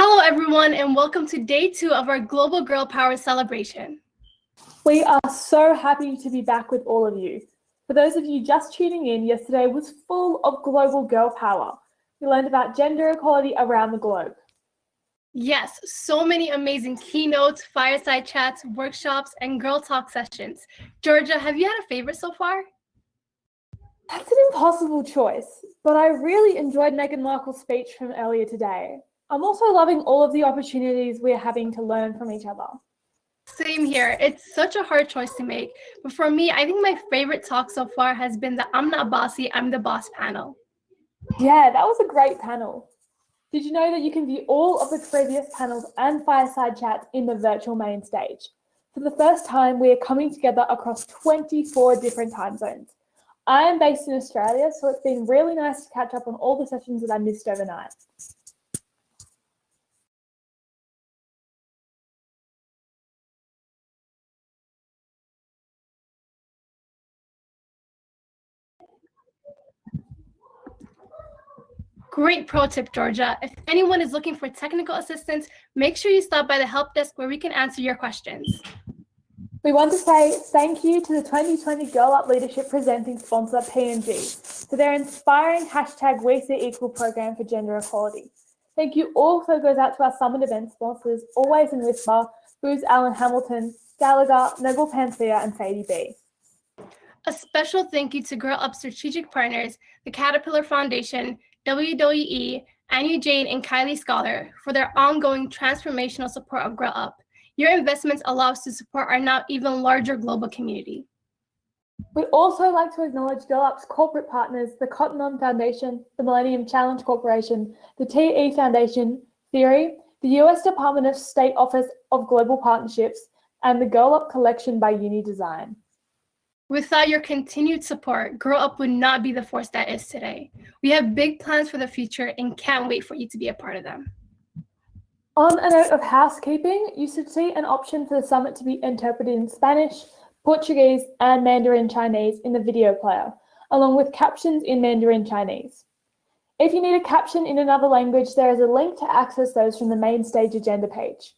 Hello, everyone, and welcome to day 2 of our Global Girl Power celebration. We are so happy to be back with all of you. For those of you just tuning in, yesterday was full of global girl power. We learned about gender equality around the globe. Yes, so many amazing keynotes, fireside chats, workshops, and girl talk sessions. Georgia, have you had a favorite so far? That's an impossible choice, but I really enjoyed Meghan Markle's speech from earlier today. I'm also loving all of the opportunities we're having to learn from each other. Same here. It's such a hard choice to make. But for me, I think my favorite talk so far has been the I'm Not Bossy, I'm the Boss panel. Yeah, that was a great panel. Did you know that you can view all of the previous panels and fireside chats in the virtual main stage? For the first time, we are coming together across 24 different time zones. I am based in Australia, so it's been really nice to catch up on all the sessions that I missed overnight. Great pro tip, Georgia. If anyone is looking for technical assistance, make sure you stop by the help desk where we can answer your questions. We want to say thank you to the 2020 Girl Up Leadership presenting sponsor P&G for their inspiring #WeSeeEqual program for gender equality. Thank you also goes out to our summit event sponsors, Always in Whisper, Booz Allen Hamilton, Gallagher, Noble Panthea, and Sadie B. A special thank you to Girl Up strategic partners, the Caterpillar Foundation, WWE, Anu Jane and Kylie Scholar for their ongoing transformational support of Girl Up. Your investments allow us to support our now even larger global community. We'd also like to acknowledge Girl Up's corporate partners, the Cotton On Foundation, the Millennium Challenge Corporation, the TE Foundation, Theory, the US Department of State Office of Global Partnerships, and the Girl Up Collection by Uni Design. Without your continued support, Girl Up would not be the force that is today. We have big plans for the future and can't wait for you to be a part of them. On a note of housekeeping, you should see an option for the summit to be interpreted in Spanish, Portuguese, and Mandarin Chinese in the video player, along with captions in Mandarin Chinese. If you need a caption in another language, there is a link to access those from the main stage agenda page.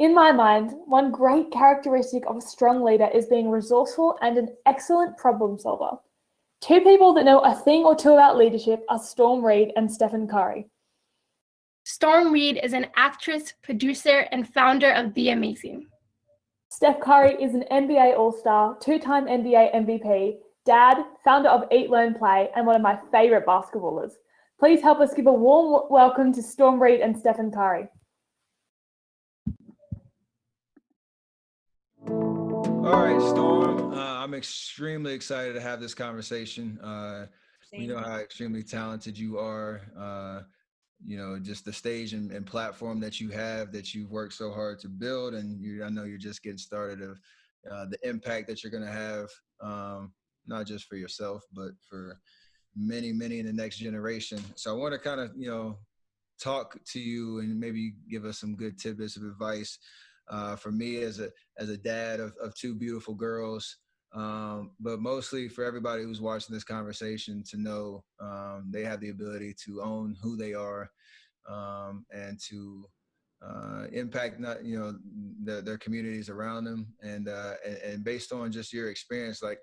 In my mind, one great characteristic of a strong leader is being resourceful and an excellent problem solver. Two people that know a thing or two about leadership are Storm Reid and Stephen Curry. Storm Reid is an actress, producer, and founder of Be Amazing. Steph Curry is an NBA All-Star, two-time NBA MVP, dad, founder of Eat, Learn, Play, and one of my favorite basketballers. Please help us give a warm welcome to Storm Reid and Stephen Curry. All right, Storm. I'm extremely excited to have this conversation. We know how extremely talented you are. Just the stage and platform that you have, that you've worked so hard to build, and I know you're just getting started of the impact that you're going to have, not just for yourself, but for many, many in the next generation. So I want to kind of, talk to you and maybe give us some good tidbits of advice. For me as a dad of two beautiful girls, but mostly for everybody who's watching this conversation to know they have the ability to own who they are, and to impact their communities around them, and based on just your experience, like,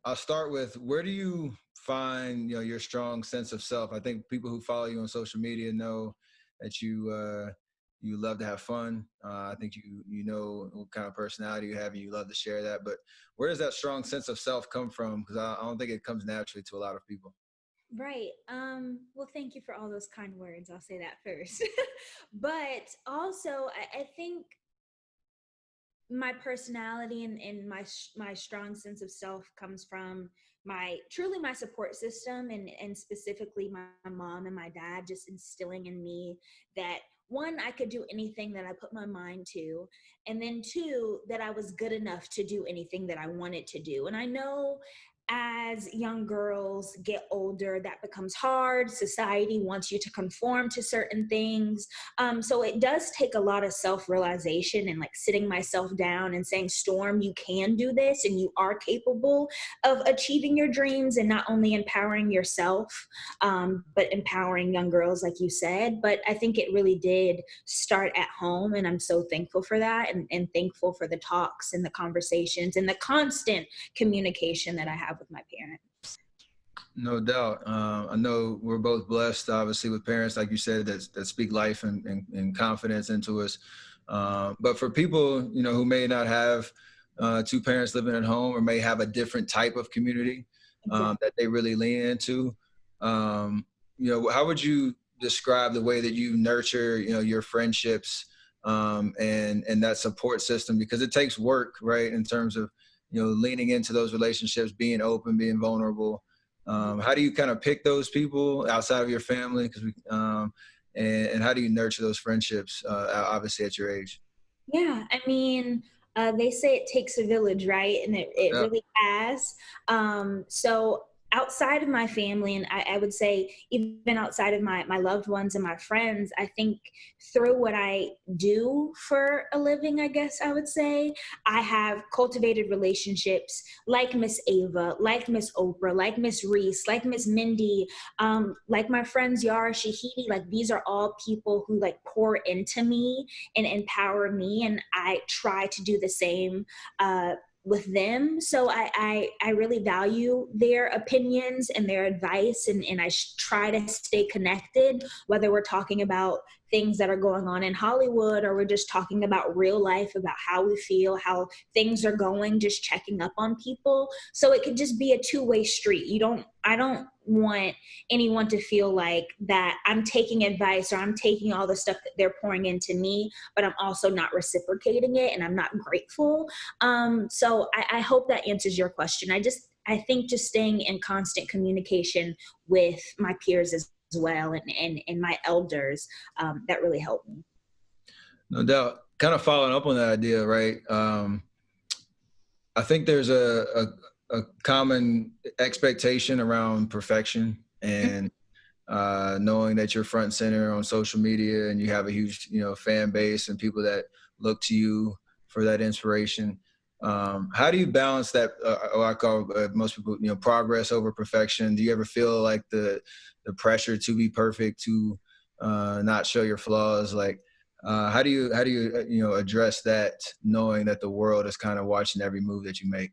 I'll start with, where do you find your strong sense of self? I think people who follow you on social media know that you love to have fun. I think you know what kind of personality you have, and you love to share that. But where does that strong sense of self come from? Because I don't think it comes naturally to a lot of people. Right. Well, thank you for all those kind words. I'll say that first. But also, I think my personality and my strong sense of self comes from my support system, and specifically my mom and my dad just instilling in me that, one, I could do anything that I put my mind to, and then two, that I was good enough to do anything that I wanted to do. And I know as young girls get older, that becomes hard. Society wants you to conform to certain things. So it does take a lot of self-realization and like sitting myself down and saying, Storm, you can do this and you are capable of achieving your dreams, and not only empowering yourself, but empowering young girls, like you said. But I think it really did start at home, and I'm so thankful for that, and thankful for the talks and the conversations and the constant communication that I have with my parents. No doubt. I know we're both blessed, obviously, with parents, like you said, that speak life and confidence into us. But for people, who may not have two parents living at home, or may have a different type of community that they really lean into, how would you describe the way that you nurture, your friendships and that support system? Because it takes work, right? In terms of, leaning into those relationships, being open, being vulnerable. How do you kind of pick those people outside of your family? And how do you nurture those friendships, obviously at your age? Yeah, I mean, they say it takes a village, right? And it Yeah. really has. So outside of my family, and I would say even outside of my loved ones and my friends, I think through what I do for a living, I guess I would say, I have cultivated relationships like Miss Ava, like Miss Oprah, like Miss Reese, like Miss Mindy, like my friends Yara Shahidi. Like, these are all people who like pour into me and empower me, and I try to do the same with them. So I really value their opinions and their advice, and I try to stay connected, whether we're talking about things that are going on in Hollywood, or we're just talking about real life, about how we feel, how things are going, just checking up on people. So it could just be a two-way street. I don't want anyone to feel like that I'm taking advice, or I'm taking all the stuff that they're pouring into me, but I'm also not reciprocating it, and I'm not grateful. So I hope that answers your question. I think just staying in constant communication with my peers as well, and my elders, that really helped me. No doubt. Kind of following up on that idea, right? I think there's a common expectation around perfection, and knowing that you're front and center on social media, and you have a huge, fan base and people that look to you for that inspiration. How do you balance that? I call most people, progress over perfection. Do you ever feel like the pressure to be perfect, to not show your flaws? Like, how do you address that, knowing that the world is kind of watching every move that you make?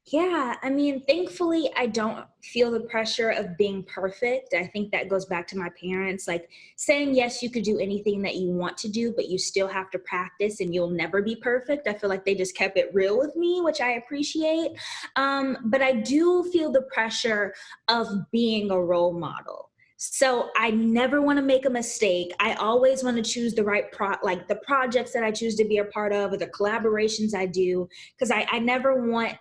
Yeah, I mean, thankfully, I don't feel the pressure of being perfect. I think that goes back to my parents, like saying, yes, you could do anything that you want to do, but you still have to practice and you'll never be perfect. I feel like they just kept it real with me, which I appreciate. But I do feel the pressure of being a role model. So I never want to make a mistake. I always want to choose the right like the projects that I choose to be a part of, or the collaborations I do, because I never want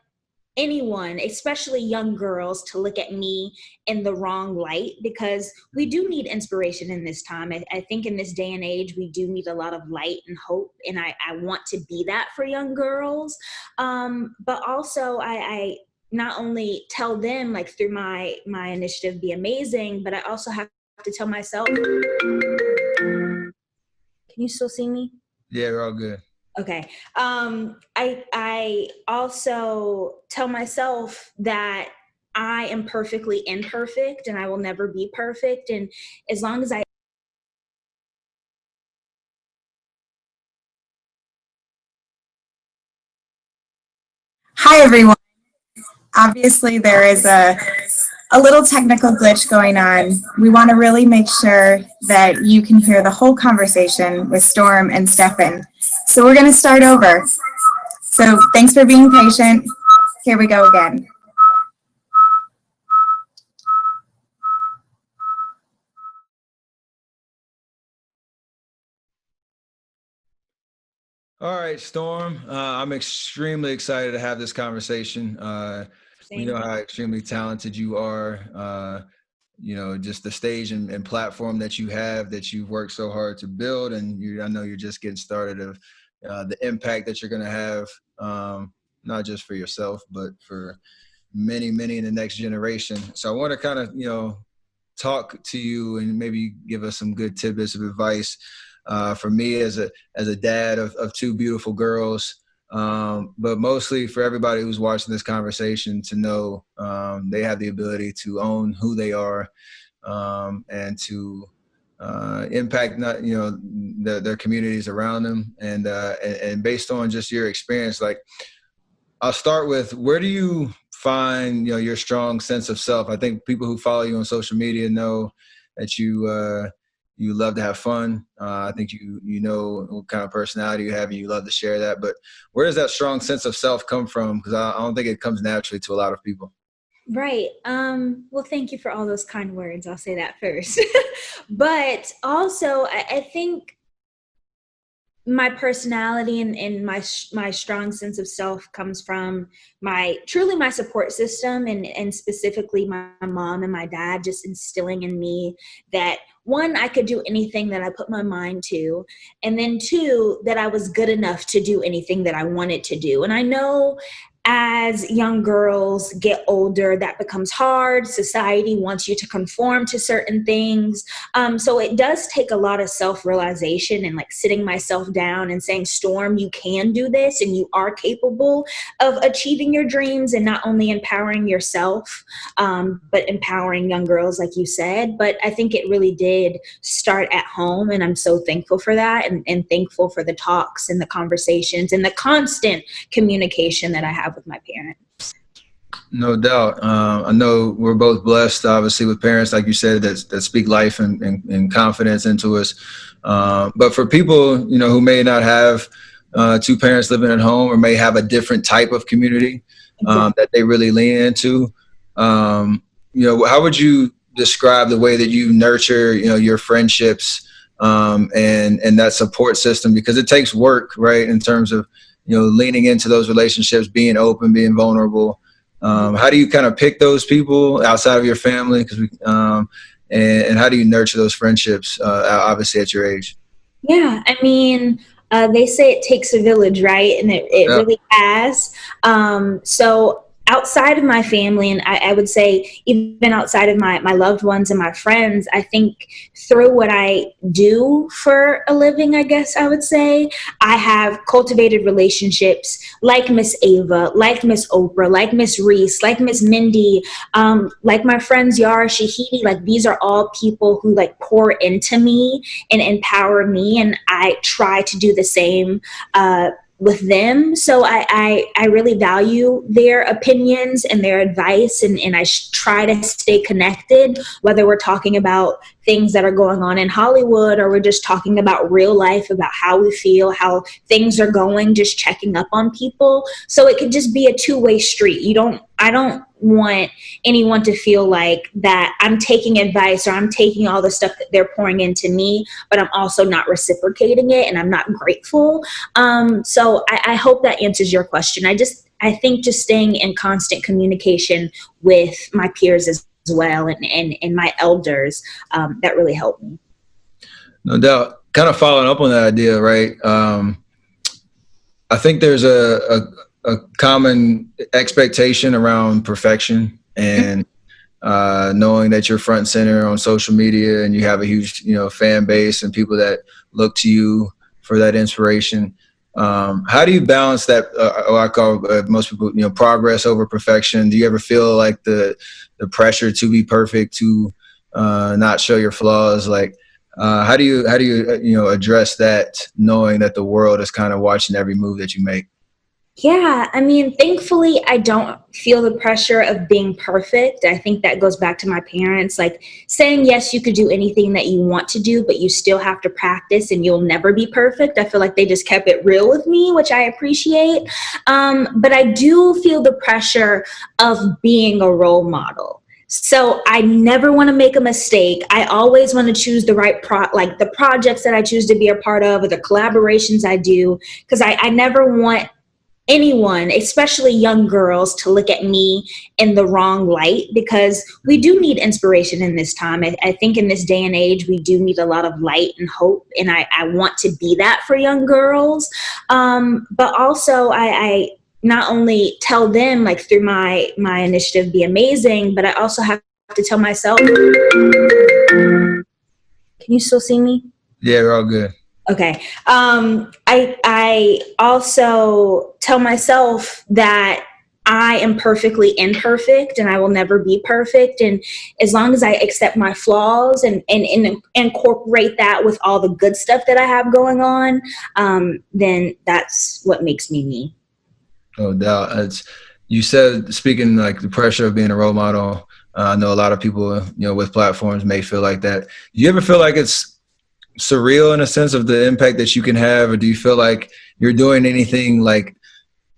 anyone, especially young girls, to look at me in the wrong light, because we do need inspiration in this time. I think in this day and age, we do need a lot of light and hope, and I want to be that for young girls. But also I not only tell them, like through my initiative, Be Amazing, but I also have to tell myself. Can you still see me? Yeah, we're all good. Okay. I also tell myself that I am perfectly imperfect, and I will never be perfect. And as long as I Hi, everyone. Obviously, there is a little technical glitch going on. We want to really make sure that you can hear the whole conversation with Storm and Stefan. So we're going to start over. So thanks for being patient. Here we go again. All right, Storm. I'm extremely excited to have this conversation. We know how extremely talented you are. Just the stage and platform that you have, that you've worked so hard to build, and I know you're just getting started. Of the impact that you're going to have, not just for yourself, but for many in the next generation. So I want to kind of, talk to you and maybe give us some good tidbits of advice. For me as a dad of two beautiful girls, but mostly for everybody who's watching this conversation to know they have the ability to own who they are, and to impact their communities around them, and based on just your experience, like I'll start with, where do you find your strong sense of self? I think people who follow you on social media know that you love to have fun. I think you know what kind of personality you have, and you love to share that. But where does that strong sense of self come from? Because I don't think it comes naturally to a lot of people. Right. Well, thank you for all those kind words. I'll say that first. But also, I think my personality and my strong sense of self comes from my support system, and specifically my mom and my dad just instilling in me that, one, I could do anything that I put my mind to, and then two, that I was good enough to do anything that I wanted to do. And I know as young girls get older, that becomes hard. Society wants you to conform to certain things. So it does take a lot of self-realization and like sitting myself down and saying, Storm, you can do this and you are capable of achieving your dreams, and not only empowering yourself, but empowering young girls, like you said. But I think it really did start at home, and I'm so thankful for that, and thankful for the talks and the conversations and the constant communication that I have with my parents. No doubt. I know we're both blessed, obviously, with parents, like you said, that speak life and confidence into us. But for people, who may not have two parents living at home, or may have a different type of community that they really lean into, how would you describe the way that you nurture, your friendships and that support system? Because it takes work, right, in terms of leaning into those relationships, being open, being vulnerable. How do you kind of pick those people outside of your family? And how do you nurture those friendships, obviously at your age? Yeah, I mean, they say it takes a village, right? And it really has. So outside of my family, and I would say even outside of my loved ones and my friends, I think through what I do for a living, I guess I would say, I have cultivated relationships like Miss Ava, like Miss Oprah, like Miss Reese, like Miss Mindy, like my friends Yara Shahidi. Like, these are all people who like pour into me and empower me, and I try to do the same with them. So I really value their opinions and their advice, and I try to stay connected, whether we're talking about things that are going on in Hollywood, or we're just talking about real life, about how we feel, how things are going, just checking up on people. So it could just be a two-way street. I don't want anyone to feel like that I'm taking advice, or I'm taking all the stuff that they're pouring into me, but I'm also not reciprocating it, and I'm not grateful. So I hope that answers your question. I think just staying in constant communication with my peers as well, and my elders, that really helped me. No doubt. Kind of following up on that idea, right? I think there's a common expectation around perfection, and knowing that you're front and center on social media, and you have a huge, fan base and people that look to you for that inspiration. How do you balance that? I call most people, progress over perfection. Do you ever feel like the pressure to be perfect, to not show your flaws? Like, how do you address that, knowing that the world is kind of watching every move that you make? Yeah, I mean, thankfully, I don't feel the pressure of being perfect. I think that goes back to my parents, like saying, yes, you could do anything that you want to do, but you still have to practice, and you'll never be perfect. I feel like they just kept it real with me, which I appreciate. But I do feel the pressure of being a role model. So I never want to make a mistake. I always want to choose the right the projects that I choose to be a part of, or the collaborations I do, because I never want anyone, especially young girls, to look at me in the wrong light, because we do need inspiration in this time. I think in this day and age, we do need a lot of light and hope, and I want to be that for young girls. But also I not only tell them like through my initiative be amazing, but I also have to tell myself. Can you still see me? Yeah, we're all good. Okay. I also tell myself that I am perfectly imperfect and I will never be perfect. And as long as I accept my flaws and incorporate that with all the good stuff that I have going on, then that's what makes me me. No doubt. You said, speaking like the pressure of being a role model, I know a lot of people, with platforms may feel like that. Do you ever feel like it's surreal in a sense of the impact that you can have, or do you feel like you're doing anything like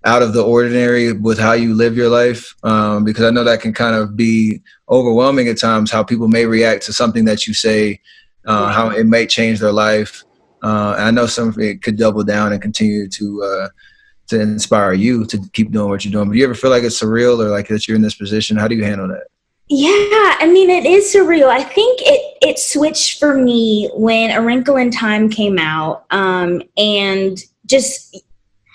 out of the ordinary with how you live your life? Because I know that can kind of be overwhelming at times, how people may react to something that you say, how it may change their life. And I know some of it could double down and continue to inspire you to keep doing what you're doing. But do you ever feel like it's surreal, or like that you're in this position? How do you handle that? Yeah, I mean, it is surreal. I think it switched for me when A Wrinkle in Time came out, and just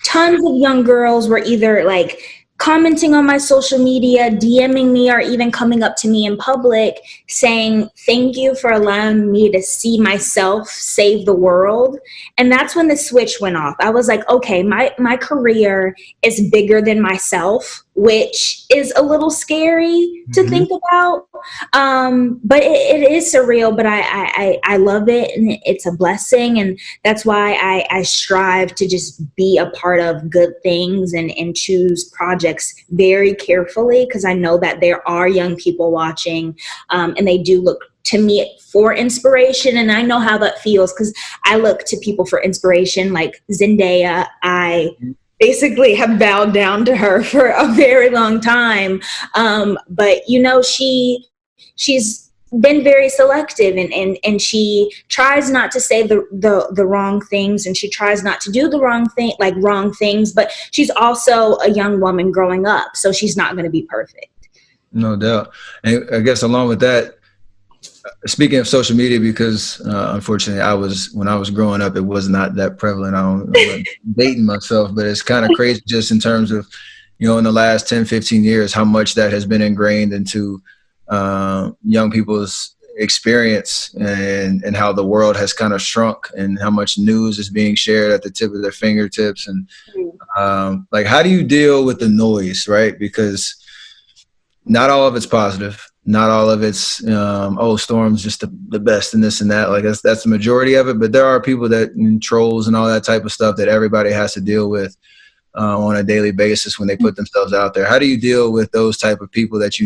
tons of young girls were either like commenting on my social media, DMing me, or even coming up to me in public saying, thank you for allowing me to see myself save the world. And that's when the switch went off. I was like, okay, my career is bigger than myself, which is a little scary to think about. But it is surreal, but I love it, and it's a blessing. And that's why I strive to just be a part of good things and choose projects very carefully, because I know that there are young people watching, and they do look to me for inspiration. And I know how that feels, because I look to people for inspiration, like Zendaya. I basically have bowed down to her for a very long time. But she's been very selective, and she tries not to say the wrong things, and she tries not to do the wrong things, but she's also a young woman growing up, so she's not going to be perfect. No doubt. And I guess along with that, speaking of social media, because unfortunately when I was growing up, it was not that prevalent. I'm dating myself, but it's kind of crazy just in terms of, in the last 10, 15 years, how much that has been ingrained into young people's experience, and how the world has kind of shrunk, and how much news is being shared at the tip of their fingertips. And like, how do you deal with the noise, right? Because not all of it's positive. Not all of it's, Storm's just the best and this and that. Like that's the majority of it. But there are people and trolls and all that type of stuff that everybody has to deal with on a daily basis when they put themselves out there. How do you deal with those type of people that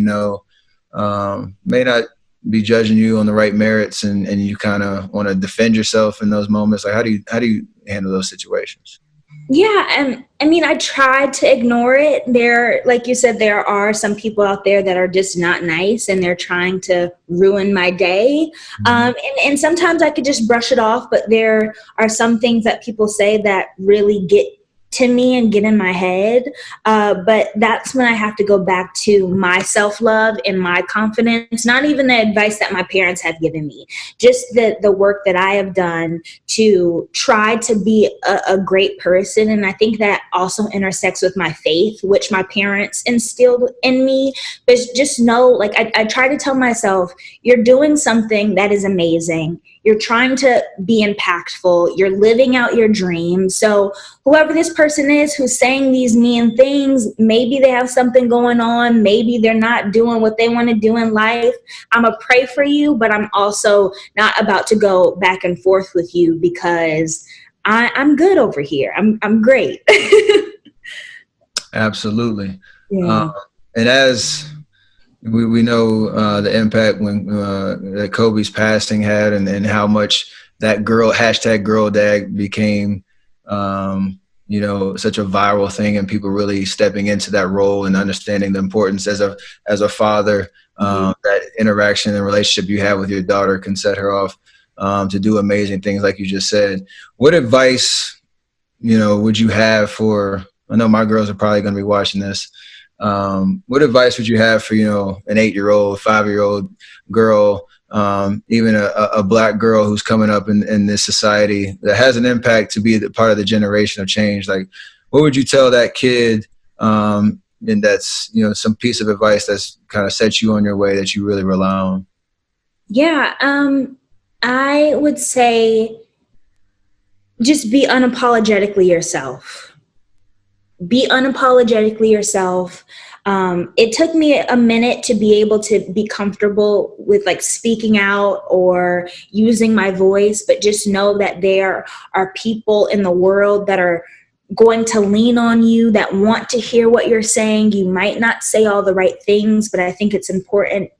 may not be judging you on the right merits, and you kind of want to defend yourself in those moments? Like, how do you handle those situations? Yeah, and I mean, I tried to ignore it. Like you said, there are some people out there that are just not nice, and they're trying to ruin my day. And sometimes I could just brush it off, but there are some things that people say that really get to me and get in my head. But that's when I have to go back to my self-love and my confidence, not even the advice that my parents have given me, just the work that I have done to try to be a great person. And I think that also intersects with my faith, which my parents instilled in me. But just know, like, I try to tell myself, you're doing something that is amazing. You're trying to be impactful. You're living out your dreams. So whoever this person is who's saying these mean things, maybe they have something going on. Maybe they're not doing what they want to do in life. I'm going to pray for you, but I'm also not about to go back and forth with you, because I'm good over here. I'm great. Absolutely. Yeah. And as we know the impact that Kobe's passing had, and how much that #girl dad became, such a viral thing, and people really stepping into that role and understanding the importance as a father, that interaction and relationship you have with your daughter can set her off to do amazing things, like you just said. What advice, would you have for, I know my girls are probably going to be watching this. What advice would you have for, an 8-year-old, 5-year-old girl, even a Black girl who's coming up in this society that has an impact to be part of the generation of change? Like, what would you tell that kid and that's, you know, some piece of advice that's kind of set you on your way that you really rely on? Yeah, I would say just be unapologetically yourself. Be unapologetically yourself. It took me a minute to be able to be comfortable with like speaking out or using my voice, but just know that there are people in the world that are going to lean on you, that want to hear what you're saying. You might not say all the right things, but I think it's important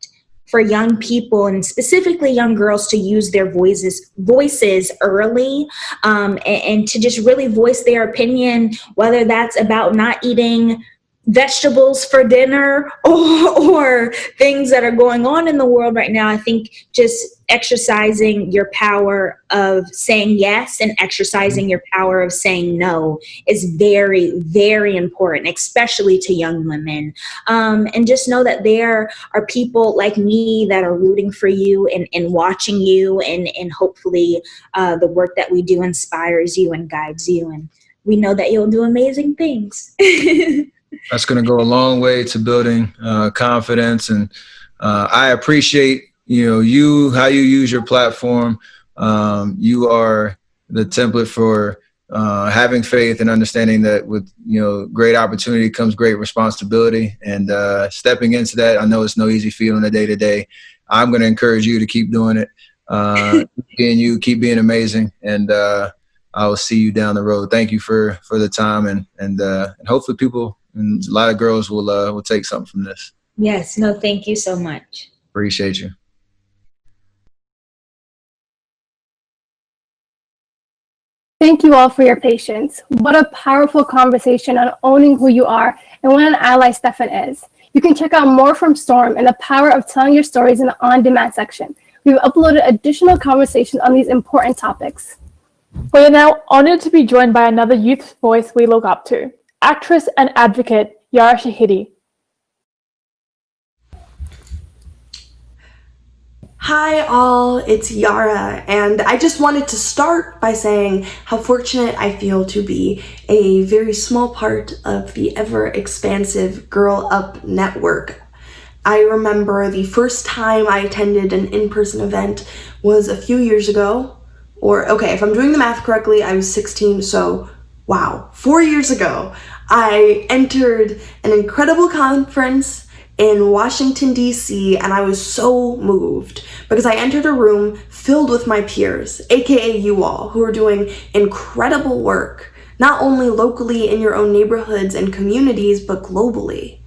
for young people and specifically young girls to use their voices early, and to just really voice their opinion, whether that's about not eating vegetables for dinner or things that are going on in the world right now. I think just exercising your power of saying yes and exercising your power of saying no is very, very important, especially to young women. And just know that there are people like me that are rooting for you and watching you, and hopefully the work that we do inspires you and guides you. And we know that you'll do amazing things. That's going to go a long way to building confidence. And I appreciate, you know, how you use your platform. You are the template for having faith and understanding that with, you know, great opportunity comes great responsibility, and stepping into that. I know it's no easy feat on a day to day. I'm going to encourage you to keep doing it. Keep being amazing. And I will see you down the road. Thank you for the time, and hopefully people and a lot of girls will take something from this. Yes. No, thank you so much. Appreciate you. Thank you all for your patience. What a powerful conversation on owning who you are and what an ally Stefan is. You can check out more from Storm and the power of telling your stories in the on-demand section. We've uploaded additional conversations on these important topics. We are now honored to be joined by another youth voice we look up to, actress and advocate Yara Shahidi. Hi all, it's Yara, and I just wanted to start by saying how fortunate I feel to be a very small part of the ever-expansive Girl Up network. I remember the first time I attended an in-person event was a few years ago, if I'm doing the math correctly, I was 16, so wow, 4 years ago, I entered an incredible conference in Washington, D.C., and I was so moved because I entered a room filled with my peers, aka you all, who are doing incredible work, not only locally in your own neighborhoods and communities, but globally.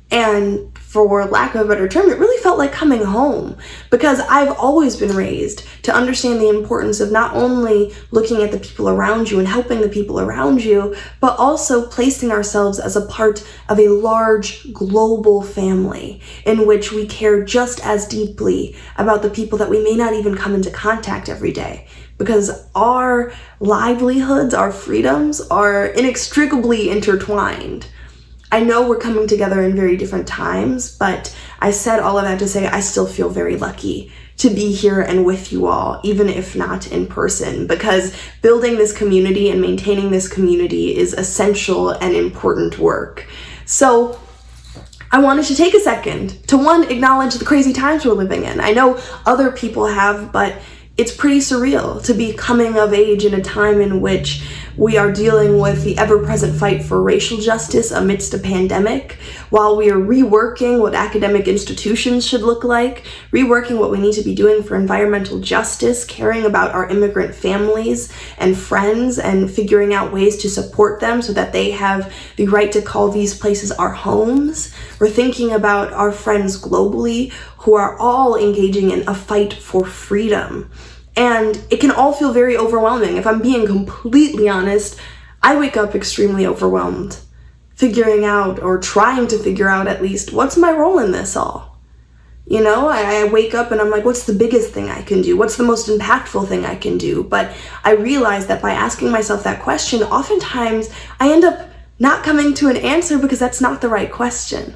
And for lack of a better term, it really felt like coming home, because I've always been raised to understand the importance of not only looking at the people around you and helping the people around you, but also placing ourselves as a part of a large global family in which we care just as deeply about the people that we may not even come into contact every day, because our livelihoods, our freedoms are inextricably intertwined. I know we're coming together in very different times, but I said all of that to say I still feel very lucky to be here and with you all, even if not in person, because building this community and maintaining this community is essential and important work. So I wanted to take a second to, one, acknowledge the crazy times we're living in. I know other people have, but it's pretty surreal to be coming of age in a time in which we are dealing with the ever-present fight for racial justice amidst a pandemic, while we are reworking what academic institutions should look like, reworking what we need to be doing for environmental justice, caring about our immigrant families and friends, and figuring out ways to support them so that they have the right to call these places our homes. We're thinking about our friends globally who are all engaging in a fight for freedom. And it can all feel very overwhelming. If I'm being completely honest, I wake up extremely overwhelmed, figuring out, or trying to figure out at least, what's my role in this all? You know, I wake up and I'm like, what's the biggest thing I can do? What's the most impactful thing I can do? But I realize that by asking myself that question, oftentimes I end up not coming to an answer because that's not the right question.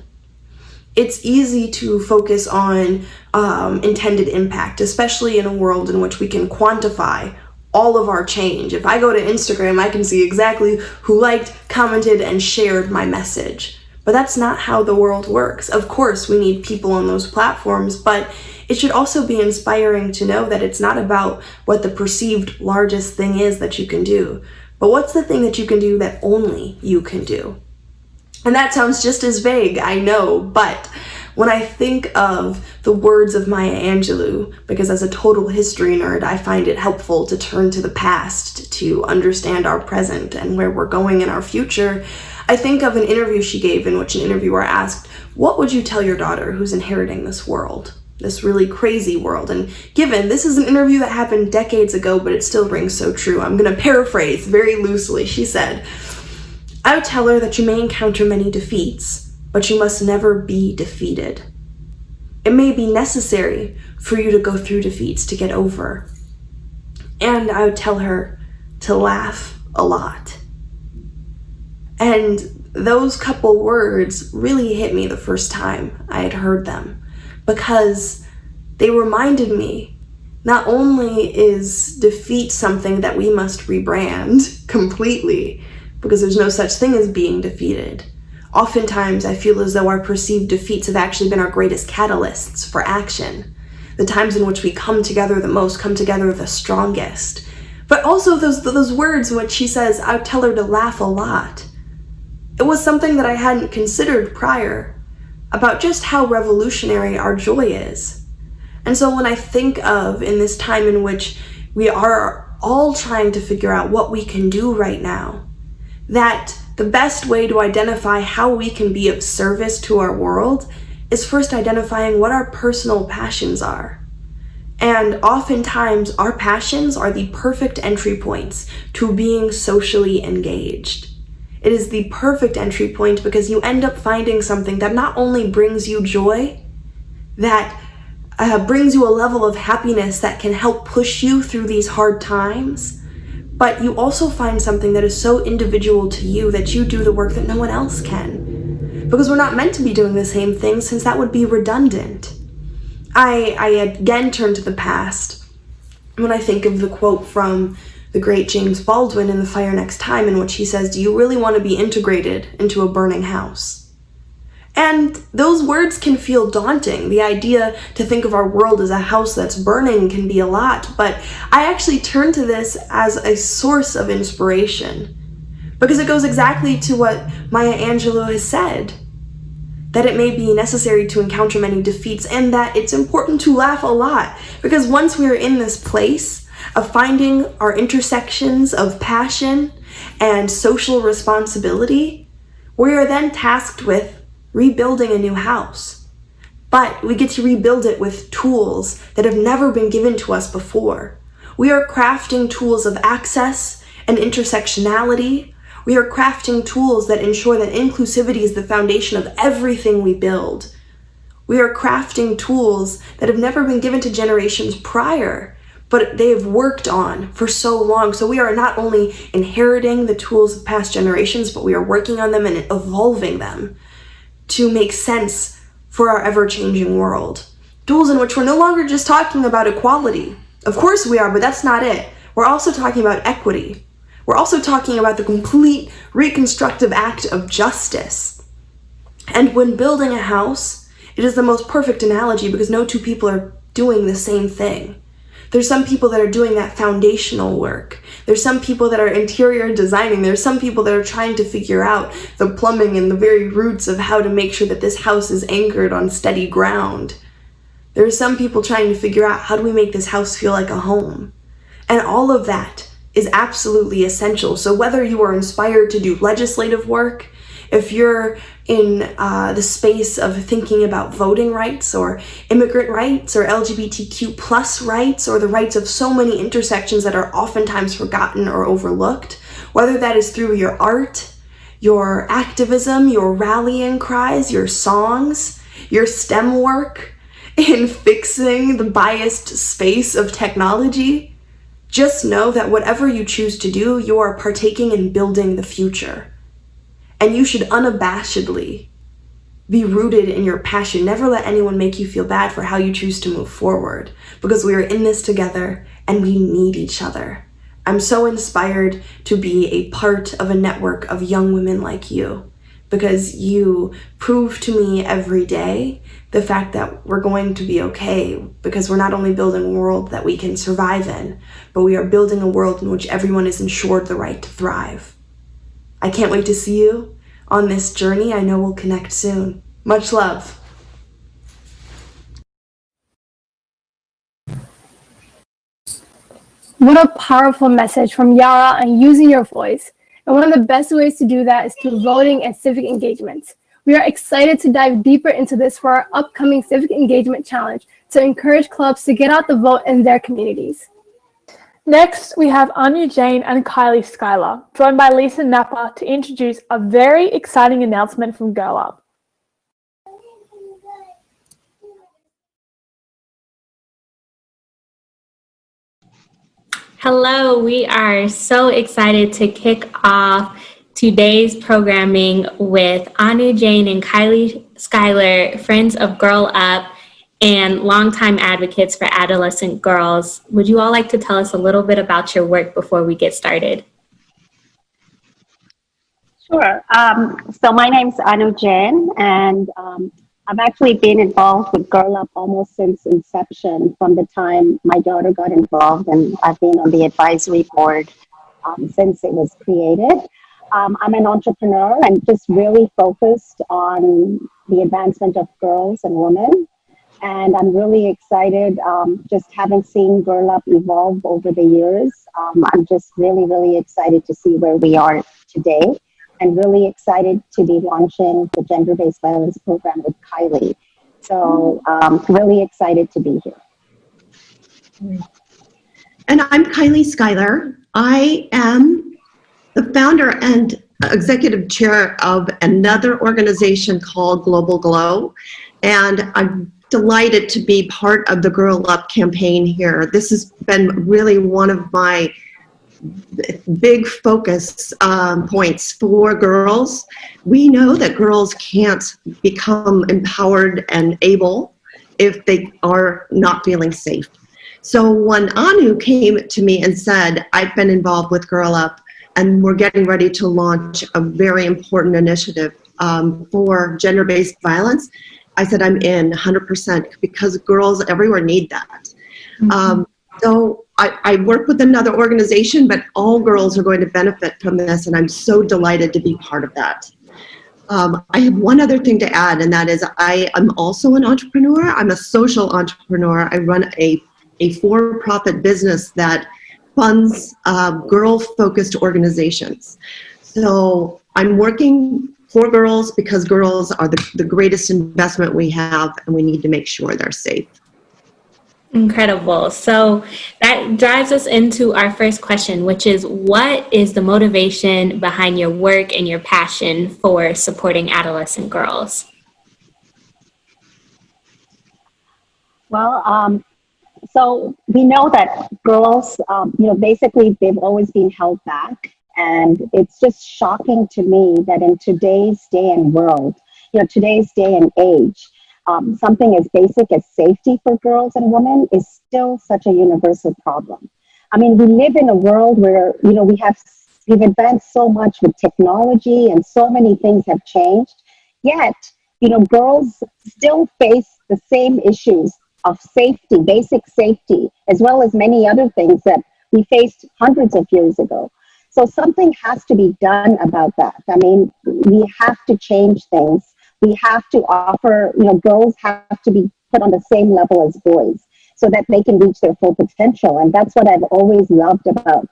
It's easy to focus on intended impact, especially in a world in which we can quantify all of our change. If I go to Instagram, I can see exactly who liked, commented, and shared my message. But that's not how the world works. Of course, we need people on those platforms, but it should also be inspiring to know that it's not about what the perceived largest thing is that you can do, but what's the thing that you can do that only you can do. And that sounds just as vague, I know, but when I think of the words of Maya Angelou, because as a total history nerd, I find it helpful to turn to the past to understand our present and where we're going in our future, I think of an interview she gave in which an interviewer asked, "What would you tell your daughter who's inheriting this world, this really crazy world?" And given this is an interview that happened decades ago, but it still rings so true, I'm going to paraphrase very loosely. She said, "I would tell her that you may encounter many defeats, but you must never be defeated. It may be necessary for you to go through defeats to get over." And I would tell her to laugh a lot. And those couple words really hit me the first time I had heard them, because they reminded me not only is defeat something that we must rebrand completely, because there's no such thing as being defeated. Oftentimes, I feel as though our perceived defeats have actually been our greatest catalysts for action. The times in which we come together the most, come together the strongest. But also those words in which she says, I would tell her to laugh a lot. It was something that I hadn't considered prior, about just how revolutionary our joy is. And so when I think of, in this time in which we are all trying to figure out what we can do right now, that the best way to identify how we can be of service to our world is first identifying what our personal passions are. And oftentimes, our passions are the perfect entry points to being socially engaged. It is the perfect entry point because you end up finding something that not only brings you joy, that brings you a level of happiness that can help push you through these hard times, but you also find something that is so individual to you that you do the work that no one else can. Because we're not meant to be doing the same thing, since that would be redundant. I again turn to the past when I think of the quote from the great James Baldwin in The Fire Next Time, in which he says, "Do you really want to be integrated into a burning house?" And those words can feel daunting. The idea to think of our world as a house that's burning can be a lot, but I actually turn to this as a source of inspiration, because it goes exactly to what Maya Angelou has said, that it may be necessary to encounter many defeats, and that it's important to laugh a lot, because once we are in this place of finding our intersections of passion and social responsibility, we are then tasked with rebuilding a new house. But we get to rebuild it with tools that have never been given to us before. We are crafting tools of access and intersectionality. We are crafting tools that ensure that inclusivity is the foundation of everything we build. We are crafting tools that have never been given to generations prior, but they have worked on for so long. So we are not only inheriting the tools of past generations, but we are working on them and evolving them to make sense for our ever-changing world. Tools in which we're no longer just talking about equality. Of course we are, but that's not it. We're also talking about equity. We're also talking about the complete reconstructive act of justice. And when building a house, it is the most perfect analogy because no two people are doing the same thing. There's some people that are doing that foundational work. There's some people that are interior designing. There's some people that are trying to figure out the plumbing and the very roots of how to make sure that this house is anchored on steady ground. There's some people trying to figure out, how do we make this house feel like a home? And all of that is absolutely essential. So whether you are inspired to do legislative work, if you're in the space of thinking about voting rights or immigrant rights or LGBTQ plus rights or the rights of so many intersections that are oftentimes forgotten or overlooked, whether that is through your art, your activism, your rallying cries, your songs, your STEM work in fixing the biased space of technology, just know that whatever you choose to do, you are partaking in building the future. And you should unabashedly be rooted in your passion. Never let anyone make you feel bad for how you choose to move forward, because we are in this together and we need each other. I'm so inspired to be a part of a network of young women like you, because you prove to me every day the fact that we're going to be okay, because we're not only building a world that we can survive in, but we are building a world in which everyone is ensured the right to thrive. I can't wait to see you on this journey. I know we'll connect soon. Much love. What a powerful message from Yara on using your voice. And one of the best ways to do that is through voting and civic engagement. We are excited to dive deeper into this for our upcoming Civic Engagement Challenge to encourage clubs to get out the vote in their communities. Next, we have Anu Jane and Kylie Schuyler, joined by Lisa Napa to introduce a very exciting announcement from Girl Up. Hello, we are so excited to kick off today's programming with Anu Jane and Kylie Schuyler, friends of Girl Up and longtime advocates for adolescent girls. Would you all like to tell us a little bit about your work before we get started? Sure. So my name's Anu Jain, and I've actually been involved with Girl Up almost since inception, from the time my daughter got involved, and I've been on the advisory board since it was created. I'm an entrepreneur and just really focused on the advancement of girls and women. And I'm really excited, just having seen Girl Up evolve over the years. I'm just really, really excited to see where we are today, and really excited to be launching the gender-based violence program with Kylie. So really excited to be here. And I'm Kylie Schuyler. I am the founder and executive chair of another organization called Global Glow. And I'm delighted to be part of the Girl Up campaign here. This has been really one of my big focus points for girls. We know that girls can't become empowered and able if they are not feeling safe. So when Anu came to me and said, I've been involved with Girl Up and we're getting ready to launch a very important initiative for gender-based violence, I said, I'm in 100%, because girls everywhere need that. Mm-hmm. So I work with another organization, but all girls are going to benefit from this, and I'm so delighted to be part of that. I have one other thing to add, and that is I am also an entrepreneur. I'm a social entrepreneur. I run a for-profit business that funds girl-focused organizations. So I'm working for girls because girls are the greatest investment we have, and we need to make sure they're safe. Incredible. So that drives us into our first question, which is, what is the motivation behind your work and your passion for supporting adolescent girls? Well, so we know that girls, basically they've always been held back. And it's just shocking to me that in today's day and world, today's day and age, something as basic as safety for girls and women is still such a universal problem. I mean, we live in a world where, we've advanced so much with technology and so many things have changed. Yet, girls still face the same issues of safety, basic safety, as well as many other things that we faced hundreds of years ago. So something has to be done about that. I mean, we have to change things. We have to offer, girls have to be put on the same level as boys so that they can reach their full potential. And that's what I've always loved about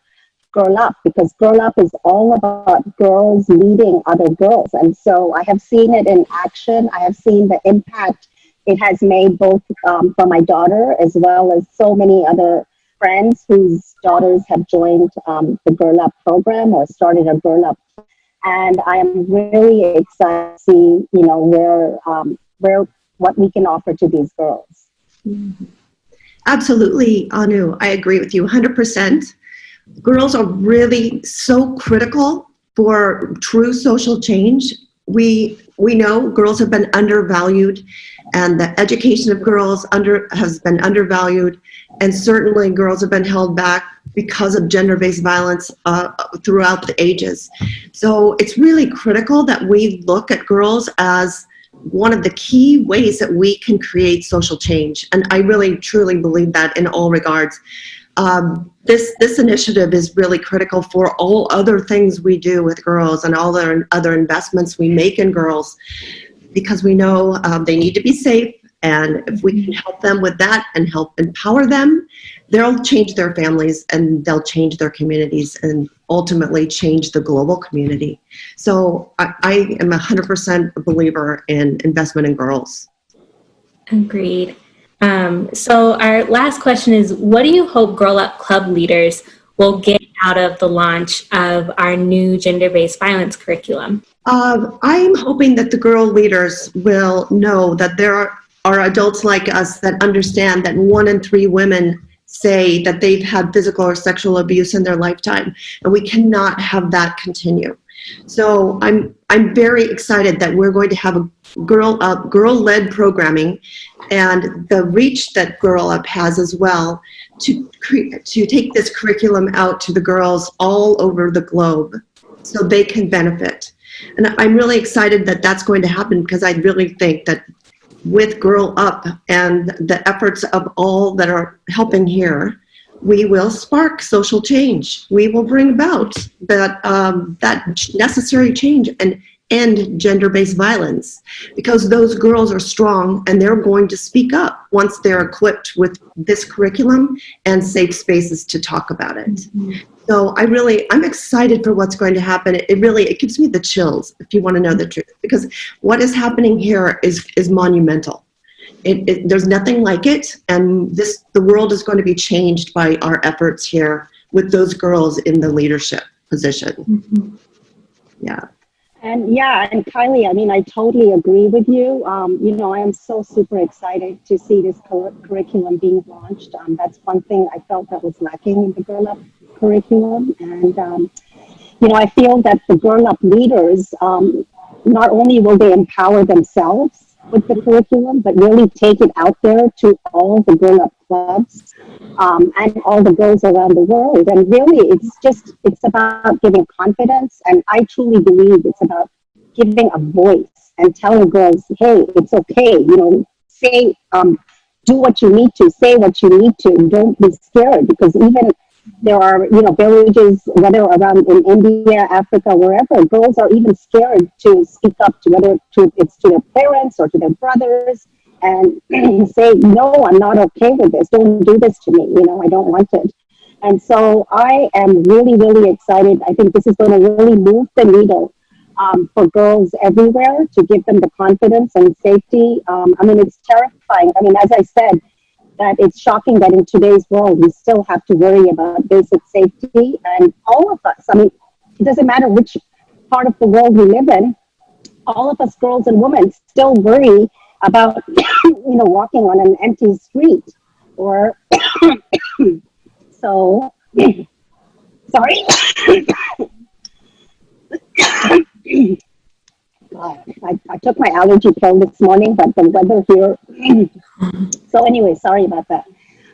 Girl Up, because Girl Up is all about girls leading other girls. And so I have seen it in action. I have seen the impact it has made both for my daughter as well as so many other friends whose daughters have joined the Girl Up program or started a Girl Up. And I am really excited to see, what we can offer to these girls. Mm-hmm. Absolutely, Anu. I agree with you 100%. Girls are really so critical for true social change. We know girls have been undervalued, and the education of girls has been undervalued, and certainly girls have been held back because of gender-based violence throughout the ages. So it's really critical that we look at girls as one of the key ways that we can create social change. And I really, truly believe that in all regards. This initiative is really critical for all other things we do with girls and all the other investments we make in girls, because we know they need to be safe. And if we can help them with that and help empower them, they'll change their families and they'll change their communities and ultimately change the global community. So I am 100% a believer in investment in girls. Agreed. So our last question is, what do you hope Girl Up Club leaders will get out of the launch of our new gender-based violence curriculum? I'm hoping that the girl leaders will know that there are adults like us that understand that 1 in 3 women say that they've had physical or sexual abuse in their lifetime, and we cannot have that continue. So I'm very excited that we're going to have a girl-led programming, and the reach that Girl Up has as well to take this curriculum out to the girls all over the globe so they can benefit. And I'm really excited that that's going to happen, because I really think that with Girl Up and the efforts of all that are helping here, we will spark social change. We will bring about that necessary change and end gender-based violence, because those girls are strong and they're going to speak up once they're equipped with this curriculum and safe spaces to talk about it. Mm-hmm. So I'm excited for what's going to happen. It gives me the chills, if you want to know the truth, because what is happening here is monumental. There's nothing like it, and the world is going to be changed by our efforts here with those girls in the leadership position. Mm-hmm. Yeah. And Kylie, I mean, I totally agree with you. I am so super excited to see this curriculum being launched. That's one thing I felt that was lacking in the Girl Up curriculum. And, I feel that the Girl Up leaders, not only will they empower themselves with the curriculum, but really take it out there to all the Girl Up clubs and all the girls around the world. And really, it's about giving confidence. And I truly believe it's about giving a voice and telling girls, hey, it's okay. Say, do what you need to, say what you need to. Don't be scared, because even there are, villages, whether around in India, Africa, wherever, girls are even scared to speak up to whether it's to their parents or to their brothers and say, no, I'm not okay with this. Don't do this to me. I don't want it. And so I am really, really excited. I think this is going to really move the needle for girls everywhere, to give them the confidence and safety. It's terrifying. As I said, that it's shocking that in today's world, we still have to worry about basic safety. And all of us, it doesn't matter which part of the world we live in, all of us girls and women still worry about, walking on an empty street or, so, sorry. God, I took my allergy pill this morning, but the weather here. So anyway, sorry about that.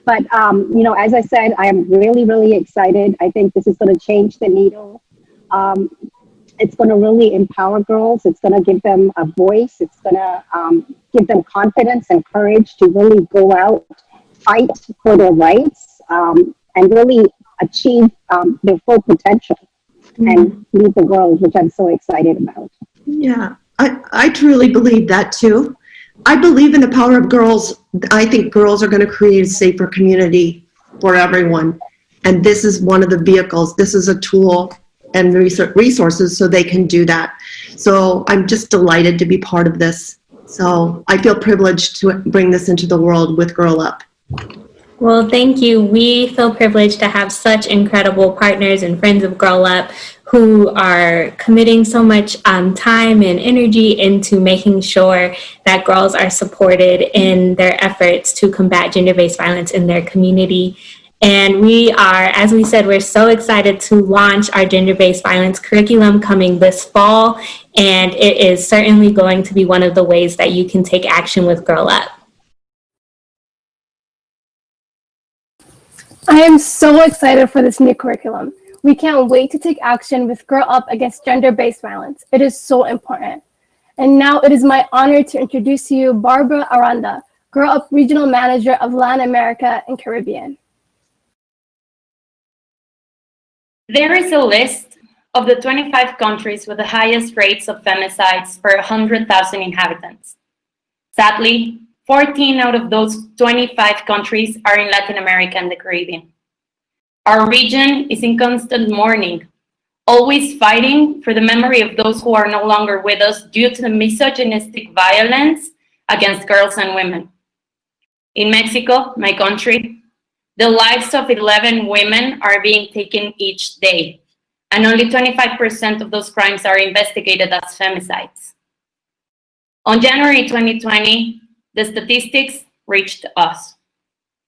But, as I said, I am really, really excited. I think this is going to change the needle. It's going to really empower girls. It's going to give them a voice. It's going to give them confidence and courage to really go out, fight for their rights, and really achieve their full potential and lead the world, which I'm so excited about. Yeah, I truly believe that too. I believe in the power of girls. I think girls are going to create a safer community for everyone. And this is one of the vehicles. This is a tool and resources so they can do that. So I'm just delighted to be part of this. So I feel privileged to bring this into the world with Girl Up. Well, thank you. We feel privileged to have such incredible partners and friends of Girl Up who are committing so much time and energy into making sure that girls are supported in their efforts to combat gender-based violence in their community. And we are, as we said, we're so excited to launch our gender-based violence curriculum coming this fall. And it is certainly going to be one of the ways that you can take action with Girl Up. I am so excited for this new curriculum. We can't wait to take action with Girl Up against gender-based violence. It is so important. And now it is my honor to introduce to you Barbara Aranda, Girl Up Regional Manager of Latin America and Caribbean. There is a list of the 25 countries with the highest rates of femicides per 100,000 inhabitants. Sadly, 14 out of those 25 countries are in Latin America and the Caribbean. Our region is in constant mourning, always fighting for the memory of those who are no longer with us due to the misogynistic violence against girls and women. In Mexico, my country, the lives of 11 women are being taken each day, and only 25% of those crimes are investigated as femicides. On January 2020, the statistics reached us.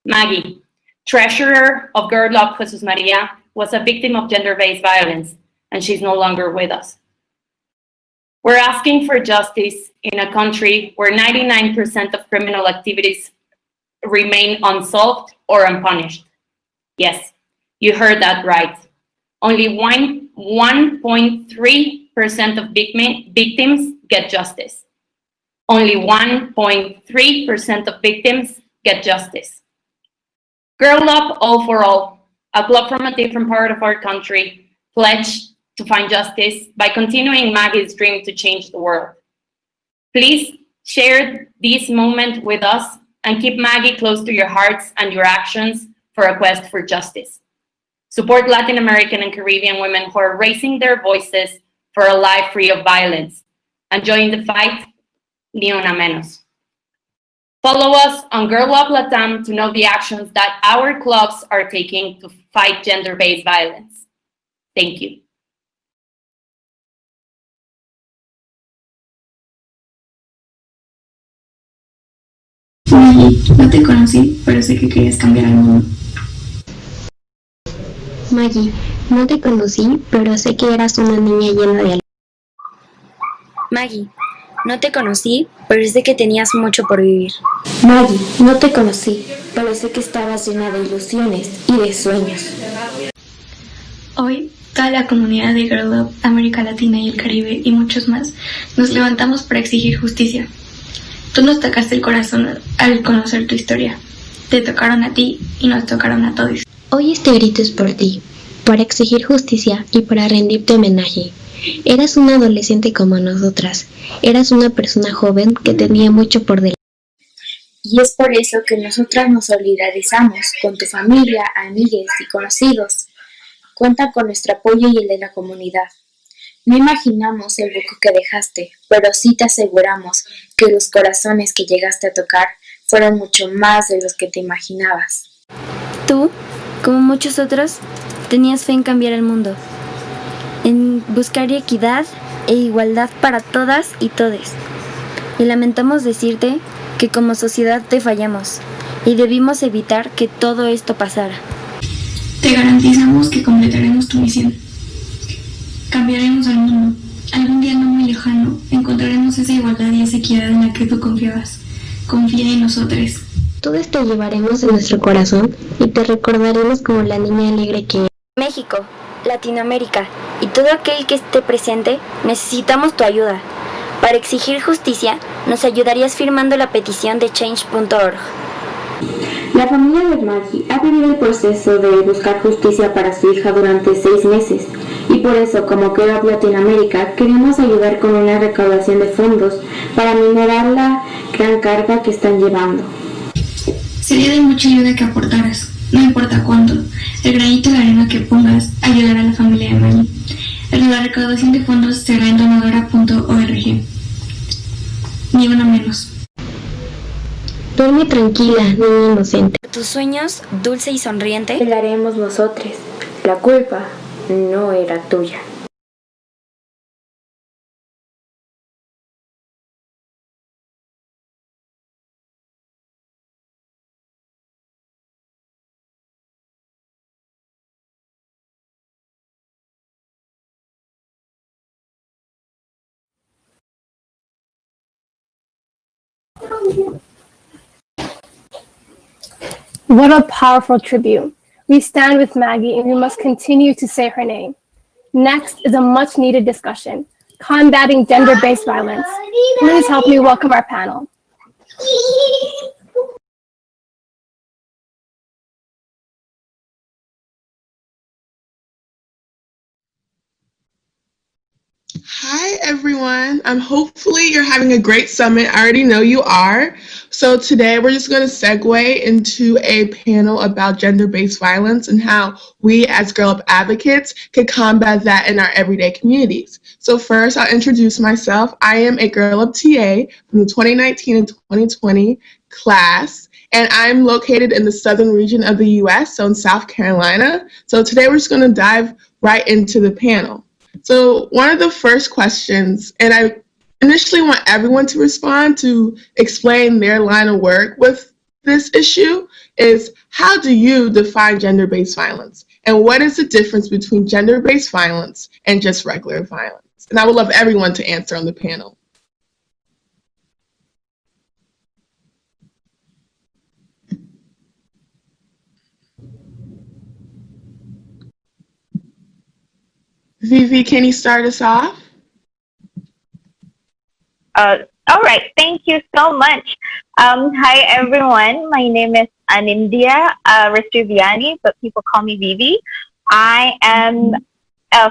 Maggie, treasurer of Girl Up Jesus Maria, was a victim of gender-based violence, and she's no longer with us. We're asking for justice in a country where 99% of criminal activities remain unsolved or unpunished. Yes, you heard that right. Only 1.3% of victims get justice. Only 1.3% of victims get justice. Girl Up All for All, a club from a different part of our country, pledged to find justice by continuing Maggie's dream to change the world. Please share this moment with us and keep Maggie close to your hearts and your actions for a quest for justice. Support Latin American and Caribbean women who are raising their voices for a life free of violence. And join the fight, ni una menos. Follow us on Girl Up Latam to know the actions that our clubs are taking to fight gender-based violence. Thank you. Maggie, no te conocí, pero sé que querías cambiar el mundo. Maggie, no te conocí, pero sé que eras una niña llena de alegría. Maggie, no te conocí, pero sé que tenías mucho por vivir. Maggie, no te conocí, pero sé que estabas llena de ilusiones y de sueños. Hoy, toda la comunidad de Girl Up, América Latina y el Caribe y muchos más, nos levantamos para exigir justicia. Tú nos tocaste el corazón al conocer tu historia. Te tocaron a ti y nos tocaron a todos. Hoy este grito es por ti, para exigir justicia y para rendirte homenaje. Eras una adolescente como nosotras. Eras una persona joven que tenía mucho por delante. Y es por eso que nosotras nos solidarizamos con tu familia, amigues y conocidos. Cuentan con nuestro apoyo y el de la comunidad. No imaginamos el hueco que dejaste, pero sí te aseguramos que los corazones que llegaste a tocar fueron mucho más de los que te imaginabas. Tú, como muchos otros, tenías fe en cambiar el mundo, en buscar equidad e igualdad para todas y todes. Y lamentamos decirte que como sociedad te fallamos y debimos evitar que todo esto pasara. Te garantizamos que completaremos tu misión. Cambiaremos al mundo. Algún día no muy lejano encontraremos esa igualdad y esa equidad en la que tú confiabas. Confía en nosotros. Todos te llevaremos en nuestro corazón y te recordaremos como la niña alegre que eres. México, Latinoamérica y todo aquel que esté presente, necesitamos tu ayuda. Para exigir justicia, nos ayudarías firmando la petición de change.org. La familia de Maggie ha vivido el proceso de buscar justicia para su hija durante 6 meses y por eso, como Girl Up Latinoamérica, queremos ayudar con una recaudación de fondos para minorar la gran carga que están llevando. Sería de mucha ayuda que aportaras, no importa cuánto. El granito de arena que pongas ayudará a la familia de Maggie. La recaudación de fondos será en donadora.org. Ni una menos. Duerme tranquila, niña inocente. Tus sueños, dulce y sonriente, Lo haremos nosotros. La culpa no era tuya. What a powerful tribute. We stand with Maggie and we must continue to say her name. Next is a much needed discussion, combating gender-based violence. Please help me welcome our panel. Hi, everyone. Hopefully you're having a great summit. I already know you are. So today we're just going to segue into a panel about gender-based violence and how we as Girl Up advocates can combat that in our everyday communities. So first, I'll introduce myself. I am a Girl Up TA from the 2019 and 2020 class, and I'm located in the southern region of the US, so in South Carolina. So today we're just going to dive right into the panel. So one of the first questions, and I initially want everyone to respond to explain their line of work with this issue, is how do you define gender-based violence? And what is the difference between gender-based violence and just regular violence? And I would love everyone to answer on the panel. Vivi, can you start us off? All right, thank you so much. Hi, everyone. My name is Anindya Restuviani, but people call me Vivi. I am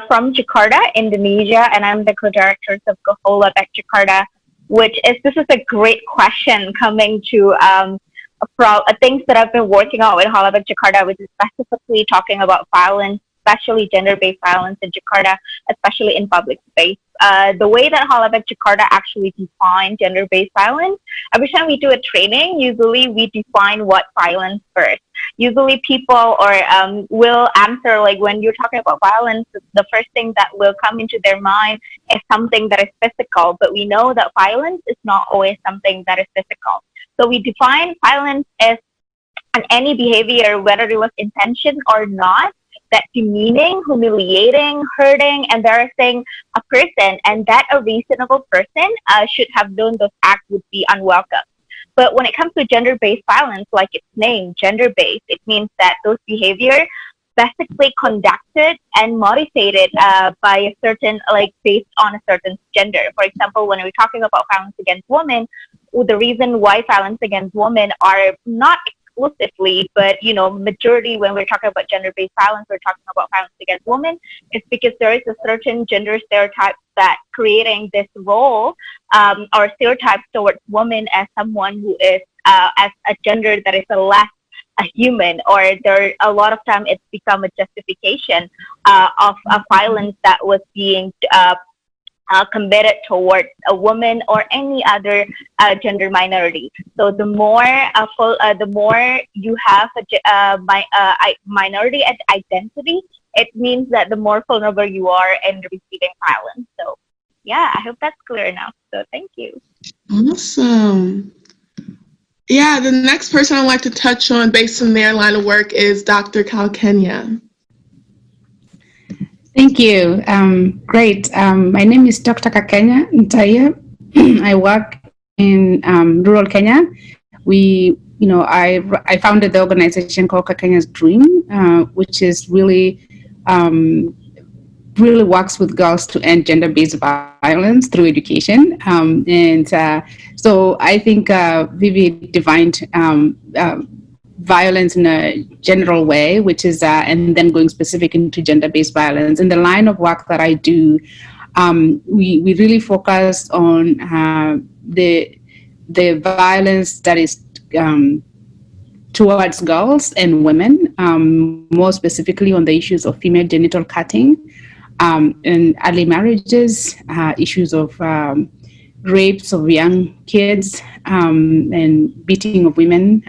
from Jakarta, Indonesia, and I'm the co-director of Gahola Back Jakarta, this is a great question coming to from things that I've been working on with Hola Back Jakarta, which is specifically talking about violence, especially gender-based violence in Jakarta, especially in public space. The way that Hola Back Jakarta actually defines gender-based violence, every time we do a training, usually we define what violence first. Usually people will answer, like when you're talking about violence, the first thing that will come into their mind is something that is physical, but we know that violence is not always something that is physical. So we define violence as any behavior, whether it was intention or not, that demeaning, humiliating, hurting, embarrassing a person, and that a reasonable person should have known those acts would be unwelcome. But when it comes to gender-based violence, like its name, gender-based, it means that those behaviors basically conducted and motivated by a certain, based on a certain gender. For example, when we're talking about violence against women, the reason why violence against women are not exclusively, but majority when we're talking about gender-based violence, we're talking about violence against women, is because there is a certain gender stereotype that creating this role or stereotypes towards women as someone who is as a gender that is less a human, or there a lot of time it's become a justification of a violence that was being committed towards a woman or any other gender minority. So the more you have a minority identity, it means that the more vulnerable you are in receiving violence. So yeah, I hope that's clear enough. So thank you. Awesome. Yeah, the next person I'd like to touch on based on their line of work is Dr. Kalkenya. Thank you. Great. My name is Dr. Kakenya Ntaya. I work in rural Kenya. I founded the organization called Kakenya's Dream, which is really works with girls to end gender-based violence through education. So I think Vivi defined violence in a general way, which is, and then going specific into gender-based violence. In the line of work that I do, we really focus on the violence that is towards girls and women, more specifically on the issues of female genital cutting and early marriages, issues of rapes of young kids, and beating of women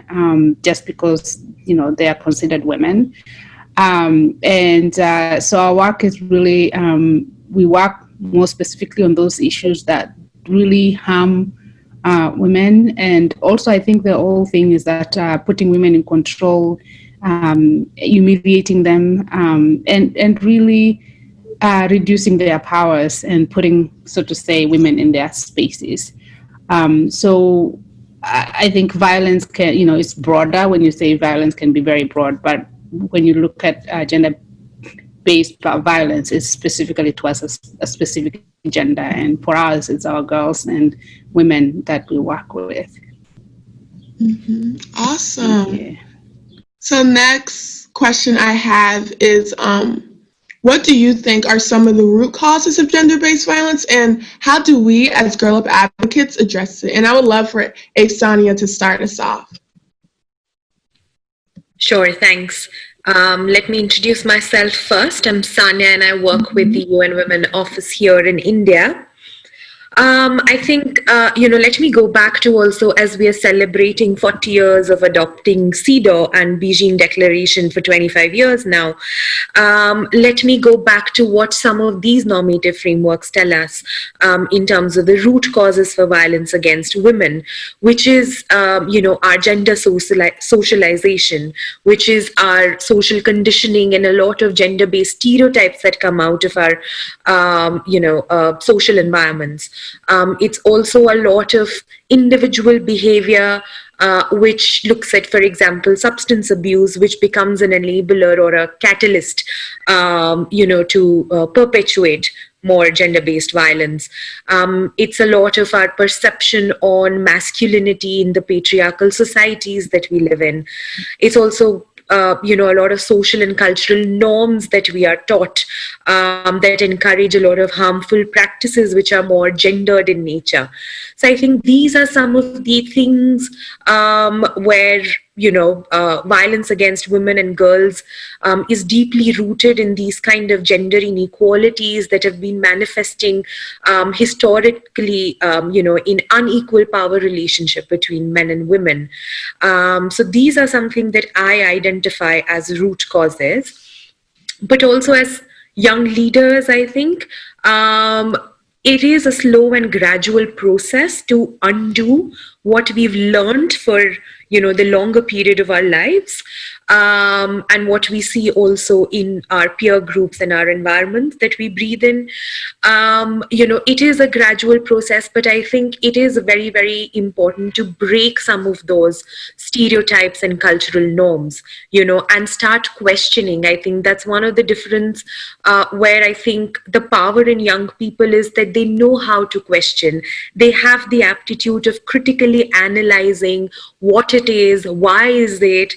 just because they are considered women. So our work is really, we work more specifically on those issues that really harm women. And also I think the whole thing is that putting women in control, humiliating them, and really reducing their powers and putting, so to say, women in their spaces. So I think violence can, it's broader. When you say violence can be very broad, but when you look at gender-based violence, it's specifically towards a specific gender. And for us, it's our girls and women that we work with. Awesome. Yeah. So next question I have is, what do you think are some of the root causes of gender-based violence, and how do we as Girl Up advocates address it? And I would love for Sonia to start us off. Sure, thanks. Let me introduce myself first. I'm Sanya and I work with the UN Women Office here in India. I think, let me go back to also, as we are celebrating 40 years of adopting CEDAW and Beijing Declaration for 25 years now, let me go back to what some of these normative frameworks tell us in terms of the root causes for violence against women, which is, our gender socialization, which is our social conditioning and a lot of gender-based stereotypes that come out of our, social environments. It's also a lot of individual behavior, which looks at, for example, substance abuse, which becomes an enabler or a catalyst, to perpetuate more gender-based violence. It's a lot of our perception on masculinity in the patriarchal societies that we live in. It's also a lot of social and cultural norms that we are taught that encourage a lot of harmful practices which are more gendered in nature. So I think these are some of the things where violence against women and girls is deeply rooted in these kind of gender inequalities that have been manifesting historically, in unequal power relationship between men and women. So these are something that I identify as root causes, but also as young leaders, I think it is a slow and gradual process to undo what we've learned for the longer period of our lives, and what we see also in our peer groups and our environment that we breathe in. It is a gradual process, but I think it is very, very important to break some of those stereotypes and cultural norms, and start questioning. I think that's one of the difference where I think the power in young people is that they know how to question. They have the aptitude of critically analyzing what it is, why is it,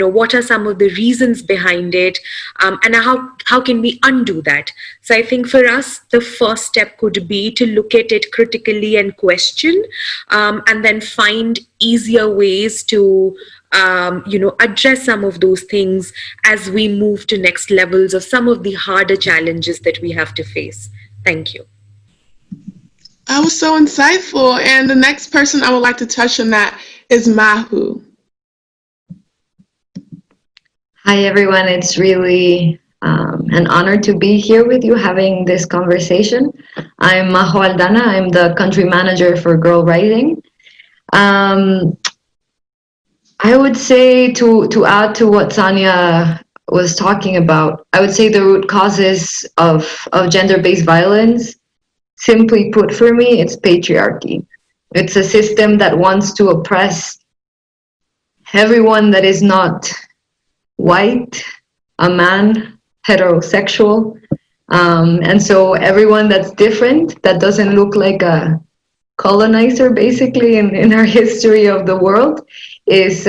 what are some of the reasons behind it, and how can we undo that? So I think for us, the first step could be to look at it critically and question, and then find easier ways to address some of those things as we move to next levels of some of the harder challenges that we have to face. Thank you. That was so insightful. And the next person I would like to touch on that is Mahu. Hi, everyone. It's really an honor to be here with you having this conversation. I'm Mahu Aldana. I'm the country manager for Girl Rising. I would say to add to what Sanya was talking about, I would say the root causes of gender-based violence, simply put for me, it's patriarchy. It's a system that wants to oppress everyone that is not white, a man, heterosexual, and so everyone that's different, that doesn't look like a colonizer, basically, in our history of the world, is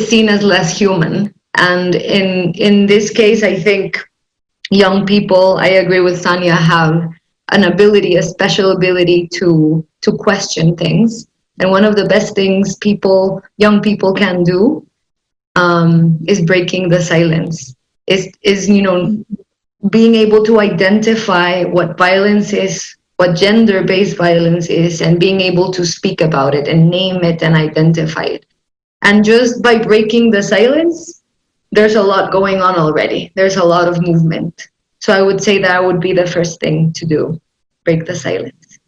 seen as less human. And in this case, I think young people, I agree with Sanya, have an ability, a special ability to question things. And one of the best things young people can do is breaking the silence, is being able to identify what violence is, what gender-based violence is, and being able to speak about it and name it and identify it. And just by breaking the silence, there's a lot going on already. There's a lot of movement. So I would say that would be the first thing to do, break the silence.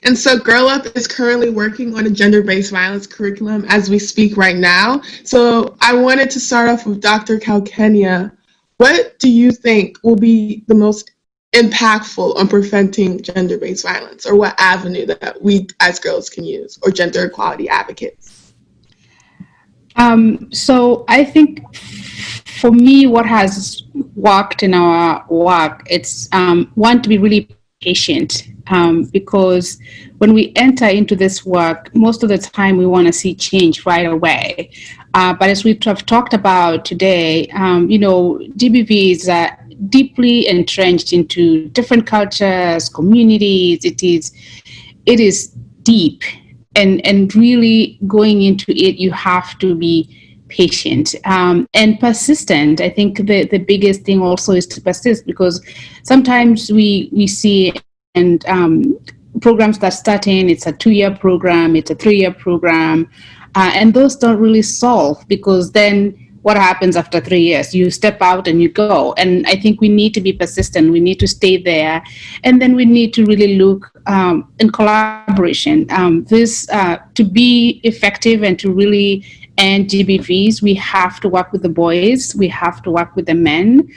And so Girl Up is currently working on a gender-based violence curriculum as we speak right now. So I wanted to start off with Dr. Calkenya. What do you think will be the most impactful on preventing gender-based violence, or what avenue that we as girls can use, or gender equality advocates? So I think for me, what has worked in our work, it's one, to be really patient, because when we enter into this work, most of the time we want to see change right away. But as we have talked about today, GBV is deeply entrenched into different cultures, communities. It is deep, and really going into it, you have to be patient, and persistent. I think the biggest thing also is to persist, because sometimes we see, and programs that start in, it's a 2-year program, it's a 3-year program, and those don't really solve, because then what happens after 3 years? You step out and you go. And I think we need to be persistent. We need to stay there. And then we need to really look in collaboration. To be effective and to really end GBVs, we have to work with the boys. We have to work with the men.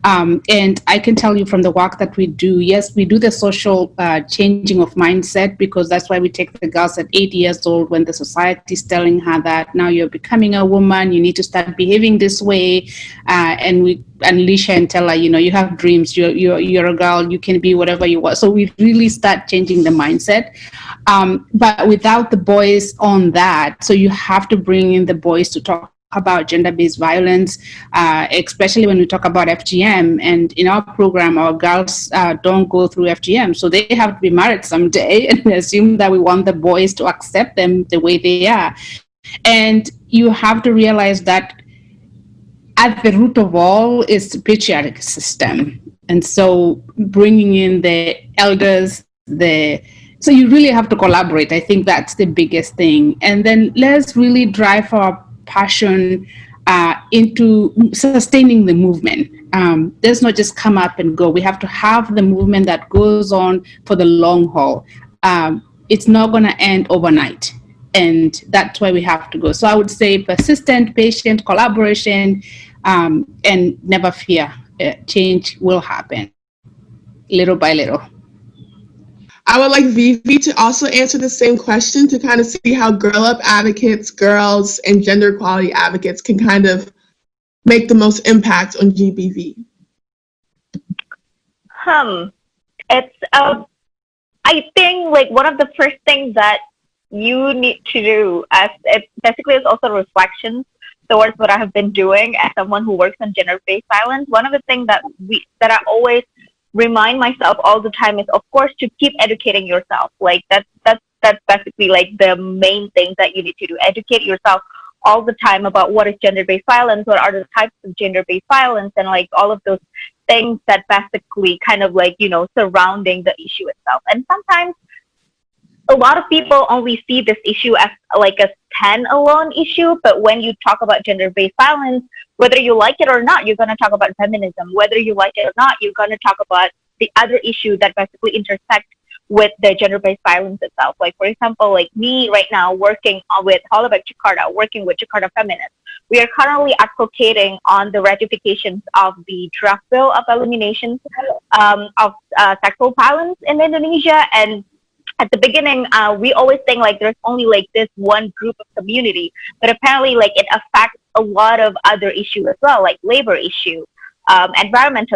And I can tell you from the work that we do, yes, we do the social changing of mindset, because that's why we take the girls at 8 years old, when the society is telling her that now you're becoming a woman, you need to start behaving this way, and we unleash her and tell her, you have dreams, you're a girl, you can be whatever you want. So we really start changing the mindset. But without the boys on that, so you have to bring in the boys to talk about gender-based violence, especially when we talk about FGM. And in our program, our girls don't go through FGM, so they have to be married someday, and we assume that we want the boys to accept them the way they are. And you have to realize that at the root of all is the patriarchal system. And so bringing in the elders, so you really have to collaborate. I think that's the biggest thing. And then let's really drive our passion into sustaining the movement. Let's not just come up and go. We have to have the movement that goes on for the long haul. It's not going to end overnight. And that's why we have to go. So I would say persistent, patient, collaboration, and never fear. Change will happen little by little. I would like Vivi to also answer the same question, to kind of see how Girl Up advocates, girls, and gender equality advocates can kind of make the most impact on GBV. It's I think like one of the first things that you need to do, as it basically is also reflections towards what I have been doing as someone who works on gender-based violence. One of the things that I always remind myself all the time is, of course, to keep educating yourself. Like that's basically like the main thing that you need to do. Educate yourself all the time about what is gender-based violence, what are the types of gender-based violence, and like all of those things that basically kind of like, surrounding the issue itself. And sometimes a lot of people only see this issue as like a standalone issue, but when you talk about gender-based violence, whether you like it or not, you're going to talk about feminism. Whether you like it or not, you're going to talk about the other issue that basically intersect with the gender-based violence itself. Like, for example, like me right now working with Hollywood Jakarta, working with Jakarta Feminists, we are currently advocating on the ratifications of the draft bill of elimination of sexual violence in Indonesia. And at the beginning, we always think like there's only like this one group of community, but apparently like it affects a lot of other issues as well, like labor issue, environment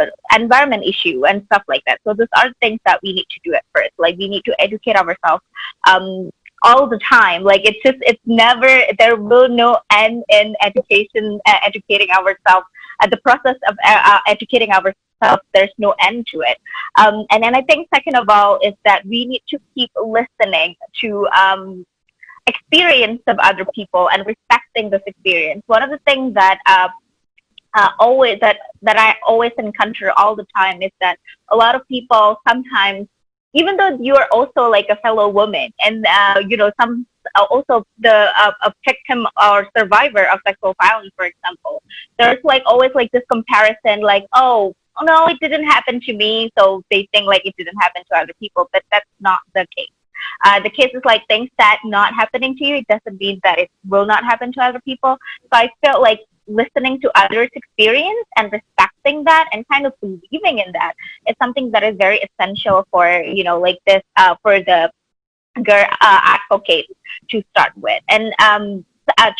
issue, and stuff like that. So these are things that we need to do at first. Like we need to educate ourselves all the time. Like it's never, there will no end in education, educating ourselves. At the process of educating ourselves, there's no end to it. And then I think second of all is that we need to keep listening to experience of other people and respecting this experience. One of the things that I always encounter all the time is that a lot of people sometimes, even though you are also like a fellow woman, and some also a victim or survivor of sexual violence, for example, there's like always like this comparison, like, oh no, it didn't happen to me, so they think like it didn't happen to other people, but that's not the case. The case is like things that not happening to you, it doesn't mean that it will not happen to other people. So I felt like listening to others' experience and respecting that and kind of believing in that is something that is very essential for, like this, for the girl advocates to start with. And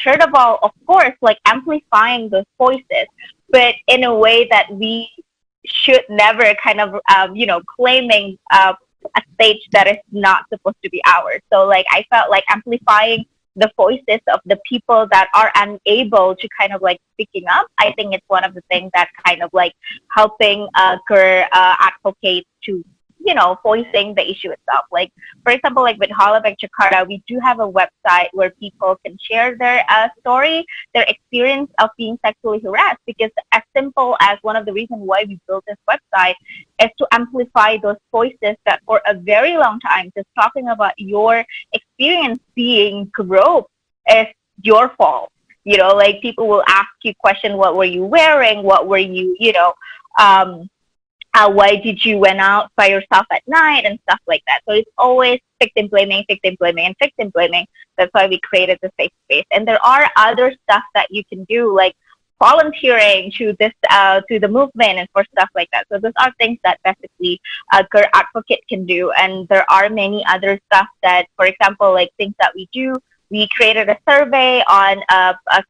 third of all, of course, like amplifying those voices, but in a way that we should never kind of, claiming a stage that is not supposed to be ours. So like I felt like amplifying the voices of the people that are unable to kind of like speaking up. I think it's one of the things that kind of like helping girl advocate to, voicing the issue itself. Like, for example, like with Holabek Jakarta, we do have a website where people can share their story, their experience of being sexually harassed. Because as simple as one of the reasons why we built this website is to amplify those voices that for a very long time, just talking about your experience being groped is your fault. Like people will ask you questions, what were you wearing? What were you, why did you went out by yourself at night and stuff like that. So it's always victim blaming, and victim blaming. That's why we created the safe space. And there are other stuff that you can do, like volunteering to this, to the movement and for stuff like that. So those are things that basically a girl advocate can do. And there are many other stuff that, for example, like things that we do. We created a survey on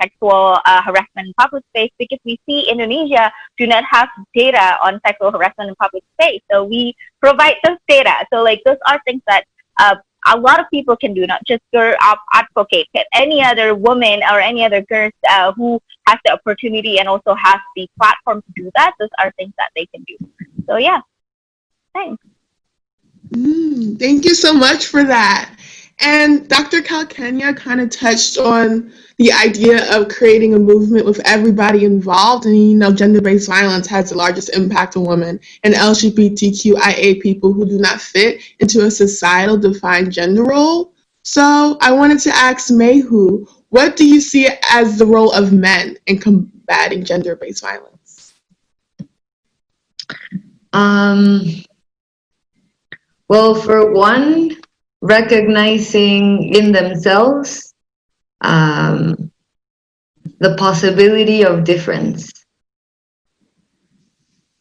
sexual harassment in public space because we see Indonesia do not have data on sexual harassment in public space. So we provide those data. So like those are things that a lot of people can do, not just girl advocate, but any other woman or any other girls who has the opportunity and also has the platform to do that. Those are things that they can do. So yeah, thanks. Thank you so much for that. And Dr. Calkenya kind of touched on the idea of creating a movement with everybody involved. And, gender-based violence has the largest impact on women and LGBTQIA people who do not fit into a societal defined gender role. So I wanted to ask Mayhu, what do you see as the role of men in combating gender-based violence? Well, for one, recognizing in themselves the possibility of difference.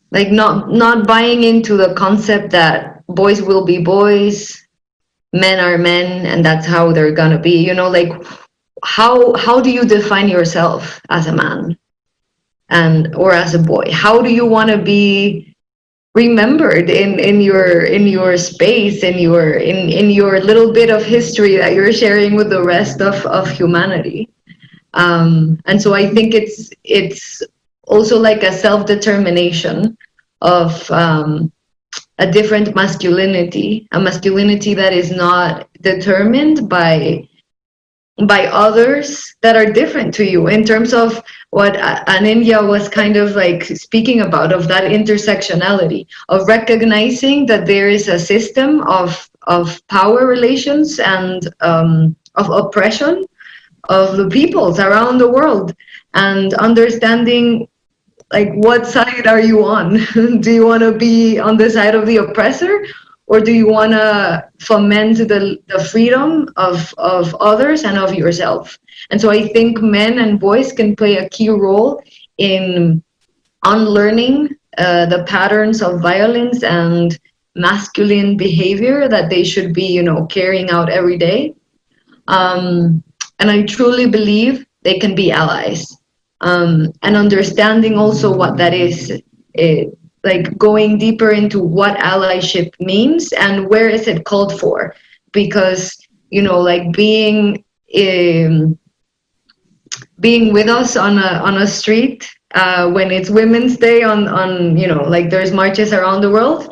Like not buying into the concept that boys will be boys, men are men, and that's how they're gonna be. Like how do you define yourself as a man or as a boy? How do you want to be remembered in your space, in your little bit of history that you're sharing with the rest of humanity? And so I think it's also like a self-determination of a different masculinity, a masculinity that is not determined by others that are different to you, in terms of what Anindya was kind of like speaking about, of that intersectionality, of recognizing that there is a system of power relations and of oppression of the peoples around the world, and understanding like what side are you on? Do you want to be on the side of the oppressor, or do you want to foment the freedom of others and of yourself? And so I think men and boys can play a key role in unlearning the patterns of violence and masculine behavior that they should be, carrying out every day. And I truly believe they can be allies. And understanding also what that is, like going deeper into what allyship means and where is it called for, because like being with us on a street when it's Women's Day on like there's marches around the world,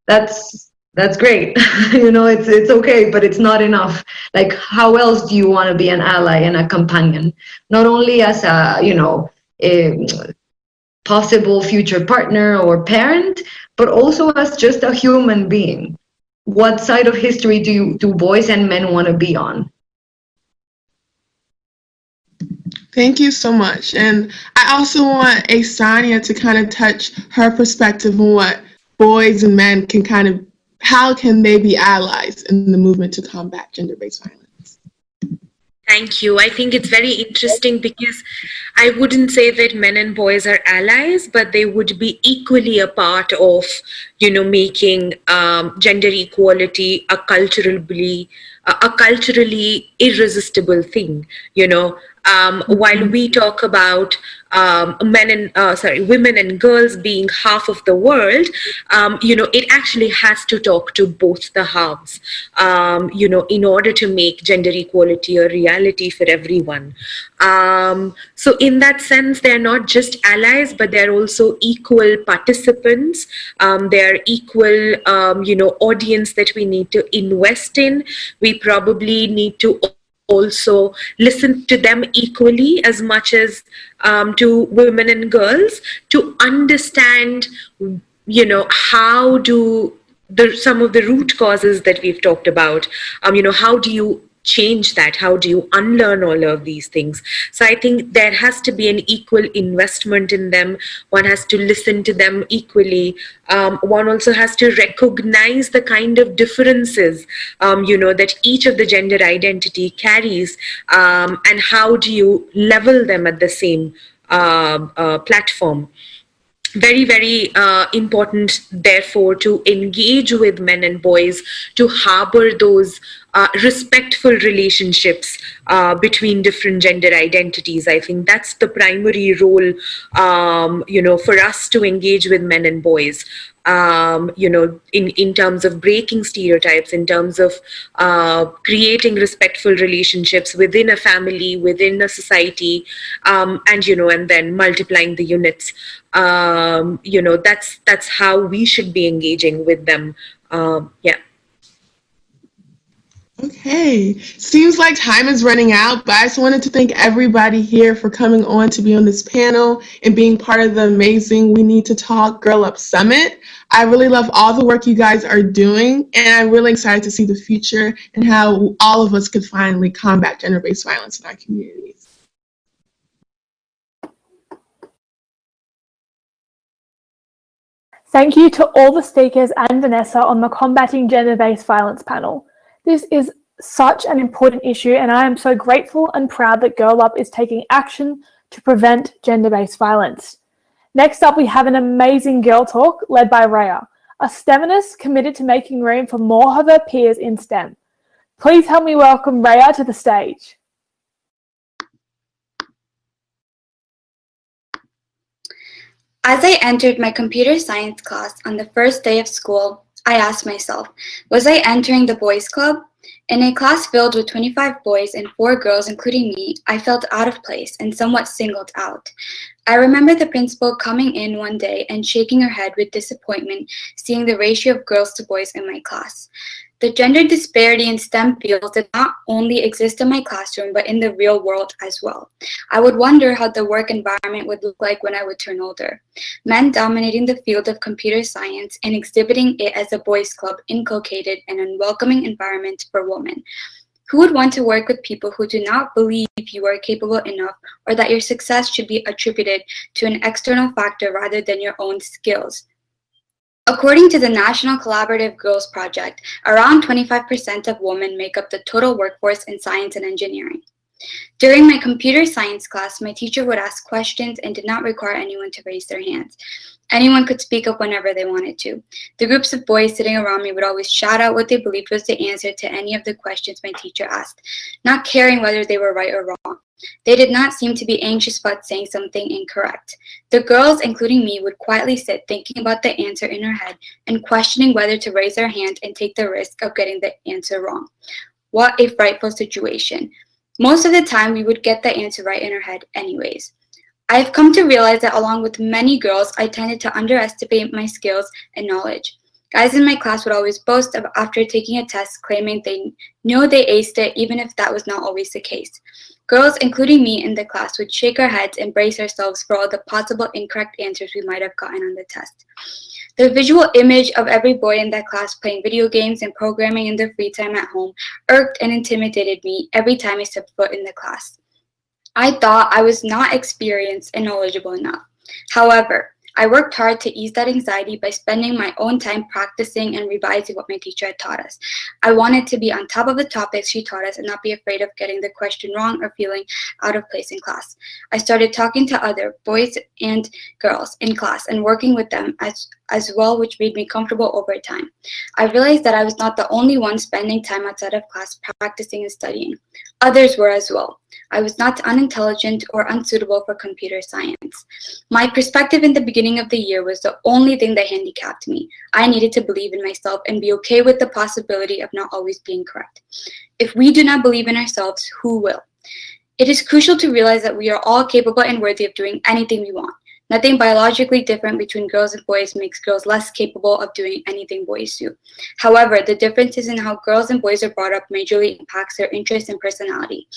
that's great. It's okay, but it's not enough. Like, how else do you want to be an ally and a companion, not only as a possible future partner or parent, but also as just a human being? What side of history do boys and men want to be on? Thank you so much. And I also want Asania to kind of touch her perspective on what boys and men can how can they be allies in the movement to combat gender-based violence? Thank you. I think it's very interesting because I wouldn't say that men and boys are allies, but they would be equally a part of, making gender equality a culturally irresistible thing. While we talk about women and girls being half of the world, it actually has to talk to both the halves, in order to make gender equality a reality for everyone. So in that sense, they're not just allies, but they're also equal participants. They're equal, audience that we need to invest in. We probably need to also listen to them equally as much as to women and girls, to understand, how do some of the root causes that we've talked about, how do you change that? How do you unlearn all of these things? So I think there has to be an equal investment in them. One has to listen to them equally. One also has to recognize the kind of differences, that each of the gender identity carries, and how do you level them at the same platform. Very, very important, therefore, to engage with men and boys, to harbor those respectful relationships between different gender identities. I think that's the primary role, for us to engage with men and boys. In terms of breaking stereotypes, in terms of creating respectful relationships within a family, within a society, and then multiplying the units. That's how we should be engaging with them. Yeah. Okay, seems like time is running out, but I just wanted to thank everybody here for coming on to be on this panel and being part of the amazing We Need to Talk Girl Up Summit. I really love all the work you guys are doing, and I'm really excited to see the future and how all of us could finally combat gender-based violence in our communities. Thank you to all the speakers and Vanessa on the Combating Gender-Based Violence panel. This is such an important issue, and I am so grateful and proud that Girl Up is taking action to prevent gender-based violence. Next up, we have an amazing girl talk led by Rhea, a STEMinist committed to making room for more of her peers in STEM. Please help me welcome Rhea to the stage. As I entered my computer science class on the first day of school, I asked myself, was I entering the boys' club? In a class filled with 25 boys and 4 girls, including me, I felt out of place and somewhat singled out. I remember the principal coming in one day and shaking her head with disappointment, seeing the ratio of girls to boys in my class. The gender disparity in STEM fields did not only exist in my classroom, but in the real world as well. I would wonder how the work environment would look like when I would turn older. Men dominating the field of computer science and exhibiting it as a boys' club inculcated an unwelcoming environment for women. Who would want to work with people who do not believe you are capable enough, or that your success should be attributed to an external factor rather than your own skills? According to the National Collaborative Girls Project, around 25% of women make up the total workforce in science and engineering. During my computer science class, my teacher would ask questions and did not require anyone to raise their hands. Anyone could speak up whenever they wanted to. The groups of boys sitting around me would always shout out what they believed was the answer to any of the questions my teacher asked, not caring whether they were right or wrong. They did not seem to be anxious about saying something incorrect. The girls, including me, would quietly sit thinking about the answer in her head and questioning whether to raise their hand and take the risk of getting the answer wrong. What a frightful situation. Most of the time, we would get the answer right in our head anyways. I have come to realize that along with many girls, I tended to underestimate my skills and knowledge. Guys in my class would always boast after taking a test, claiming they know they aced it, even if that was not always the case. Girls, including me in the class, would shake our heads and brace ourselves for all the possible incorrect answers we might have gotten on the test. The visual image of every boy in that class playing video games and programming in their free time at home irked and intimidated me every time I stepped foot in the class. I thought I was not experienced and knowledgeable enough. However, I worked hard to ease that anxiety by spending my own time practicing and revising what my teacher had taught us. I wanted to be on top of the topics she taught us and not be afraid of getting the question wrong or feeling out of place in class. I started talking to other boys and girls in class and working with them as as well, which made me comfortable over time. I realized that I was not the only one spending time outside of class practicing and studying. Others were as well. I was not unintelligent or unsuitable for computer science. My perspective in the beginning of the year was the only thing that handicapped me. I needed to believe in myself and be okay with the possibility of not always being correct. If we do not believe in ourselves, who will? It is crucial to realize that we are all capable and worthy of doing anything we want. Nothing biologically different between girls and boys makes girls less capable of doing anything boys do. However, the differences in how girls and boys are brought up majorly impacts their interests and personality.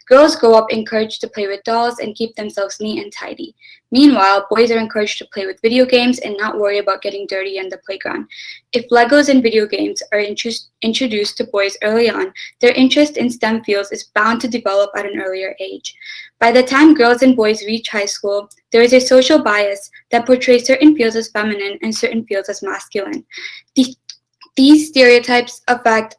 Girls grow up encouraged to play with dolls and keep themselves neat and tidy. Meanwhile, boys are encouraged to play with video games and not worry about getting dirty in the playground. If Legos and video games are introduced to boys early on, their interest in STEM fields is bound to develop at an earlier age. By the time girls and boys reach high school, there is a social bias that portrays certain fields as feminine and certain fields as masculine. These stereotypes affect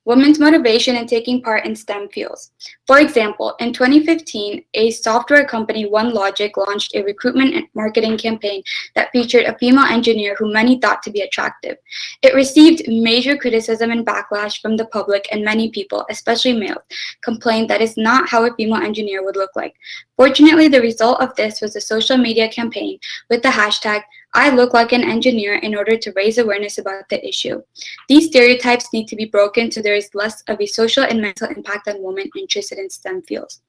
women's motivation in taking part in STEM fields. For example, in 2015, a software company, OneLogic, launched a recruitment and marketing campaign that featured a female engineer who many thought to be attractive. It received major criticism and backlash from the public, and many people, especially males, complained that is not how a female engineer would look like. Fortunately, the result of this was a social media campaign with the hashtag "I look like an engineer" in order to raise awareness about the issue. These stereotypes need to be broken so there is less of a social and mental impact on women interested in STEM fields.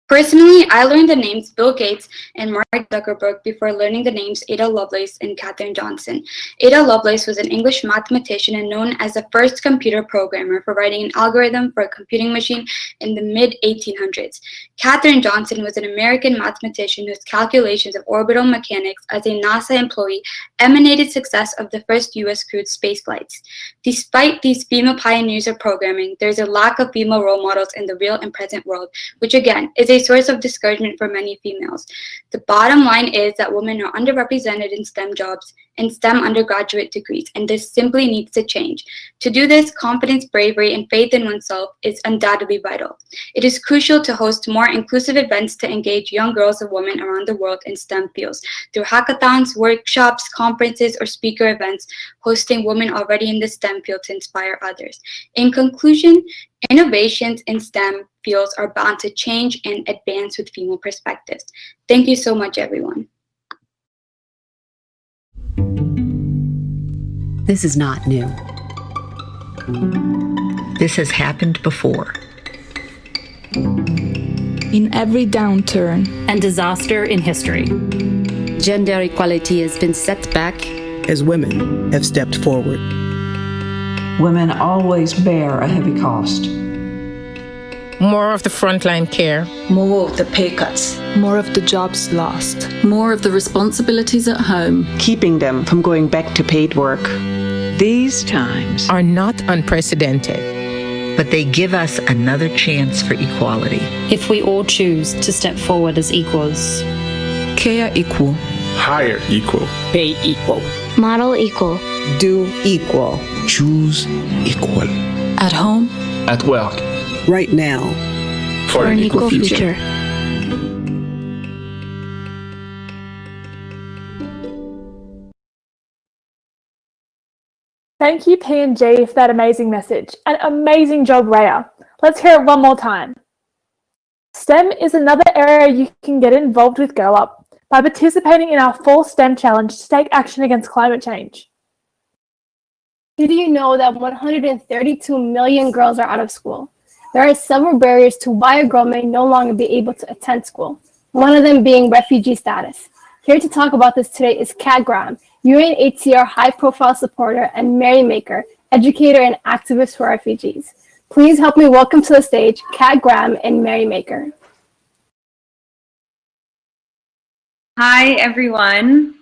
Personally, I learned the names Bill Gates and Mark Zuckerberg before learning the names Ada Lovelace and Katherine Johnson. Ada Lovelace was an English mathematician and known as the first computer programmer for writing an algorithm for a computing machine in the mid-1800s. Katherine Johnson was an American mathematician whose calculations of orbital mechanics as a NASA employee emanated success of the first U.S. crewed space flights. Despite these female pioneers of programming, there is a lack of female role models in the real and present world, which again is a source of discouragement for many females. The bottom line is that women are underrepresented in STEM jobs and STEM undergraduate degrees, and this simply needs to change. To do this, confidence, bravery, and faith in oneself is undoubtedly vital. It is crucial to host more inclusive events to engage young girls and women around the world in STEM fields through hackathons, workshops, conferences, or speaker events, hosting women already in the STEM field to inspire others. In conclusion, innovations in STEM fields are bound to change and advance with female perspectives. Thank you so much, everyone. This is not new. This has happened before. In every downturn and disaster in history, gender equality has been set back as women have stepped forward. Women always bear a heavy cost. More of the frontline care. More of the pay cuts. More of the jobs lost. More of the responsibilities at home. Keeping them from going back to paid work. These times are not unprecedented, but they give us another chance for equality. If we all choose to step forward as equals. Care equal. Hire equal. Pay equal. Model equal. Do equal. Choose equal. At home. At work. Right now. For an equal future. Thank you, P&G, for that amazing message. And amazing job, Rhea. Let's hear it one more time. STEM is another area you can get involved with Girl Up by participating in our Fall STEM Challenge to take action against climate change. Did you know that 132 million girls are out of school? There are several barriers to why a girl may no longer be able to attend school, one of them being refugee status. Here to talk about this today is Kat Graham, UNHCR high-profile supporter and merrymaker, educator and activist for refugees. Please help me welcome to the stage Kat Graham and merrymaker. Hi, everyone.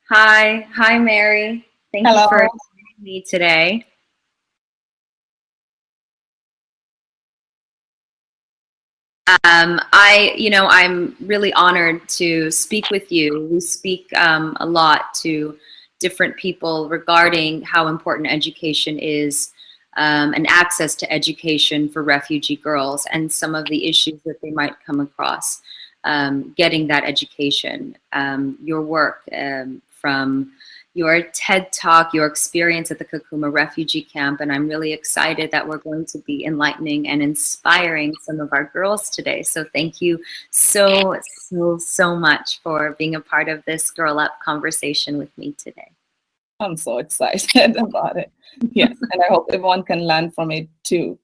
Hi, Mary. Thank you for inviting me today. I'm really honored to speak with you. We speak a lot to different people regarding how important education is and access to education for refugee girls and some of the issues that they might come across getting that education. Your work from your TED Talk, your experience at the Kakuma refugee camp, and I'm really excited that we're going to be enlightening and inspiring some of our girls today. So thank you so much for being a part of this Girl Up conversation with me today. I'm so excited about it. Yes, and I hope everyone can learn from it too.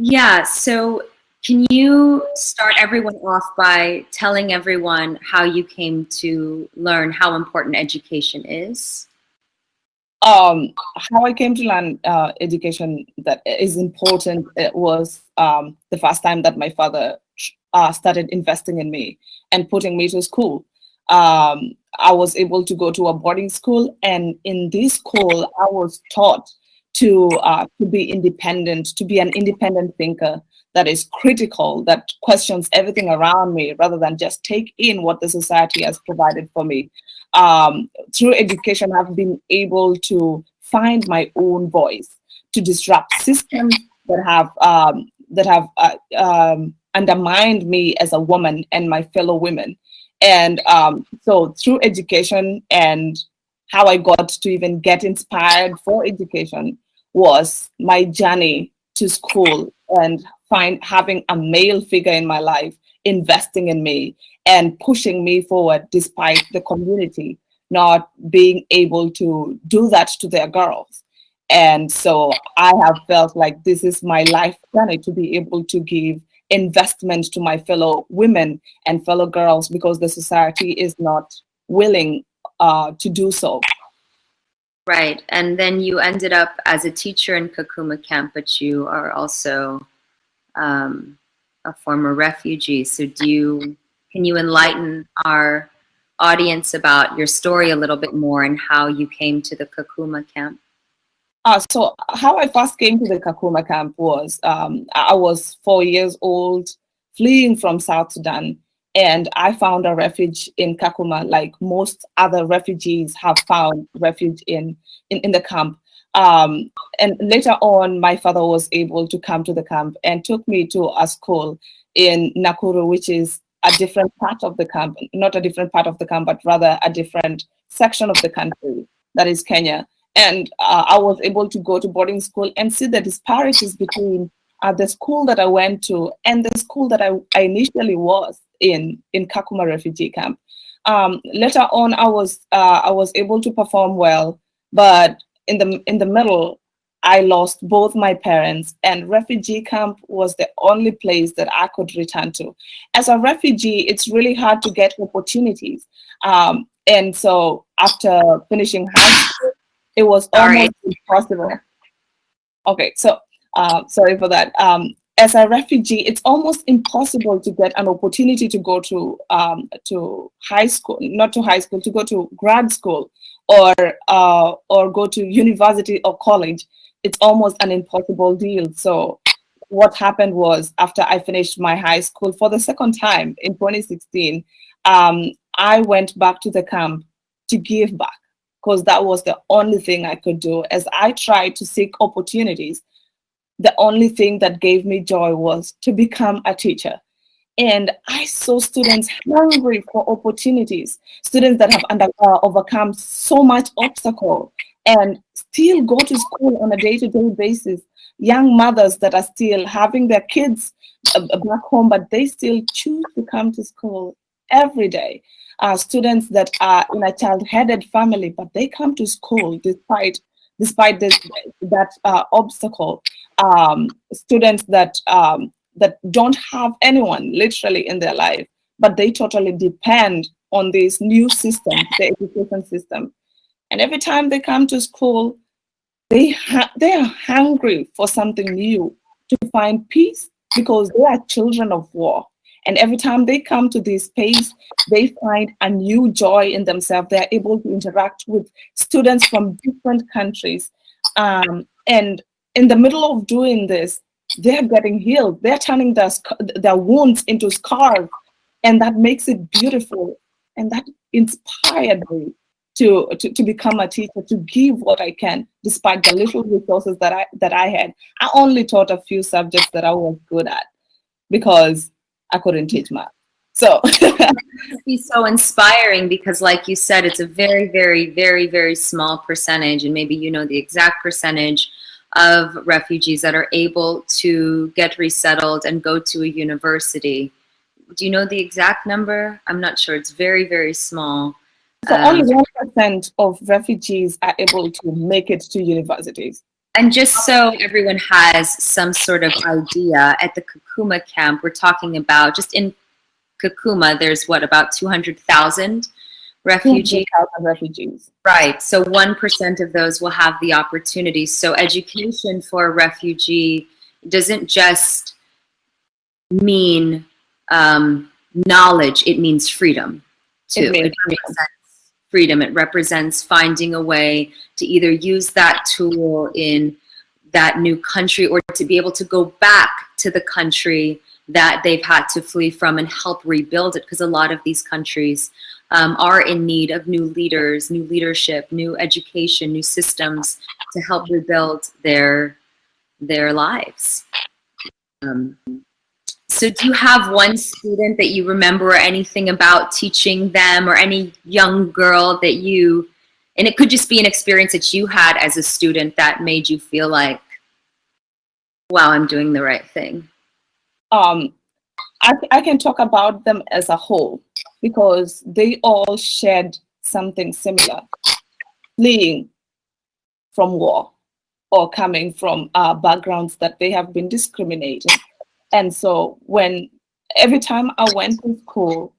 Yeah, so can you start everyone off by telling everyone how you came to learn how important education is? How I came to learn education that is important, it was the first time that my father started investing in me and putting me to school. I was able to go to a boarding school, and in this school, I was taught to be independent, to be an independent thinker that is critical, that questions everything around me rather than just take in what the society has provided for me. Through education, I've been able to find my own voice, to disrupt systems that have undermined me as a woman and my fellow women. And so through education, and how I got to even get inspired for education was my journey to school and having a male figure in my life investing in me and pushing me forward despite the community not being able to do that to their girls. And so I have felt like this is my life journey, to be able to give investment to my fellow women and fellow girls, because the society is not willing to do so. Right, and then you ended up as a teacher in Kakuma camp, but you are also a former refugee. So can you enlighten our audience about your story a little bit more and how you came to the Kakuma camp? So how I first came to the Kakuma camp was, I was 4 years old, fleeing from South Sudan, and I found a refuge in Kakuma, like most other refugees have found refuge in the camp. And later on, my father was able to come to the camp and took me to a school in Nakuru, which is a different part of the camp, not a different part of the camp, but rather a different section of the country, that is Kenya. And I was able to go to boarding school and see the disparities between the school that I went to and the school that I initially was in Kakuma refugee camp. Later on, I was able to perform well, but in the middle, I lost both my parents, and refugee camp was the only place that I could return to. As a refugee, it's really hard to get opportunities. And so after finishing high school, it was almost impossible. Okay, so sorry for that. As a refugee, it's almost impossible to get an opportunity to go to high school, not to high school, to go to grad school or go to university or college. It's almost an impossible deal. So what happened was, after I finished my high school for the second time in 2016, I went back to the camp to give back, because that was the only thing I could do. As I tried to seek opportunities, the only thing that gave me joy was to become a teacher. And I saw students hungry for opportunities, students that have overcome so much obstacle and still go to school on a day-to-day basis, young mothers that are still having their kids back home, but they still choose to come to school every day. Students that are in a child-headed family, but they come to school despite that obstacle. Students that don't have anyone literally in their life, but they totally depend on this new system, the education system. And every time they come to school, they are hungry for something new, to find peace, because they are children of war. And every time they come to this space, they find a new joy in themselves. They're able to interact with students from different countries. And in the middle of doing this, they're getting healed. They're turning their wounds into scars. And that makes it beautiful. And that inspired me to become a teacher, to give what I can, despite the little resources that I had. I only taught a few subjects that I was good at, because I couldn't teach math. So It'd be so inspiring because, like you said, it's a very, very, very, very small percentage, and maybe you know the exact percentage of refugees that are able to get resettled and go to a university. Do you know the exact number? I'm not sure. It's very, very small. So only 1% of refugees are able to make it to universities. And just so everyone has some sort of idea, at the Kakuma camp, we're talking about, just in Kakuma, there's what, about 200,000 refugees? 200,000 refugees. Right, so 1% of those will have the opportunity. So education for a refugee doesn't just mean knowledge, it means freedom too. It represents freedom. It represents finding a way to either use that tool in that new country or to be able to go back to the country that they've had to flee from and help rebuild it, because a lot of these countries are in need of new leaders, new leadership, new education, new systems to help rebuild their lives. So do you have one student that you remember or anything about teaching them, or any young girl that you, and it could just be an experience that you had as a student that made you feel like, wow, I'm doing the right thing? I can talk about them as a whole because they all shared something similar, fleeing from war or coming from backgrounds that they have been discriminated. And so every time I went to school,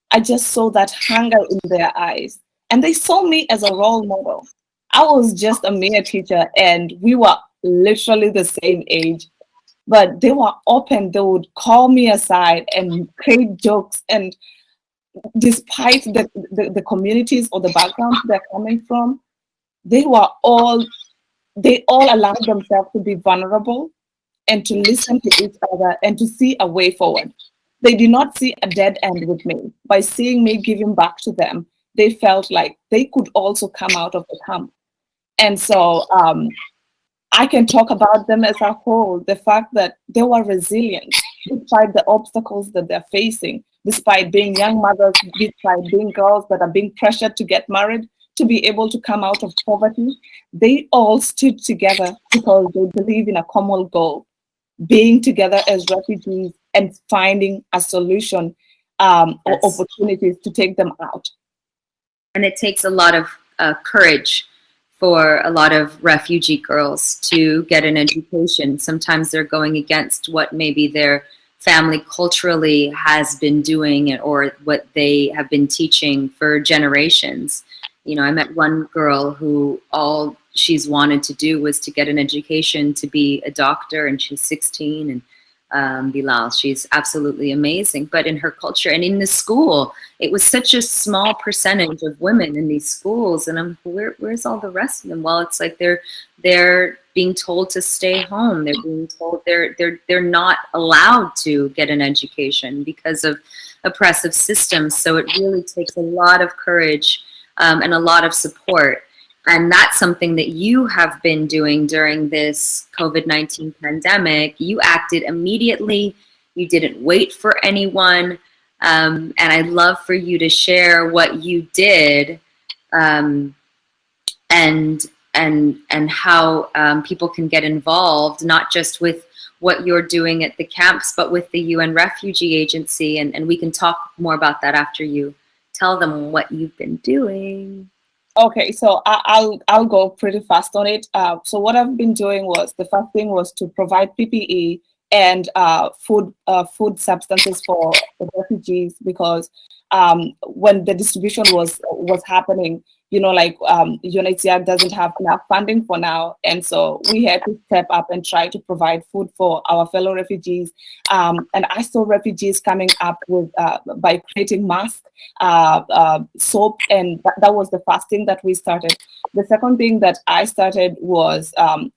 I just saw that hunger in their eyes, and they saw me as a role model. I was just a mere teacher, and we were literally the same age, but they were open. They would call me aside and create jokes, and despite the communities or the backgrounds they're coming from, they all allowed themselves to be vulnerable and to listen to each other and to see a way forward. They did not see a dead end with me. By seeing me giving back to them, they felt like they could also come out of the camp. And so I can talk about them as a whole, the fact that they were resilient despite the obstacles that they're facing, despite being young mothers, despite being girls that are being pressured to get married, to be able to come out of poverty. They all stood together because they believe in a common goal, being together as refugees and finding a solution or opportunities to take them out. And it takes a lot of courage for a lot of refugee girls to get an education. Sometimes they're going against what maybe their family culturally has been doing or what they have been teaching for generations. You know, I met one girl who all she's wanted to do was to get an education to be a doctor, and she's 16, and Bilal, she's absolutely amazing. But in her culture and in the school, it was such a small percentage of women in these schools, and where's all the rest of them? Well, it's like they're being told to stay home. They're being told they're not allowed to get an education because of oppressive systems. So it really takes a lot of courage and a lot of support. And that's something that you have been doing during this COVID-19 pandemic. You acted immediately. You didn't wait for anyone. And I'd love for you to share what you did and how people can get involved, not just with what you're doing at the camps, but with the UN Refugee Agency. And we can talk more about that after you tell them what you've been doing. Okay, so I'll go pretty fast on it. So what I've been doing was, the first thing was to provide PPE and food substances for the refugees, because when the distribution was happening, you know, like UNHCR doesn't have enough funding for now, and so we had to step up and try to provide food for our fellow refugees. And I saw refugees coming up with by creating masks, soap, and that was the first thing that we started. The second thing that I started was I'm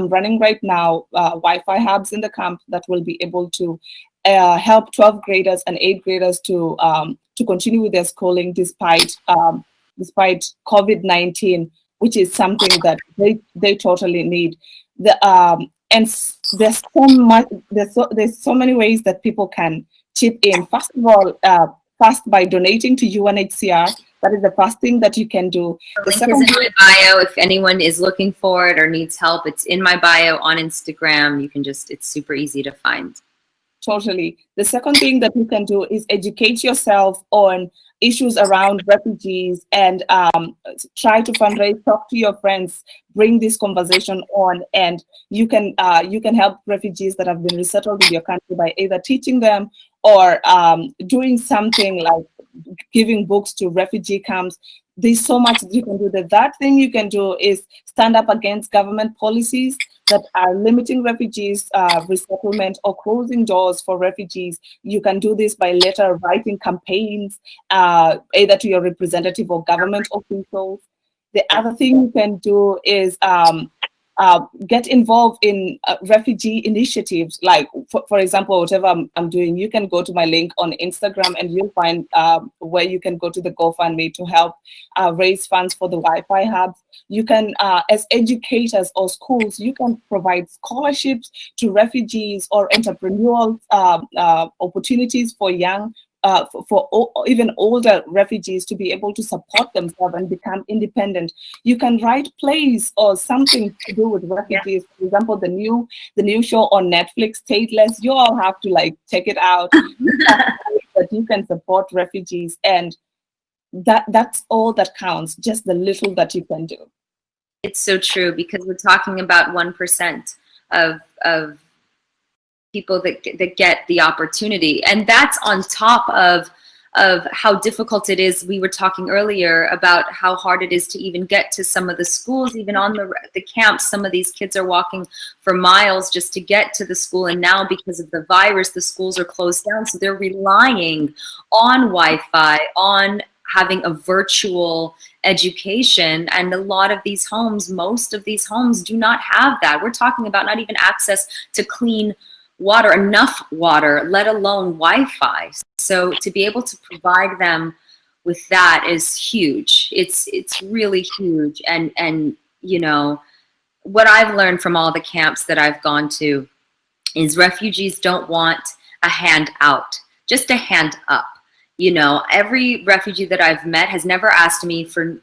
running right now Wi-Fi hubs in the camp that will be able to help 12th graders and 8th graders to continue with their schooling despite COVID-19, which is something that they totally need. And there's so many ways that people can chip in. First of all, first by donating to UNHCR. That is the first thing that you can do. The link is in my bio. If anyone is looking for it or needs help, it's in my bio on Instagram. You can it's super easy to find. Totally. The second thing that you can do is educate yourself on issues around refugees and try to fundraise, talk to your friends, bring this conversation on, and you can help refugees that have been resettled in your country by either teaching them or doing something like giving books to refugee camps. There's so much you can do. That thing you can do is stand up against government policies that are limiting refugees resettlement or closing doors for refugees. You can do this by letter writing campaigns, either to your representative or government officials. The other thing you can do is get involved in refugee initiatives. Like, for example, whatever I'm doing, you can go to my link on Instagram and you'll find where you can go to the GoFundMe to help raise funds for the Wi-Fi hubs. You can, as educators or schools, you can provide scholarships to refugees or entrepreneurial opportunities for young even older refugees to be able to support themselves and become independent. You can write plays or something to do with refugees. Yeah. For example, the new show on Netflix, Stateless. You all have to check it out. That you can support refugees, and that's all that counts. Just the little that you can do. It's so true, because we're talking about 1% of people that get the opportunity, and that's on top of how difficult it is. We were talking earlier about how hard it is to even get to some of the schools, even on the camps. Some of these kids are walking for miles just to get to the school, and now because of the virus, the schools are closed down, so they're relying on Wi-Fi, on having a virtual education. And a lot of these homes, most of these homes do not have that. We're talking about not even access to clean water, enough water, let alone Wi-Fi. So to be able to provide them with that is huge. It's really huge. And you know, what I've learned from all the camps that I've gone to is refugees don't want a hand out, just a hand up. You know, every refugee that I've met has never asked me for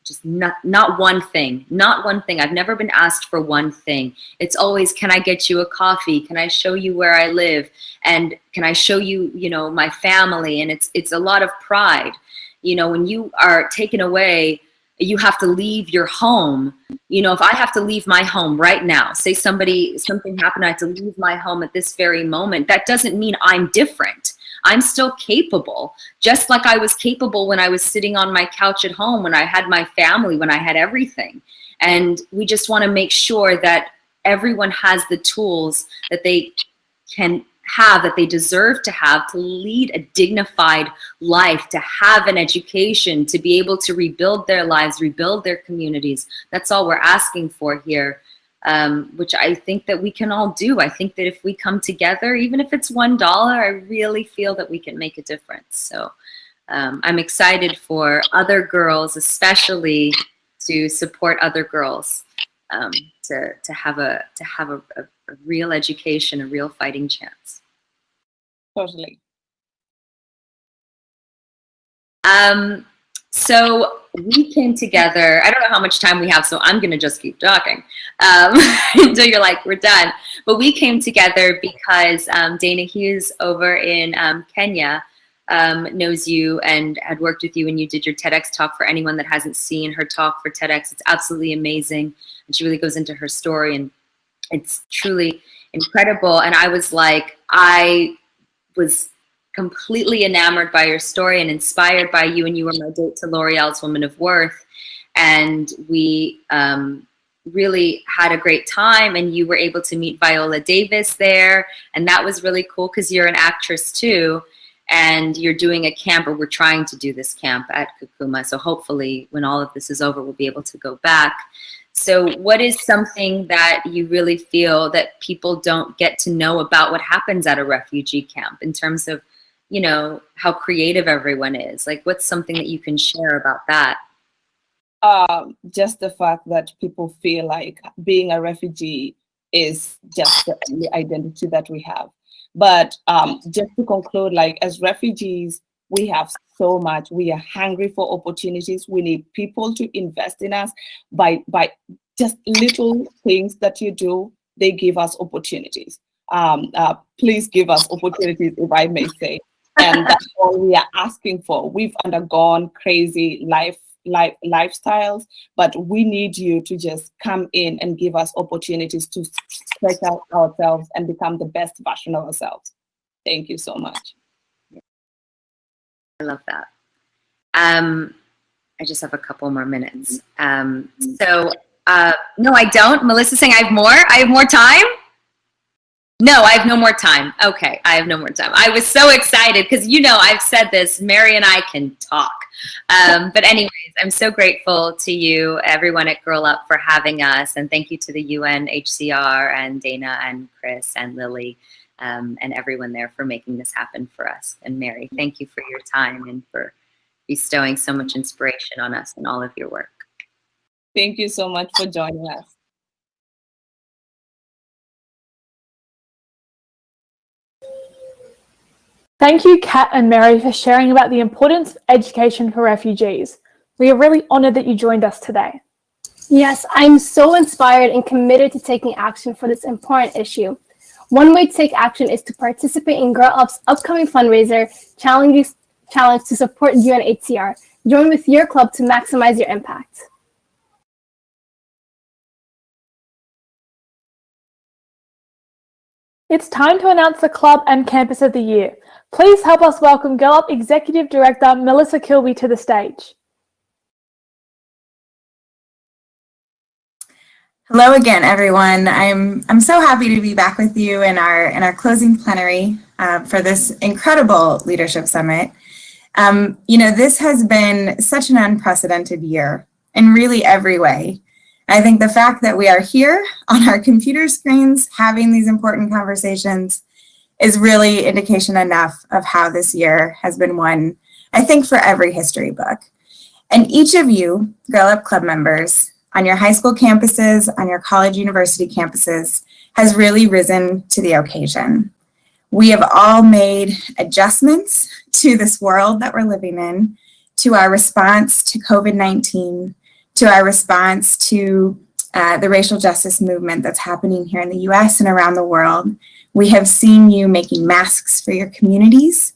just not one thing, not one thing. I've never been asked for one thing. It's always, can I get you a coffee? Can I show you where I live? And can I show you, you know, my family? And it's a lot of pride. You know, when you are taken away, you have to leave your home. You know, if I have to leave my home right now, say something happened, I have to leave my home at this very moment, that doesn't mean I'm different. I'm still capable, just like I was capable when I was sitting on my couch at home, when I had my family, when I had everything. And we just want to make sure that everyone has the tools that they can have, that they deserve to have, to lead a dignified life, to have an education, to be able to rebuild their lives, rebuild their communities. That's all we're asking for here. Which I think that we can all do. I think that if we come together, even if it's $1, I really feel that we can make a difference. So I'm excited for other girls, especially to support other girls, to have a real education, a real fighting chance. Totally. So we came together. I don't know how much time we have, so I'm going to just keep talking until you're like, we're done. But we came together because Dana Hughes over in Kenya knows you and had worked with you, and you did your TEDx talk. For anyone that hasn't seen her talk for TEDx, it's absolutely amazing. And she really goes into her story, and it's truly incredible. And I was like, I was completely enamored by your story and inspired by you, and you were my date to L'Oreal's Woman of Worth, and we really had a great time, and you were able to meet Viola Davis there, and that was really cool because you're an actress too, and you're doing a camp, or we're trying to do this camp at Kakuma, so hopefully when all of this is over we'll be able to go back. So what is something that you really feel that people don't get to know about what happens at a refugee camp, in terms of, you know, how creative everyone is? Like, what's something that you can share about that? Just the fact that people feel like being a refugee is just the identity that we have. But just to conclude, like as refugees, we have so much. We are hungry for opportunities. We need people to invest in us by just little things that you do. They give us opportunities. Please give us opportunities, if I may say. And that's all we are asking for. We've undergone crazy lifestyles, but we need you to just come in and give us opportunities to stretch out ourselves and become the best version of ourselves. Thank you so much. I love that. I just have a couple more minutes. No, I don't. Melissa's saying I have more. I have more time. No, I have no more time. Okay, I have no more time. I was so excited because, I've said this, Mary and I can talk. But anyways, I'm so grateful to you, everyone at Girl Up, for having us. And thank you to the UNHCR and Dana and Chris and Lily and everyone there for making this happen for us. And Mary, thank you for your time and for bestowing so much inspiration on us and all of your work. Thank you so much for joining us. Thank you, Kat and Mary, for sharing about the importance of education for refugees. We are really honoured that you joined us today. Yes, I'm so inspired and committed to taking action for this important issue. One way to take action is to participate in Girl Up's upcoming fundraiser, challenge to support UNHCR. Join with your club to maximize your impact. It's time to announce the Club and Campus of the Year. Please help us welcome Girl Up Executive Director Melissa Kilby to the stage. Hello again, everyone. I'm so happy to be back with you in our closing plenary for this incredible leadership summit. This has been such an unprecedented year in really every way. I think the fact that we are here on our computer screens having these important conversations is really indication enough of how this year has been one, I think, for every history book. And each of you, Girl Up Club members, on your high school campuses, on your college university campuses, has really risen to the occasion. We have all made adjustments to this world that we're living in, to our response to COVID-19, to our response to the racial justice movement that's happening here in the US and around the world. We have seen you making masks for your communities,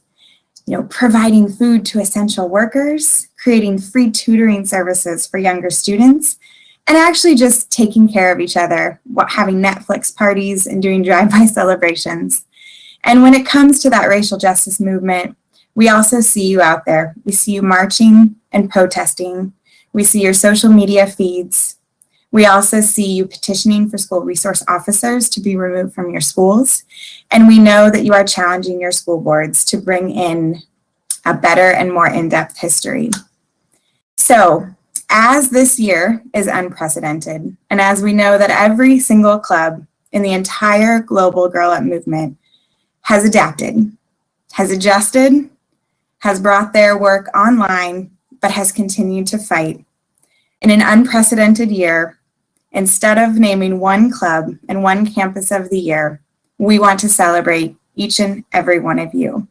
providing food to essential workers, creating free tutoring services for younger students, and actually just taking care of each other, having Netflix parties and doing drive-by celebrations. And when it comes to that racial justice movement, we also see you out there. We see you marching and protesting. We see your social media feeds. We also see you petitioning for school resource officers to be removed from your schools. And we know that you are challenging your school boards to bring in a better and more in-depth history. So, as this year is unprecedented, and as we know that every single club in the entire global Girl Up movement has adapted, has adjusted, has brought their work online, but has continued to fight. In an unprecedented year, instead of naming one club and one campus of the year, we want to celebrate each and every one of you,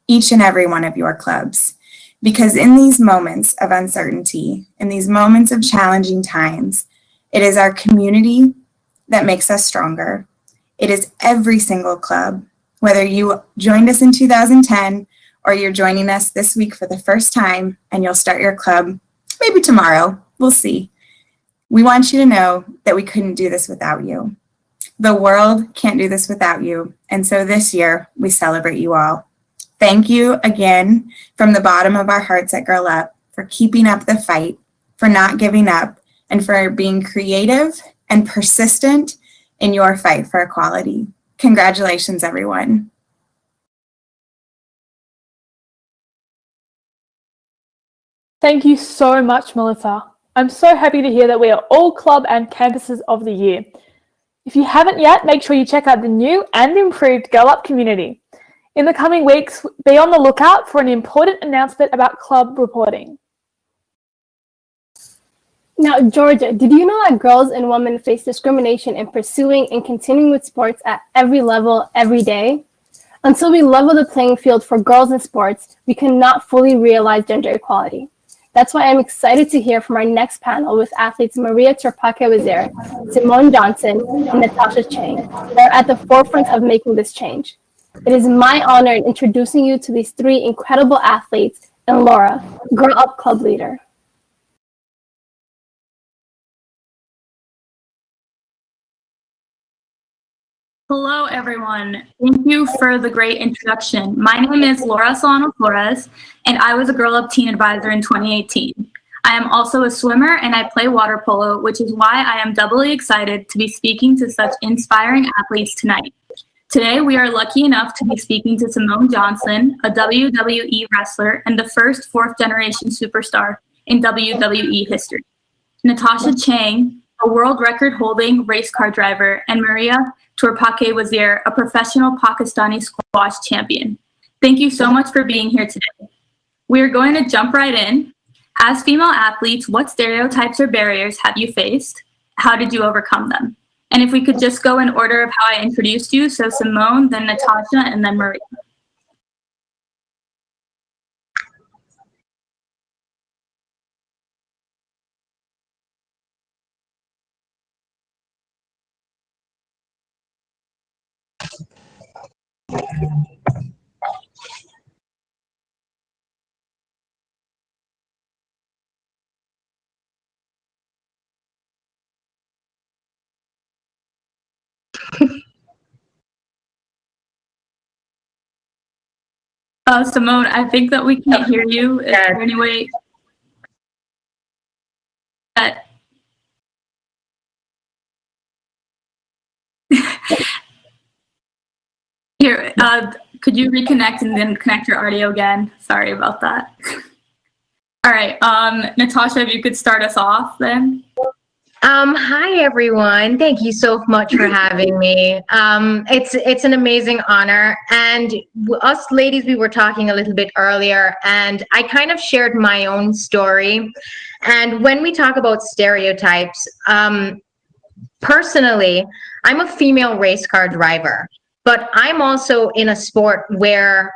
each and every one of your clubs. Because in these moments of uncertainty, in these moments of challenging times, it is our community that makes us stronger. It is every single club, whether you joined us in 2010 or you're joining us this week for the first time and you'll start your club maybe tomorrow, we'll see. We want you to know that we couldn't do this without you. The world can't do this without you. And so this year, we celebrate you all. Thank you again from the bottom of our hearts at Girl Up for keeping up the fight, for not giving up, and for being creative and persistent in your fight for equality. Congratulations, everyone. Thank you so much, Melissa. I'm so happy to hear that we are all club and campuses of the year. If you haven't yet, make sure you check out the new and improved Girl Up community. In the coming weeks, be on the lookout for an important announcement about club reporting. Now, Georgia, did you know that girls and women face discrimination in pursuing and continuing with sports at every level, every day? Until we level the playing field for girls in sports, we cannot fully realize gender equality. That's why I'm excited to hear from our next panel with athletes Maria Torpaque-Wazir, Simone Johnson, and Natasha Chang, that are at the forefront of making this change. It is my honor in introducing you to these three incredible athletes and Laura, Girl Up Club leader. Hello, everyone. Thank you for the great introduction. My name is Laura Solano Flores, and I was a Girl Up Teen Advisor in 2018. I am also a swimmer, and I play water polo, which is why I am doubly excited to be speaking to such inspiring athletes tonight. Today, we are lucky enough to be speaking to Simone Johnson, a WWE wrestler and the first fourth-generation superstar in WWE history, Natasha Chang, a world record-holding race car driver, and Maria Torpaque-Wazir, a professional Pakistani squash champion. Thank you so much for being here today. We are going to jump right in. As female athletes, what stereotypes or barriers have you faced? How did you overcome them? And if we could just go in order of how I introduced you, so Simone, then Natasha, and then Maria. Simone, I think that we can't hear you. Is there any way that here, could you reconnect and then connect your audio again? Sorry about that. All right, Natasha, if you could start us off then. Hi everyone. Thank you so much for having me. It's an amazing honor. And us ladies, we were talking a little bit earlier, and I kind of shared my own story. And when we talk about stereotypes, personally, I'm a female race car driver, but I'm also in a sport where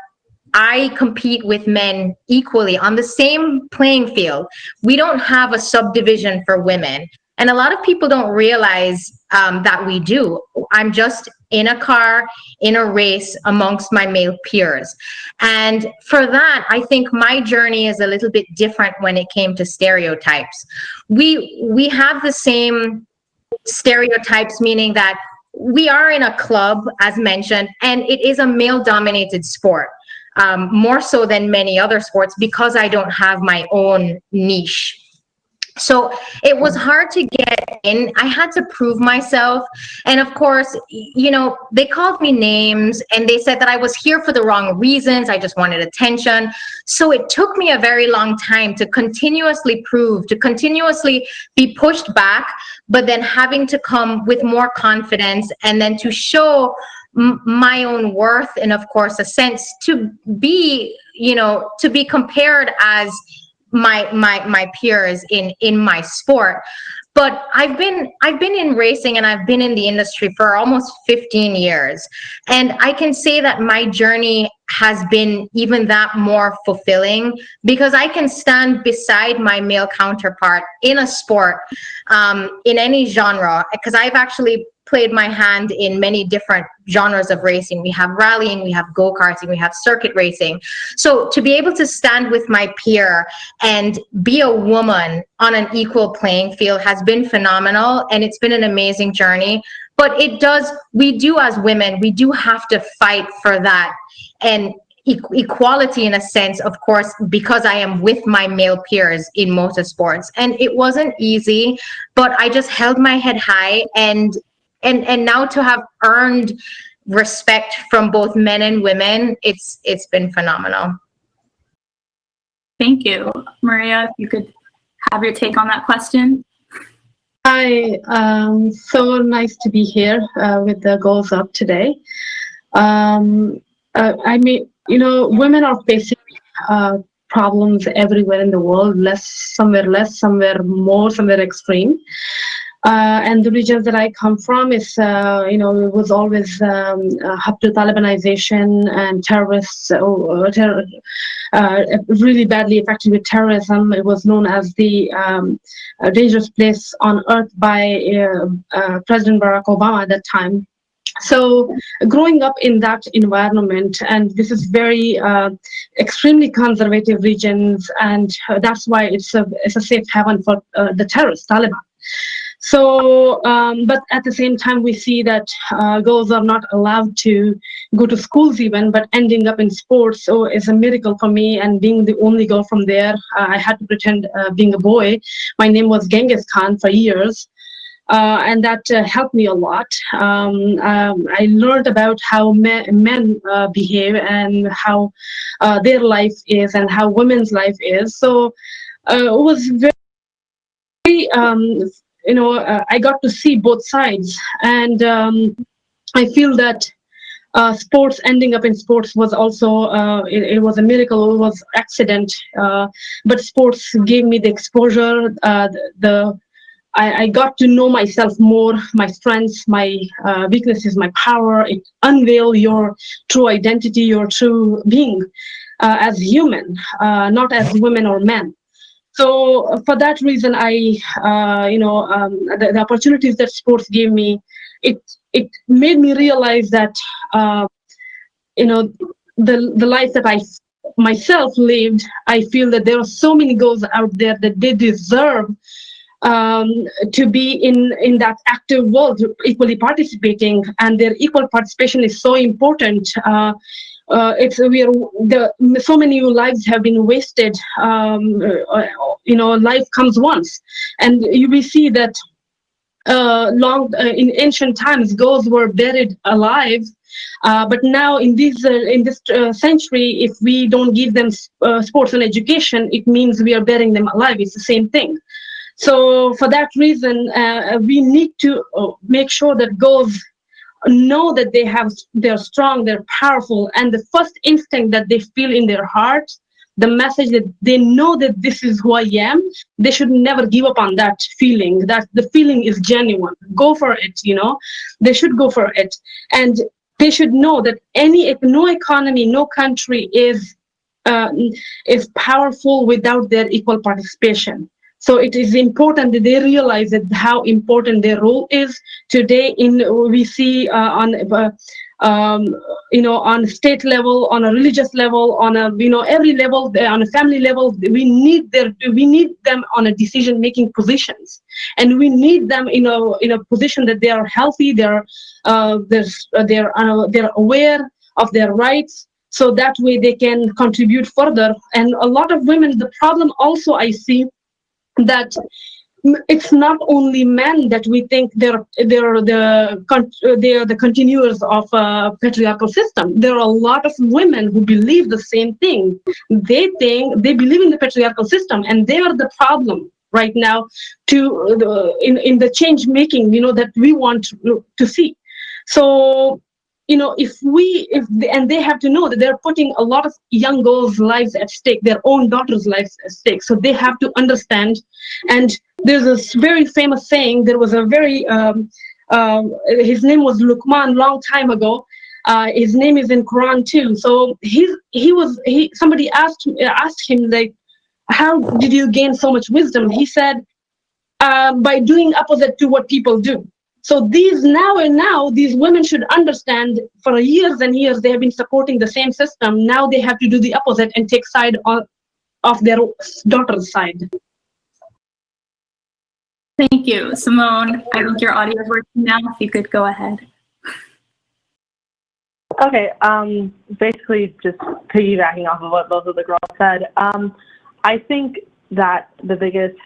I compete with men equally on the same playing field. We don't have a subdivision for women. And a lot of people don't realize that we do. I'm just in a car, in a race amongst my male peers. And for that, I think my journey is a little bit different when it came to stereotypes. We have the same stereotypes, meaning that we are in a club, as mentioned, and it is a male-dominated sport, more so than many other sports, because I don't have my own niche. So it was hard to get in. I had to prove myself. And of course, you know, they called me names and they said that I was here for the wrong reasons. I just wanted attention. So it took me a very long time to continuously prove, to continuously be pushed back, but then having to come with more confidence and then to show my own worth and of course a sense to be, you know, to be compared as my peers in my sport. But I've been in racing and I've been in the industry for almost 15 years. And I can say that my journey has been even that more fulfilling because I can stand beside my male counterpart in a sport, in any genre, because I've actually played my hand in many different genres of racing. We have rallying, we have go-karting, we have circuit racing. So to be able to stand with my peer and be a woman on an equal playing field has been phenomenal, and it's been an amazing journey. But we do as women, we do have to fight for that. And equality in a sense, of course, because I am with my male peers in motorsports. And it wasn't easy, but I just held my head high, and now to have earned respect from both men and women, it's been phenomenal. Thank you. Maria, if you could have your take on that question. Hi, so nice to be here with the Goals Up today. I mean, you know, women are facing problems everywhere in the world, somewhere less, somewhere more, somewhere extreme. And the regions that I come from is, it was always up to Talibanization and terrorists, really badly affected with terrorism. It was known as the dangerous place on earth by President Barack Obama at that time. So growing up in that environment, and this is very extremely conservative regions, and that's why it's a safe haven for the terrorists, Taliban. So, but at the same time, we see that girls are not allowed to go to schools even, but ending up in sports. So it's a miracle for me. And being the only girl from there, I had to pretend being a boy. My name was Genghis Khan for years. And that helped me a lot. I learned about how men behave and how their life is and how women's life is. So it was very, I got to see both sides. And I feel that sports, ending up in sports was also, it was a miracle, it was accident. But sports gave me the exposure, I got to know myself more, my strengths, my weaknesses, my power. It unveiled your true identity, your true being as human, not as women or men. So for that reason, the opportunities that sports gave me, it made me realize that, the life that I myself lived, I feel that there are so many girls out there that they deserve to be in that active world, equally participating, and their equal participation is so important. So many lives have been wasted. Life comes once, and we see that in ancient times, girls were buried alive. But now in this century, if we don't give them sports and education, it means we are burying them alive. It's the same thing. So for that reason, we need to make sure that girls know that they're strong, they're powerful, and the first instinct that they feel in their heart, the message that they know that this is who I am, they should never give up on that feeling, that the feeling is genuine. Go for it, they should go for it. And they should know that no economy, no country is powerful without their equal participation. So it is important that they realize that how important their role is today. We see on state level, on a religious level, on every level, on a family level, we need them on a decision-making positions, and we need them in a position that they are healthy, they're aware of their rights, so that way they can contribute further. And a lot of women, the problem also I see that it's not only men that we think they're the continuers of a patriarchal system. There are a lot of women who believe the same thing. They believe in the patriarchal system, and they are the problem right now in the change making that we want to see. So and they have to know that they're putting a lot of young girls' lives at stake, their own daughters' lives at stake. So they have to understand. And there's this very famous saying. There was a very his name was Luqman long time ago. His name is in Quran too. So somebody asked him, like, how did you gain so much wisdom? He said, by doing opposite to what people do. So these women should understand, for years and years they have been supporting the same system. Now they have to do the opposite and take side of their daughter's side. Thank you, Simone. I think your audio is working now. If you could go ahead. Okay, basically just piggybacking off of what both of the girls said. I think that the biggest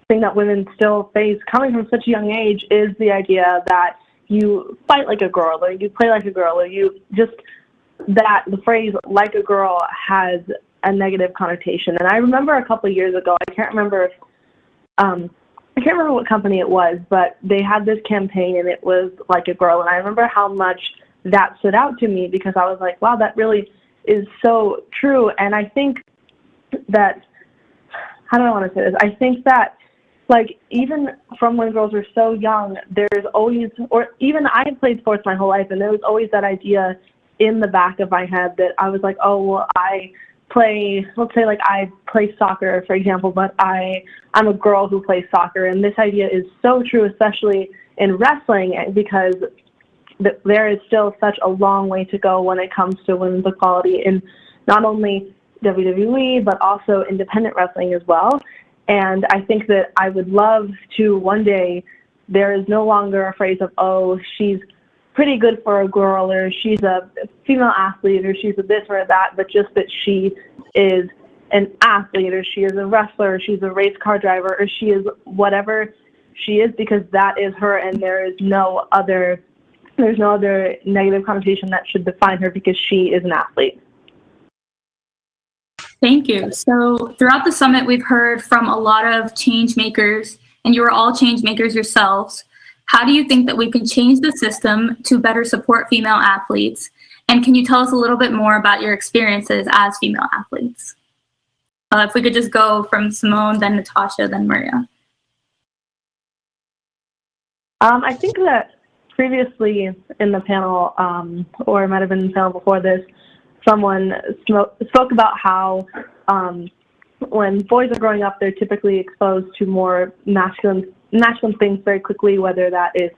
thing that women still face coming from such a young age is the idea that you fight like a girl, or you play like a girl, or the phrase like a girl has a negative connotation. And I remember a couple of years ago, I can't remember what company it was, but they had this campaign and it was like a girl. And I remember how much that stood out to me, because I was like, wow, that really is so true. And I think that, how do I want to say this? I think that like, even from when girls were so young, there's always, or even I played sports my whole life, and there was always that idea in the back of my head that I was like, oh, well, let's say like I play soccer, for example, but I'm a girl who plays soccer. And this idea is so true, especially in wrestling, because there is still such a long way to go when it comes to women's equality in not only WWE, but also independent wrestling as well. And I think that I would love to one day, there is no longer a phrase of, oh, she's pretty good for a girl, or she's a female athlete, or she's a this or that, but just that she is an athlete, or she is a wrestler, or she's a race car driver, or she is whatever she is, because that is her, and there's no other negative connotation that should define her because she is an athlete. Thank you. So throughout the summit, we've heard from a lot of change makers, and you are all change makers yourselves. How do you think that we can change the system to better support female athletes? And can you tell us a little bit more about your experiences as female athletes? If we could just go from Simone, then Natasha, then Maria. I think that previously in the panel, or it might have been in the panel before this, someone spoke about how when boys are growing up, they're typically exposed to more masculine things very quickly, whether that is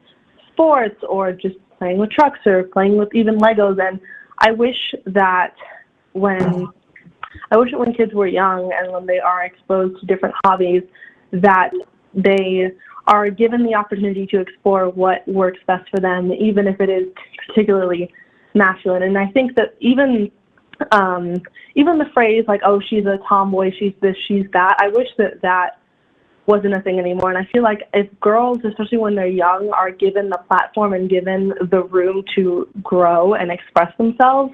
sports or just playing with trucks or playing with even Legos. And I wish that when kids were young and when they are exposed to different hobbies, that they are given the opportunity to explore what works best for them, even if it is particularly masculine. And I think that even the phrase like, oh, she's a tomboy, she's this, she's that, I wish that wasn't a thing anymore. And I feel like if girls, especially when they're young, are given the platform and given the room to grow and express themselves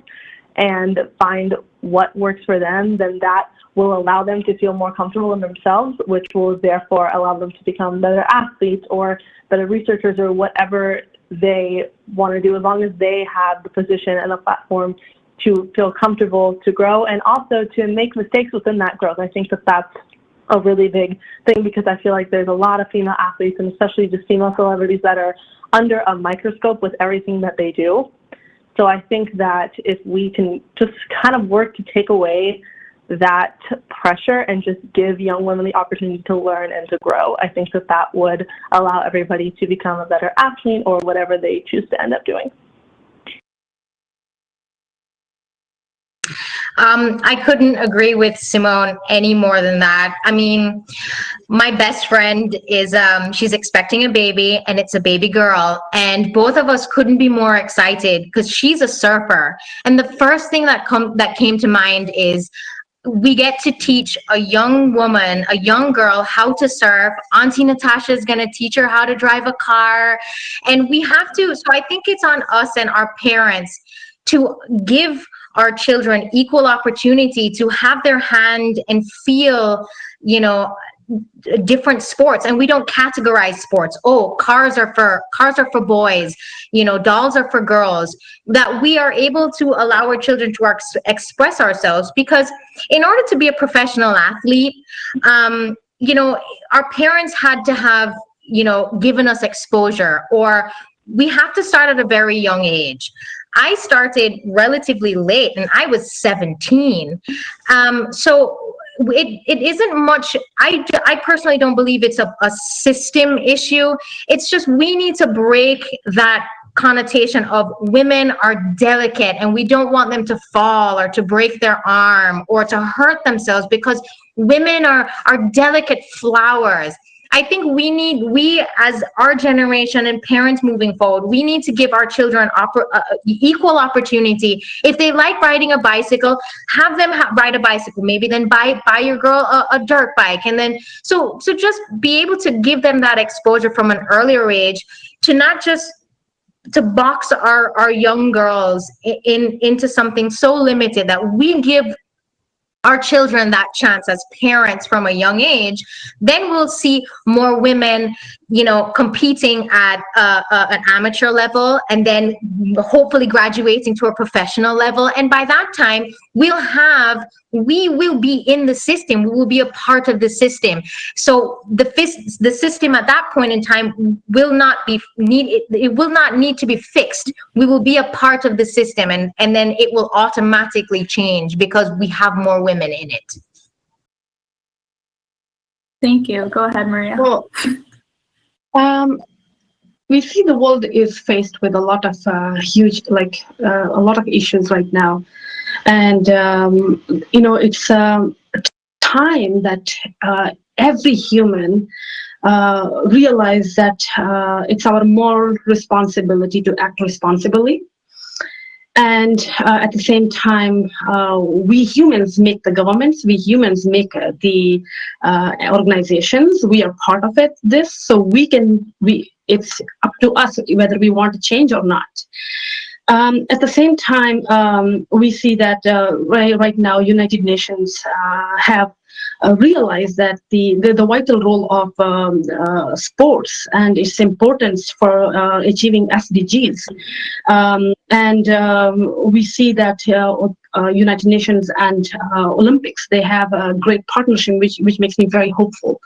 and find what works for them, then that will allow them to feel more comfortable in themselves, which will therefore allow them to become better athletes or better researchers or whatever they want to do, as long as they have the position and the platform to feel comfortable to grow and also to make mistakes within that growth. I think that that's a really big thing, because I feel like there's a lot of female athletes, and especially just female celebrities, that are under a microscope with everything that they do. So I think that if we can just kind of work to take away that pressure and just give young women the opportunity to learn and to grow, I think that that would allow everybody to become a better athlete or whatever they choose to end up doing. I couldn't agree with Simone any more than that. I mean, my best friend is, she's expecting a baby, and it's a baby girl. And both of us couldn't be more excited because she's a surfer. And the first thing that came to mind is we get to teach a young woman, a young girl, how to surf. Auntie Natasha is going to teach her how to drive a car. And we have to, so I think it's on us and our parents to give our children equal opportunity to have their hand and feel, different sports. And we don't categorize sports. Oh, cars are for boys, dolls are for girls. That we are able to allow our children to express ourselves, because in order to be a professional athlete, our parents had to have, given us exposure, or we have to start at a very young age. I started relatively late, and I was 17. So it isn't much. I personally don't believe it's a system issue. It's just we need to break that connotation of women are delicate and we don't want them to fall or to break their arm or to hurt themselves, because women are delicate flowers. I think we as our generation and parents moving forward, we need to give our children equal opportunity. If they like riding a bicycle, have them ride a bicycle. Maybe then buy your girl a dirt bike, and then so just be able to give them that exposure from an earlier age, to not just to box our young girls into something so limited, that we give our children that chance as parents from a young age. Then we'll see more women, competing at an amateur level, and then hopefully graduating to a professional level. And by that time, we'll have we will be in the system. We will be a part of the system. So the system at that point in time will not need to be fixed. We will be a part of the system, and then it will automatically change because we have more women in it. Thank you. Go ahead, Maria. Well, we see the world is faced with a lot of a lot of issues right now. And, it's time that every human realize that it's our moral responsibility to act responsibly. And at the same time, we humans make the governments, we humans make the organizations, we are part of this, so it's up to us whether we want to change or not. At the same time, we see that right now, United Nations have realized that the vital role of sports and its importance for achieving SDGs. We see that United Nations and Olympics, they have a great partnership, which makes me very hopeful.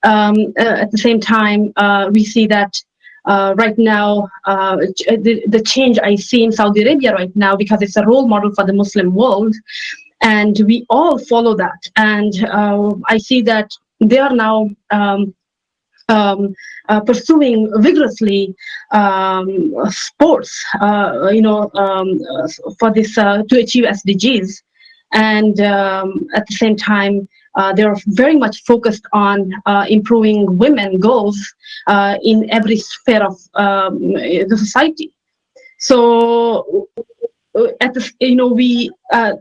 At the same time, we see that right now, the change I see in Saudi Arabia right now, because it's a role model for the Muslim world, and we all follow that. And I see that they are now pursuing vigorously sports, for this to achieve SDGs. And at the same time, they're very much focused on improving women goals in every sphere of the society. So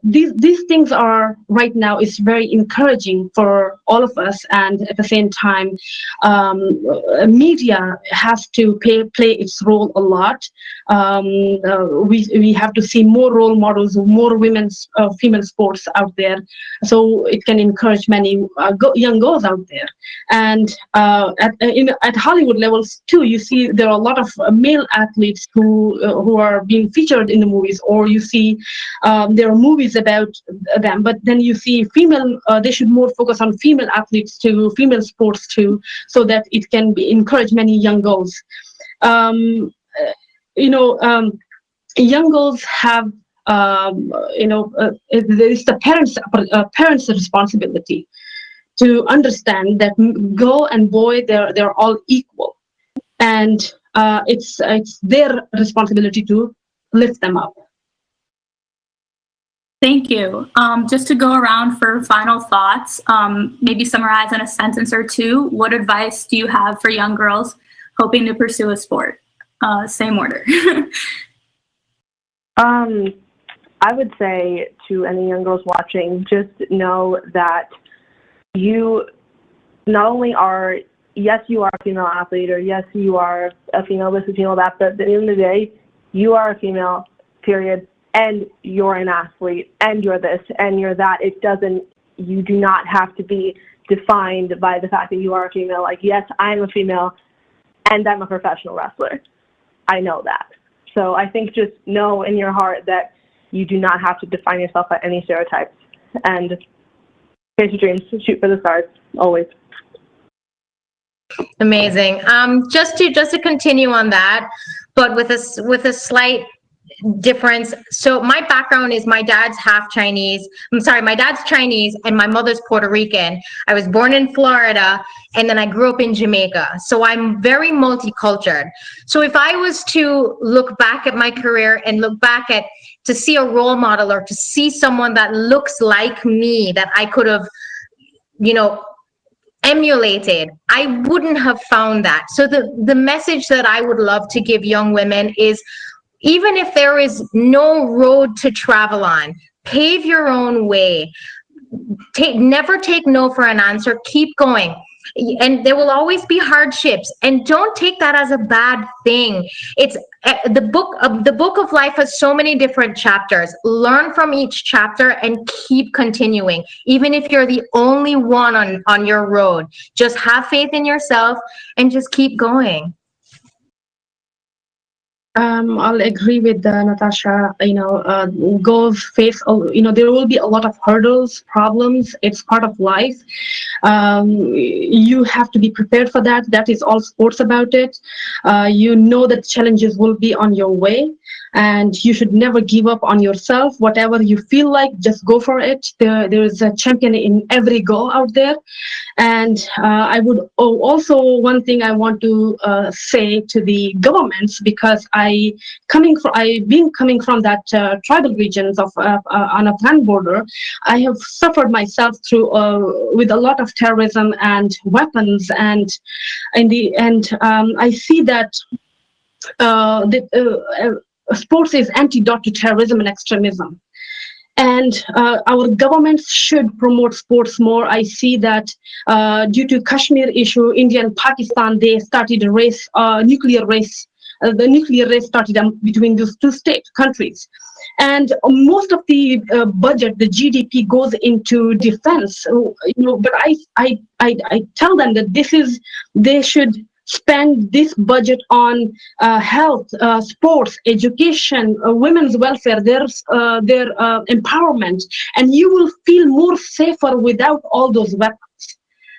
these things are right now is very encouraging for all of us, and at the same time, media has to play its role a lot. We have to see more role models, more women's female sports out there, so it can encourage many young girls out there. And at Hollywood levels too, you see there are a lot of male athletes who are being featured in the movies, or you see there are movies about them, but then you see female, they should more focus on female athletes too, female sports too, so that it can encourage many young girls. Young girls have, there is the parents' responsibility to understand that girl and boy, they're all equal, and it's their responsibility to lift them up. Thank you. Just to go around for final thoughts, maybe summarize in a sentence or two, what advice do you have for young girls hoping to pursue a sport? Same order. I would say to any young girls watching, just know that you not only are, yes, you are a female athlete, or yes, you are a female this, a female that, but at the end of the day, you are a female, period. And you're an athlete, and you're this, and you're that. You do not have to be defined by the fact that you are a female. Like, yes, I'm a female, and I'm a professional wrestler. I know that. So I think just know in your heart that you do not have to define yourself by any stereotypes. And chase your dreams, shoot for the stars, always. Amazing. Just to continue on that, but with a slight difference. So my background is my dad's Chinese and my mother's Puerto Rican. I was born in Florida, and then I grew up in Jamaica. So I'm very multicultural. So if I was to look back at my career and to see a role model, or to see someone that looks like me that I could have, emulated, I wouldn't have found that. So the message that I would love to give young women is, even if there is no road to travel on, pave your own way. Never take no for an answer. Keep going. And there will always be hardships, and don't take that as a bad thing. It's the book of life has so many different chapters. Learn from each chapter and keep continuing. Even if you're the only one on your road, just have faith in yourself and just keep going. I'll agree with Natasha. Girls face, there will be a lot of hurdles, problems. It's part of life. You have to be prepared for that. That is all sports about it. That challenges will be on your way, and you should never give up on yourself. Whatever you feel like, just go for it. There is a champion in every girl out there. And I would also, one thing I want to say to the governments, because I've been coming from that tribal regions of on Afghan border. I have suffered myself through with a lot of terrorism and weapons, and in the end, I see that sports is antidote to terrorism and extremism. And our governments should promote sports more. I see that due to Kashmir issue, India and Pakistan, they started a race, nuclear race. The nuclear race started between those two countries. And most of the budget, the GDP, goes into defense. But I tell them that they should spend this budget on health, sports, education, women's welfare, their empowerment, and you will feel more safer without all those weapons.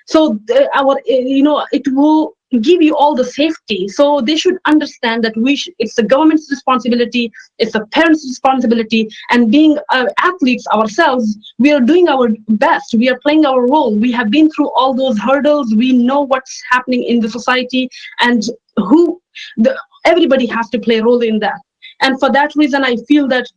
So it will give you all the safety. So they should understand that it's the government's responsibility, it's the parents' responsibility, and being athletes ourselves, we are doing our best. We are playing our role. We have been through all those hurdles. We know what's happening in the society, and everybody has to play a role in that. And for that reason, I feel that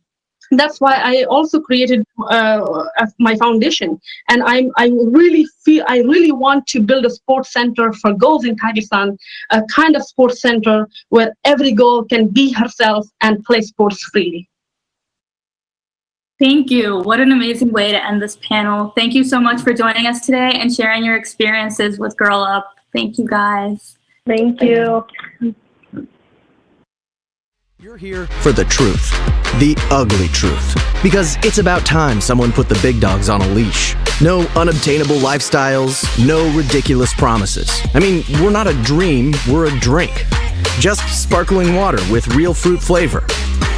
that's why I also created my foundation. And I really want to build a sports center for girls in Pakistan, a kind of sports center where every girl can be herself and play sports freely. Thank you. What an amazing way to end this panel. Thank you so much for joining us today and sharing your experiences with Girl Up. Thank you, guys. Thank you. You're here for the truth, the ugly truth, because it's about time someone put the big dogs on a leash. No unobtainable lifestyles, no ridiculous promises. I mean, we're not a dream, we're a drink. Just sparkling water with real fruit flavor.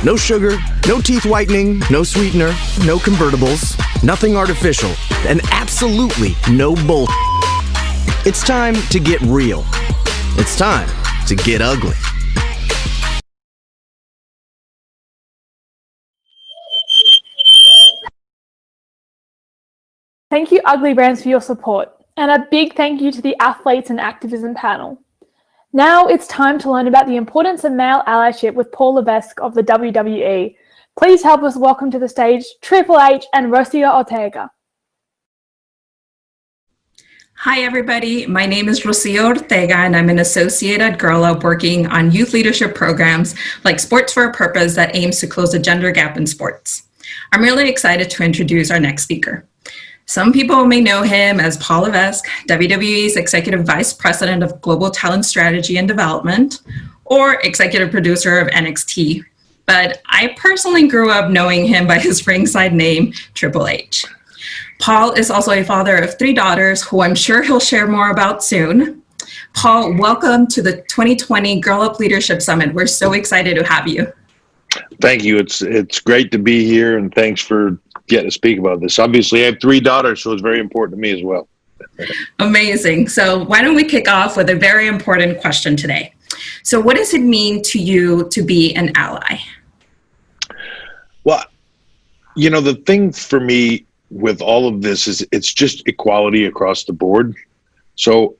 No sugar, no teeth whitening, no sweetener, no convertibles, nothing artificial, and absolutely no bull. It's time to get real. It's time to get ugly. Thank you, Ugly Brands, for your support, and a big thank you to the Athletes and Activism panel. Now it's time to learn about the importance of male allyship with Paul Levesque of the WWE. Please help us welcome to the stage Triple H and Rocio Ortega. Hi, everybody. My name is Rocio Ortega, and I'm an associate at Girl Up working on youth leadership programs like Sports for a Purpose that aims to close the gender gap in sports. I'm really excited to introduce our next speaker. Some people may know him as Paul Levesque, WWE's Executive Vice President of Global Talent Strategy and Development, or Executive Producer of NXT. But I personally grew up knowing him by his ringside name, Triple H. Paul is also a father of 3 daughters, who I'm sure he'll share more about soon. Paul, welcome to the 2020 Girl Up Leadership Summit. We're so excited to have you. Thank you. It's great to be here, and thanks for getting to speak about this. Obviously, I have 3 daughters, so it's very important to me as well. Amazing. So why don't we kick off with a very important question today. So what does it mean to you to be an ally? Well, the thing for me with all of this is it's just equality across the board. So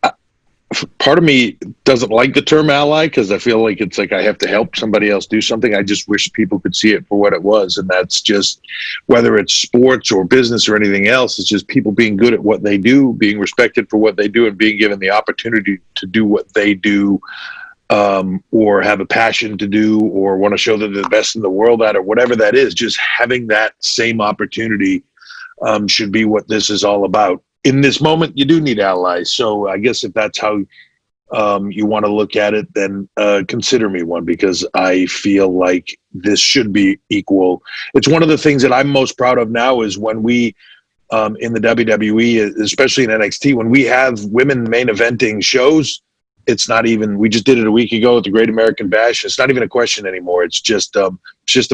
part of me doesn't like the term ally because I feel like it's like I have to help somebody else do something. I just wish people could see it for what it was. And that's just, whether it's sports or business or anything else, it's just people being good at what they do, being respected for what they do, and being given the opportunity to do what they do, or have a passion to do, or want to show that they're the best in the world at, or whatever that is. Just having that same opportunity should be what this is all about. In this moment, you do need allies. So I guess if that's how you want to look at it, then consider me one, because I feel like this should be equal. It's one of the things that I'm most proud of now is when we, in the WWE, especially in NXT, when we have women main eventing shows, it's not even, we just did it a week ago at the Great American Bash. It's not even a question anymore. It's just the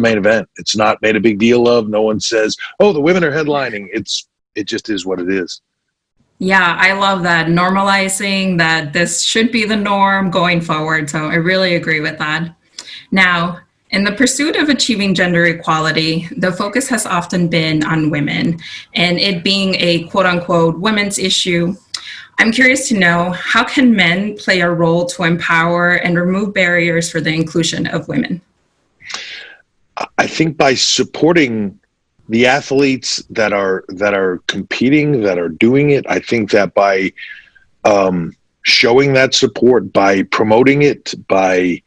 main event. It's not made a big deal of. No one says, oh, the women are headlining. It just is what it is. Yeah, I love that. Normalizing that this should be the norm going forward. So I really agree with that. Now, in the pursuit of achieving gender equality, the focus has often been on women and it being a quote unquote women's issue. I'm curious to know, how can men play a role to empower and remove barriers for the inclusion of women? I think by supporting the athletes that are competing, that are doing it, I think that by showing that support, by promoting it, by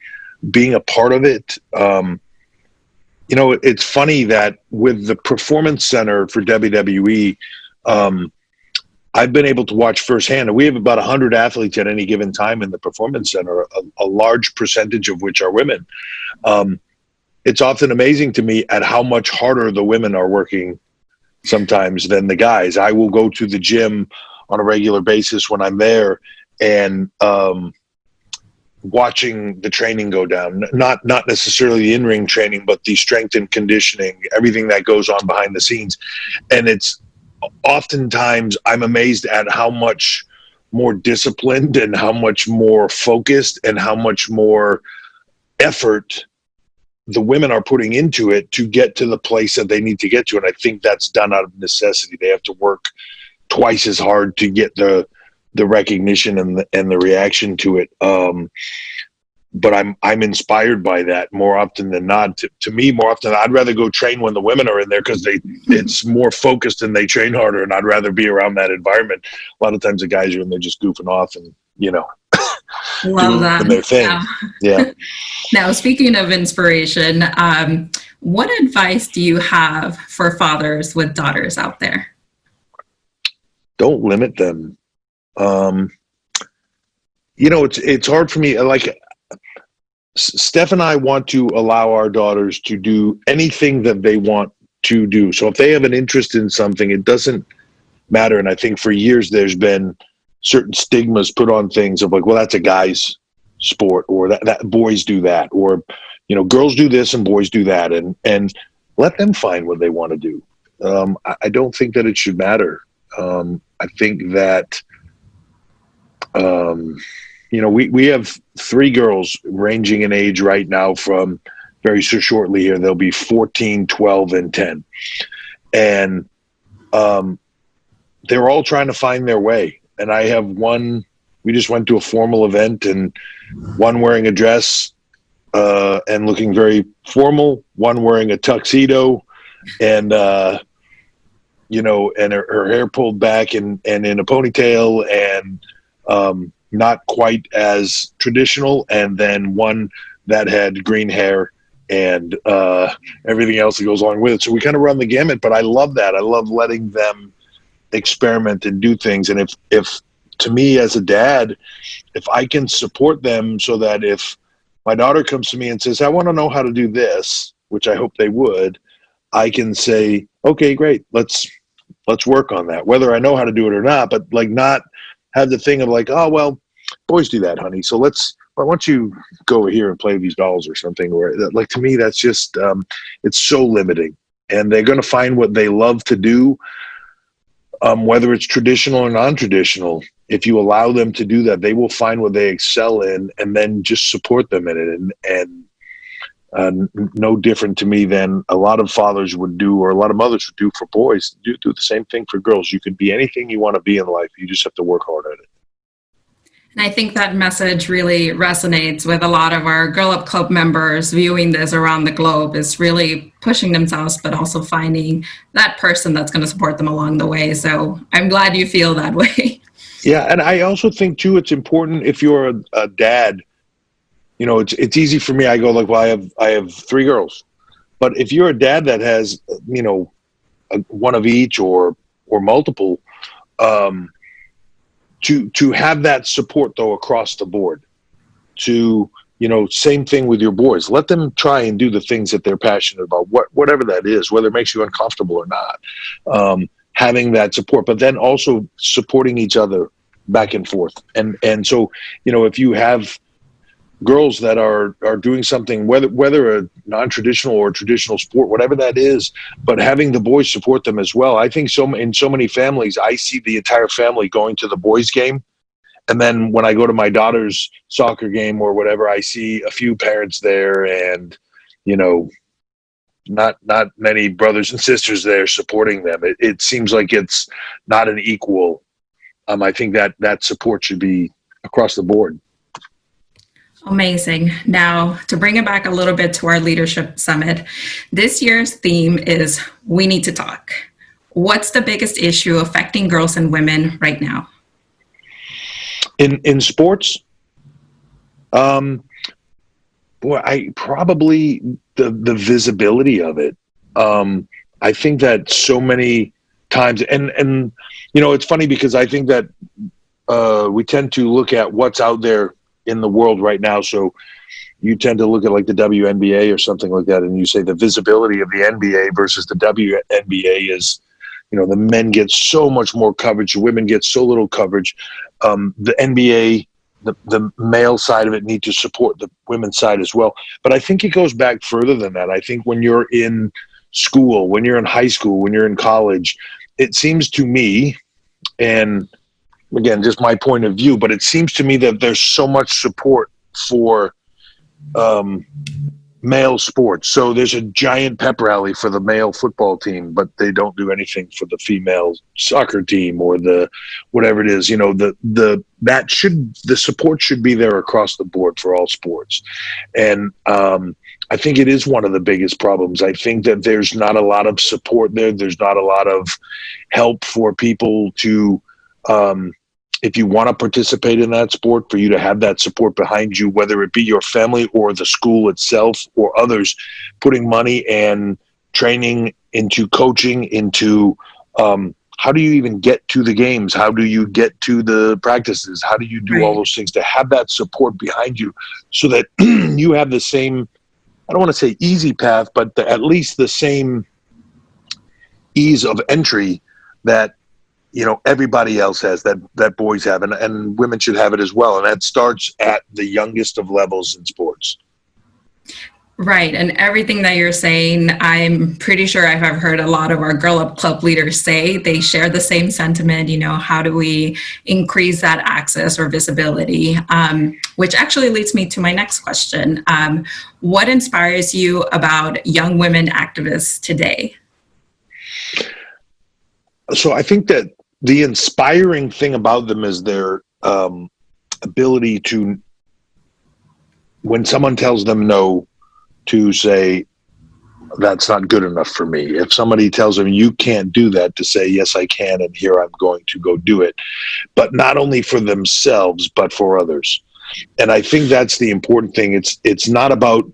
being a part of it. You know, it's funny that with the Performance Center for WWE, I've been able to watch firsthand, and we have about 100 athletes at any given time in the Performance Center, a large percentage of which are women. It's often amazing to me at how much harder the women are working sometimes than the guys. I will go to the gym on a regular basis when I'm there, and watching the training go down, not necessarily the in-ring training, but the strength and conditioning, everything that goes on behind the scenes. And it's oftentimes I'm amazed at how much more disciplined and how much more focused and how much more effort the women are putting into it to get to the place that they need to get to. And I think that's done out of necessity. They have to work twice as hard to get the recognition and the reaction to it. But I'm inspired by that more often than not. To me, more often, I'd rather go train when the women are in there because it's more focused and they train harder, and I'd rather be around that environment. A lot of times the guys are in there just goofing off and, you know, love that. Their thing. Yeah. Now, speaking of inspiration, what advice do you have for fathers with daughters out there? Don't limit them. You know, it's hard for me. Like, Steph and I want to allow our daughters to do anything that they want to do. So if they have an interest in something, it doesn't matter. And I think for years there's been certain stigmas put on things of like, well, that's a guy's sport, or that boys do that, or, you know, girls do this and boys do that, and let them find what they want to do. I don't think that it should matter. I think that, you know, we have 3 girls ranging in age right now from very shortly here. They'll be 14, 12, and 10. And they're all trying to find their way. And I have one, we just went to a formal event, and one wearing a dress and looking very formal, one wearing a tuxedo and, you know, and her hair pulled back and in a ponytail and not quite as traditional, and then one that had green hair and everything else that goes along with it. So we kind of run the gamut, but I love that. I love letting them experiment and do things. And if to me as a dad, if I can support them so that if my daughter comes to me and says, I want to know how to do this, which I hope they would, I can say, okay, great, let's work on that, whether I know how to do it or not, but like not have the thing of like, oh, well, boys do that, honey. So why don't you go over here and play with these dolls or something? Or like, to me, that's just, it's so limiting, and they're going to find what they love to do, whether it's traditional or non-traditional. If you allow them to do that, they will find what they excel in, and then just support them in it. And no different to me than a lot of fathers would do, or a lot of mothers would do for boys. Do the same thing for girls. You can be anything you want to be in life. You just have to work hard at it. And I think that message really resonates with a lot of our Girl Up Club members viewing this around the globe, is really pushing themselves, but also finding that person that's going to support them along the way. So I'm glad you feel that way. Yeah. And I also think too, it's important if you're a dad, you know, it's easy for me. I go like, well, I have 3 girls, but if you're a dad that has, you know, one of each or multiple, to have that support though across the board, to, you know, same thing with your boys. Let them try and do the things that they're passionate about, whatever that is, whether it makes you uncomfortable or not. Having that support, but then also supporting each other back and forth. And so, if you have girls that are doing something, whether a non-traditional or traditional sport, whatever that is, but having the boys support them as well. I think in so many families, I see the entire family going to the boys' game. And then when I go to my daughter's soccer game or whatever, I see a few parents there and, not many brothers and sisters there supporting them. It seems like it's not an equal. I think that support should be across the board. Amazing. Now, to bring it back a little bit to our leadership summit, this year's theme is We Need to Talk. What's the biggest issue affecting girls and women right now? In sports, I probably the visibility of it. I think that so many times, and it's funny because I think that we tend to look at what's out there in the world right now. So you tend to look at like the WNBA or something like that, and you say the visibility of the NBA versus the WNBA is, the men get so much more coverage, the women get so little coverage. The NBA, the male side of it need to support the women's side as well. But I think it goes back further than that. I think when you're in school, when you're in high school, when you're in college, it seems to me, and again, just my point of view, but it seems to me that there's so much support for male sports. So there's a giant pep rally for the male football team, but they don't do anything for the female soccer team or the whatever it is. The support should be there across the board for all sports. And I think it is one of the biggest problems. I think that there's not a lot of support there. There's not a lot of help for people to if you want to participate in that sport, for you to have that support behind you, whether it be your family or the school itself or others, putting money and training into coaching, into how do you even get to the games? How do you get to the practices? How do you do all those things to have that support behind you so that you have the same, I don't want to say easy path, but at least the same ease of entry that everybody else has, that boys have, and women should have it as well. And that starts at the youngest of levels in sports. Right. And everything that you're saying, I'm pretty sure I've heard a lot of our Girl Up Club leaders say. They share the same sentiment, how do we increase that access or visibility? Which actually leads me to my next question. What inspires you about young women activists today? So I think that the inspiring thing about them is their ability to, when someone tells them no, to say, that's not good enough for me. If somebody tells them you can't do that, to say, yes, I can, and here I'm going to go do it. But not only for themselves, but for others. And I think that's the important thing. It's not about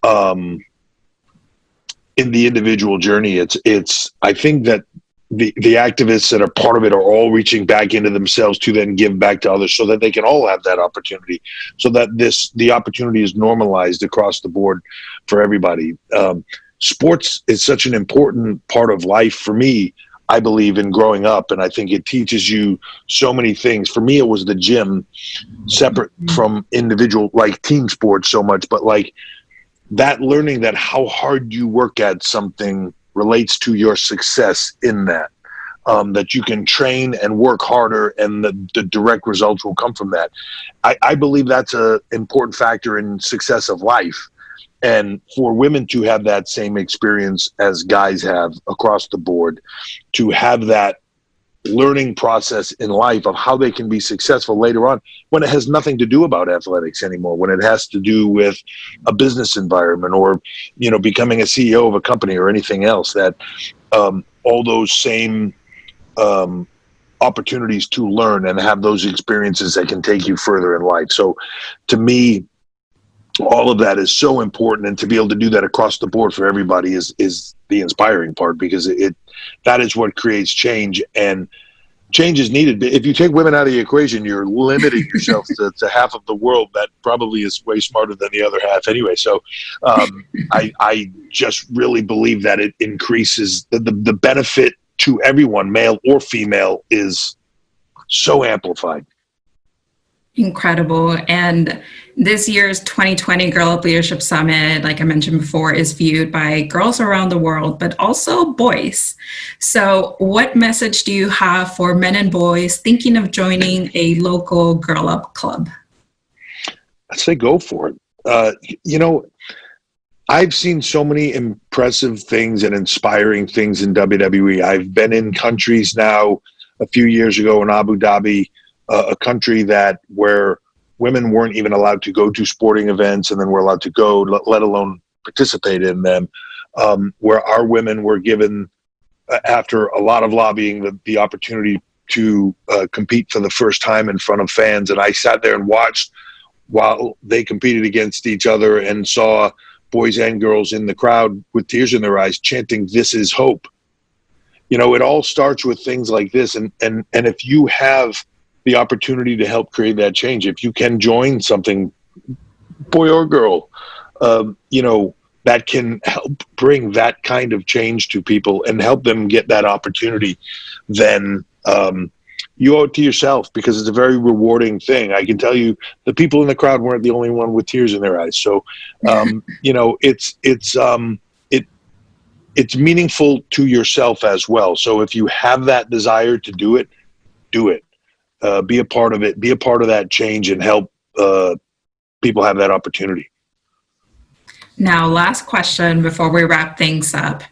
in the individual journey. I think that the activists that are part of it are all reaching back into themselves to then give back to others so that they can all have that opportunity, so that the opportunity is normalized across the board for everybody. Sports is such an important part of life for me, I believe, in growing up, and I think it teaches you so many things. For me, it was the gym, separate from individual, like team sports so much, but like that learning that how hard you work at something relates to your success in that, that you can train and work harder and the direct results will come from that. I believe that's an important factor in success of life. And for women to have that same experience as guys have across the board, to have that learning process in life of how they can be successful later on, when it has nothing to do about athletics anymore, when it has to do with a business environment or, becoming a CEO of a company or anything else, that all those same opportunities to learn and have those experiences that can take you further in life. So to me, all of that is so important, and to be able to do that across the board for everybody is the inspiring part, because that is what creates change, and change is needed. If you take women out of the equation, you're limiting yourself to half of the world that probably is way smarter than the other half anyway. So I just really believe that it increases the benefit to everyone, male or female, is so amplified. Incredible. And this year's 2020 Girl Up Leadership Summit, like I mentioned before, is viewed by girls around the world, but also boys. So what message do you have for men and boys thinking of joining a local Girl Up club? I'd say go for it. I've seen so many impressive things and inspiring things in WWE. I've been in countries now, a few years ago in Abu Dhabi, a country where women weren't even allowed to go to sporting events and then were allowed to go, let alone participate in them, where our women were given, after a lot of lobbying, the opportunity to compete for the first time in front of fans. And I sat there and watched while they competed against each other and saw boys and girls in the crowd with tears in their eyes chanting, "This is hope." It all starts with things like this. And if you have the opportunity to help create that change, if you can join something, boy or girl, that can help bring that kind of change to people and help them get that opportunity, then you owe it to yourself, because it's a very rewarding thing. I can tell you the people in the crowd weren't the only one with tears in their eyes. So, it's meaningful to yourself as well. So if you have that desire to do it, do it. Be a part of it. Be a part of that change and help people have that opportunity. Now, last question before we wrap things up.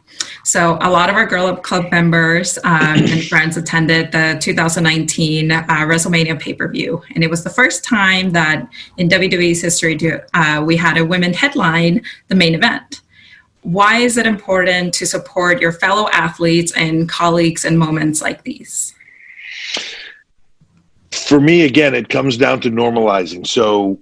So a lot of our Girl Up Club members and friends attended the 2019 WrestleMania pay-per-view. And it was the first time that in WWE's history we had a women headline the main event. Why is it important to support your fellow athletes and colleagues in moments like these? For me, again, it comes down to normalizing. So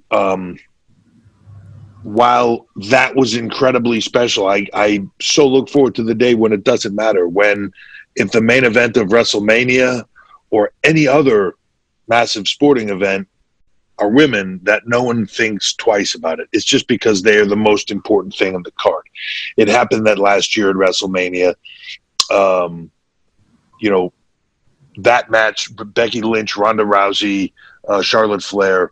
while that was incredibly special, I so look forward to the day when it doesn't matter, if the main event of WrestleMania or any other massive sporting event are women, that no one thinks twice about it. It's just because they are the most important thing on the card. It happened that last year at WrestleMania, that match, Becky Lynch, Ronda Rousey, Charlotte Flair,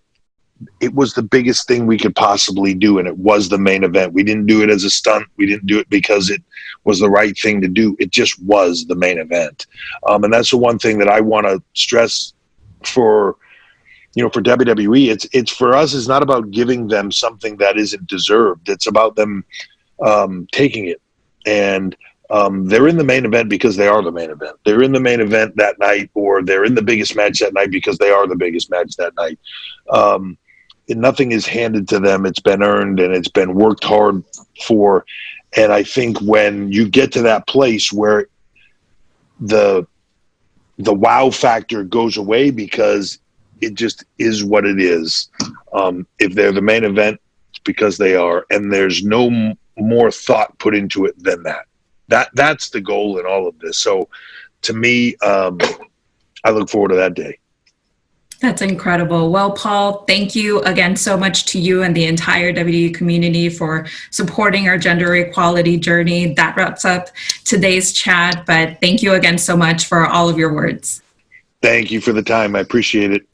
it was the biggest thing we could possibly do, and it was the main event. We didn't do it as a stunt. We didn't do it because it was the right thing to do. It just was the main event. And that's the one thing that I want to stress for WWE. It's for us, it's not about giving them something that isn't deserved. It's about them taking it. And they're in the main event because they are the main event. They're in the main event that night, or they're in the biggest match that night because they are the biggest match that night. And nothing is handed to them. It's been earned and it's been worked hard for. And I think when you get to that place where the wow factor goes away, because it just is what it is. If they're the main event, it's because they are, and there's no more thought put into it than that. That's the goal in all of this. So to me, I look forward to that day. That's incredible. Well, Paul, thank you again so much to you and the entire WWE community for supporting our gender equality journey. That wraps up today's chat, but thank you again so much for all of your words. Thank you for the time. I appreciate it.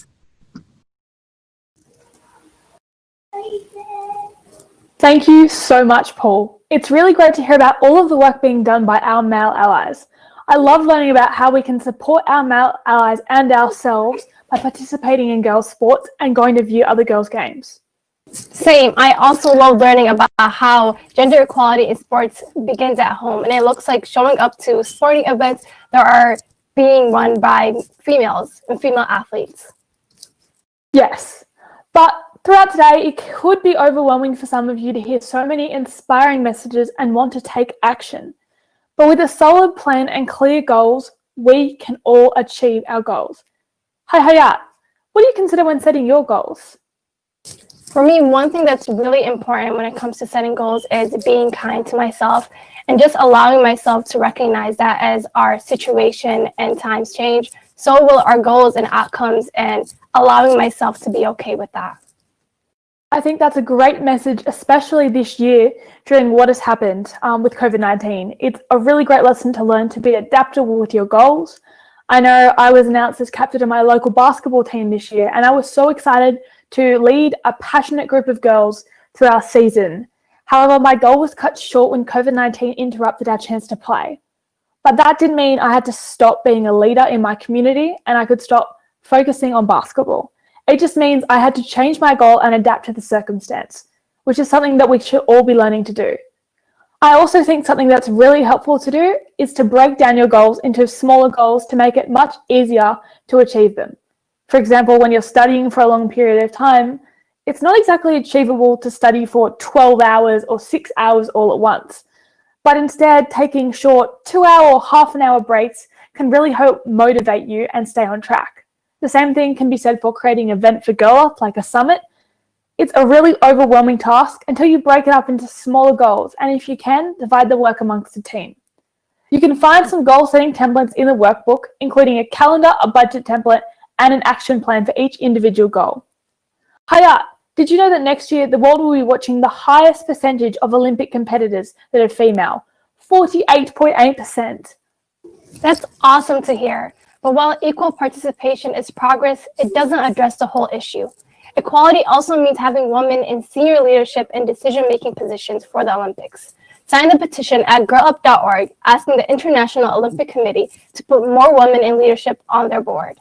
Thank you so much, Paul. It's really great to hear about all of the work being done by our male allies. I love learning about how we can support our male allies and ourselves by participating in girls' sports and going to view other girls' games. Same. I also love learning about how gender equality in sports begins at home, and it looks like showing up to sporting events that are being run by females and female athletes. Yes, but throughout today, it could be overwhelming for some of you to hear so many inspiring messages and want to take action. But with a solid plan and clear goals, we can all achieve our goals. Hi, Hayat, what do you consider when setting your goals? For me, one thing that's really important when it comes to setting goals is being kind to myself and just allowing myself to recognize that as our situation and times change, so will our goals and outcomes, and allowing myself to be okay with that. I think that's a great message, especially this year during what has happened with COVID-19. It's a really great lesson to learn to be adaptable with your goals, I know I was announced as captain of my local basketball team this year, and I was so excited to lead a passionate group of girls through our season. However, my goal was cut short when COVID-19 interrupted our chance to play. But that didn't mean I had to stop being a leader in my community and I could stop focusing on basketball. It just means I had to change my goal and adapt to the circumstance, which is something that we should all be learning to do. I also think something that's really helpful to do is to break down your goals into smaller goals to make it much easier to achieve them. For example, when you're studying for a long period of time, it's not exactly achievable to study for 12 hours or 6 hours all at once. But instead, taking short 2-hour or half-an-hour breaks can really help motivate you and stay on track. The same thing can be said for creating an event for Girl Up, like a summit. It's a really overwhelming task until you break it up into smaller goals, and if you can, divide the work amongst the team. You can find some goal-setting templates in the workbook, including a calendar, a budget template, and an action plan for each individual goal. Hayat, did you know that next year the world will be watching the highest percentage of Olympic competitors that are female? 48.8%. That's awesome to hear. But while equal participation is progress, it doesn't address the whole issue. Equality also means having women in senior leadership and decision-making positions for the Olympics. Sign the petition at girlup.org asking the International Olympic Committee to put more women in leadership on their board.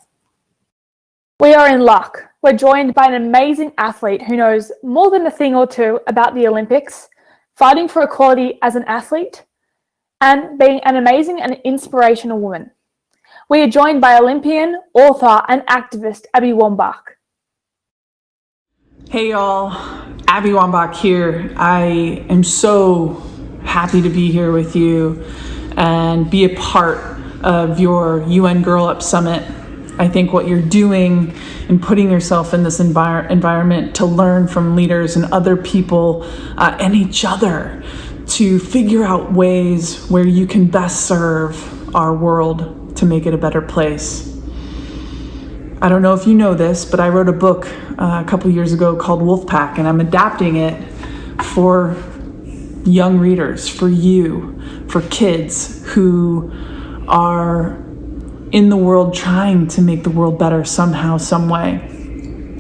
We are in luck. We're joined by an amazing athlete who knows more than a thing or two about the Olympics, fighting for equality as an athlete, and being an amazing and inspirational woman. We are joined by Olympian, author, and activist Abby Wambach. Hey y'all, Abby Wambach here. I am so happy to be here with you and be a part of your UN Girl Up Summit. I think what you're doing and putting yourself in this environment to learn from leaders and other people and each other to figure out ways where you can best serve our world to make it a better place. I don't know if you know this, but I wrote a book a couple years ago called Wolfpack, and I'm adapting it for young readers, for you, for kids who are in the world trying to make the world better somehow, some way.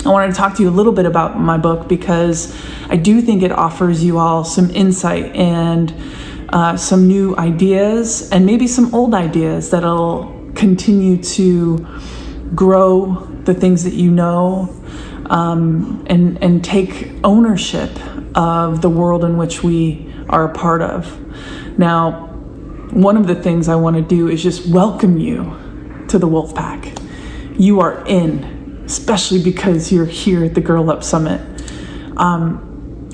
I wanted to talk to you a little bit about my book because I do think it offers you all some insight and some new ideas and maybe some old ideas that'll continue to grow the things that you know and take ownership of the world in which we are a part of. Now, one of the things I want to do is just welcome you to the Wolfpack. You are in, especially because you're here at the Girl Up Summit.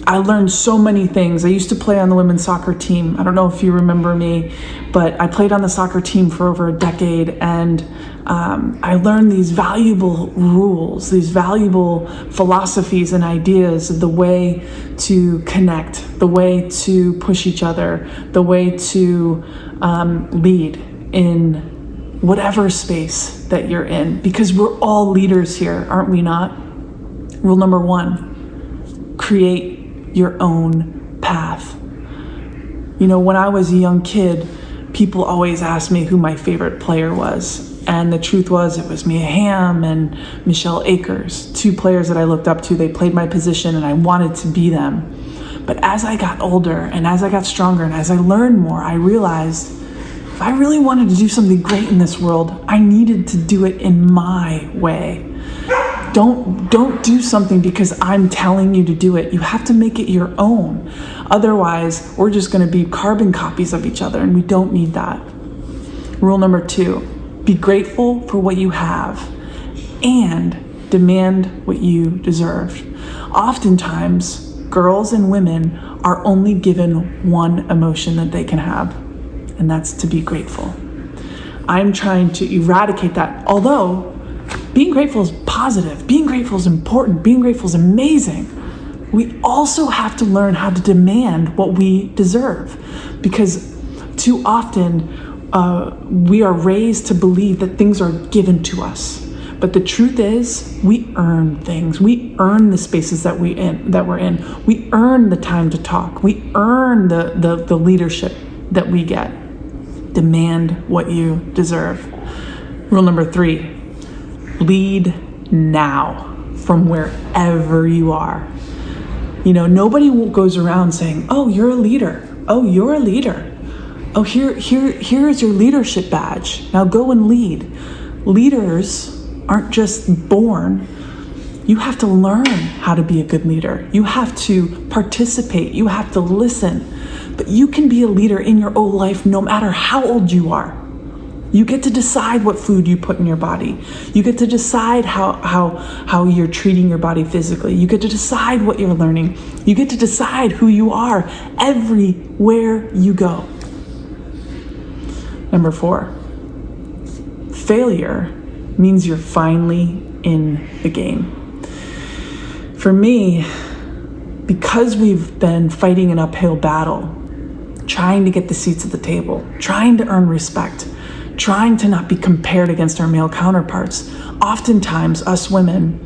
I learned so many things. I used to play on the women's soccer team. I don't know if you remember me, but I played on the soccer team for over a decade, and I learned these valuable rules, these valuable philosophies and ideas of the way to connect, the way to push each other, the way to lead in whatever space that you're in, because we're all leaders here, aren't we not? Rule number 1, create your own path. You know, when I was a young kid, people always asked me who my favorite player was. And the truth was, it was Mia Hamm and Michelle Akers, 2 players that I looked up to. They played my position and I wanted to be them. But as I got older and as I got stronger and as I learned more, I realized if I really wanted to do something great in this world, I needed to do it in my way. Don't do something because I'm telling you to do it. You have to make it your own. Otherwise, we're just going to be carbon copies of each other, and we don't need that. Rule number 2, be grateful for what you have and demand what you deserve. Oftentimes, girls and women are only given one emotion that they can have, and that's to be grateful. I'm trying to eradicate that, although being grateful is positive, being grateful is important, being grateful is amazing. We also have to learn how to demand what we deserve, because too often we are raised to believe that things are given to us. But the truth is, we earn things. We earn the spaces that we're in. We earn the time to talk. We earn the leadership that we get. Demand what you deserve. Rule number 3, lead now from wherever you are. You know, nobody goes around saying, oh, you're a leader. Oh, you're a leader. Oh, here is your leadership badge. Now go and lead. Leaders aren't just born. You have to learn how to be a good leader. You have to participate. You have to listen. But you can be a leader in your own life no matter how old you are. You get to decide what food you put in your body. You get to decide how you're treating your body physically. You get to decide what you're learning. You get to decide who you are everywhere you go. Number 4, failure means you're finally in the game. For me, because we've been fighting an uphill battle, trying to get the seats at the table, trying to earn respect, trying to not be compared against our male counterparts, oftentimes us women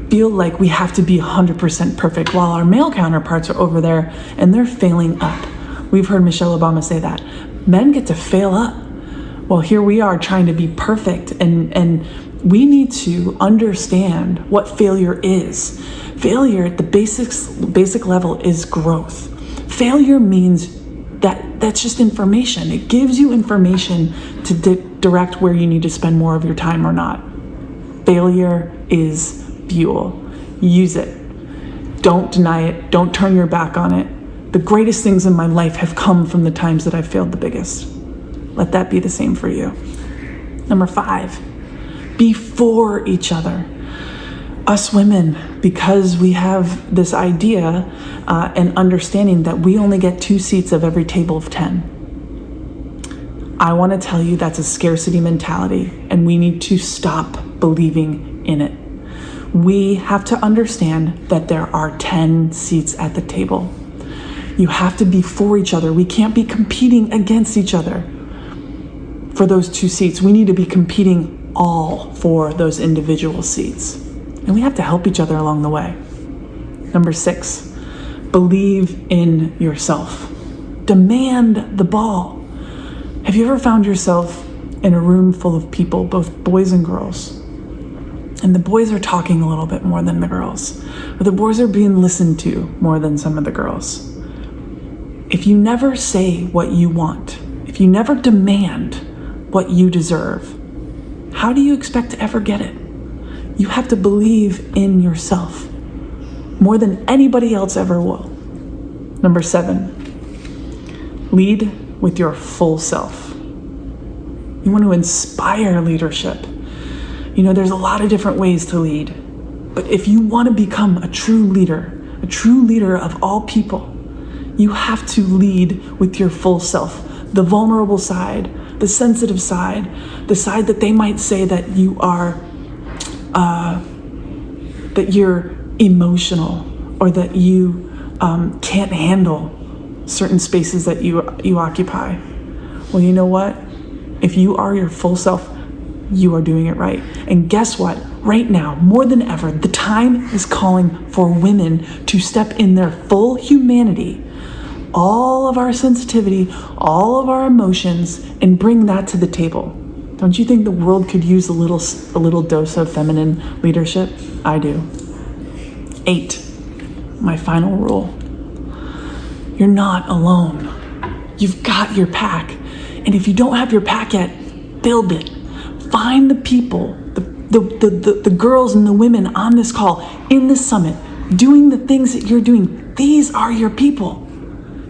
feel like we have to be 100% perfect while our male counterparts are over there and they're failing up. We've heard Michelle Obama say that. Men get to fail up. Well, here we are trying to be perfect, and we need to understand what failure is. Failure at the basic level is growth. Failure means that's just information. It gives you information to direct where you need to spend more of your time or not. Failure is fuel. Use it. Don't deny it. Don't turn your back on it. The greatest things in my life have come from the times that I've failed the biggest. Let that be the same for you. Number 5, be for each other. Us women, because we have this idea and understanding that we only get 2 seats of every table of 10. I want to tell you that's a scarcity mentality, and we need to stop believing in it. We have to understand that there are 10 seats at the table. You have to be for each other. We can't be competing against each other for those 2 seats. We need to be competing all for those individual seats. And we have to help each other along the way. Number 6, believe in yourself. Demand the ball. Have you ever found yourself in a room full of people, both boys and girls, and the boys are talking a little bit more than the girls, or the boys are being listened to more than some of the girls? If you never say what you want, if you never demand what you deserve, how do you expect to ever get it? You have to believe in yourself more than anybody else ever will. Number 7, lead with your full self. You want to inspire leadership. You know, there's a lot of different ways to lead, but if you want to become a true leader of all people, you have to lead with your full self, the vulnerable side, the sensitive side, the side that they might say that you are, that you're emotional, or that you can't handle certain spaces that you occupy. Well, you know what? If you are your full self, you are doing it right. And guess what? Right now, more than ever, the time is calling for women to step in their full humanity, all of our sensitivity, all of our emotions, and bring that to the table. Don't you think the world could use a little dose of feminine leadership? I do. 8, my final rule. You're not alone. You've got your pack. And if you don't have your pack yet, build it. Find the people, the girls and the women on this call, in this summit, doing the things that you're doing. These are your people.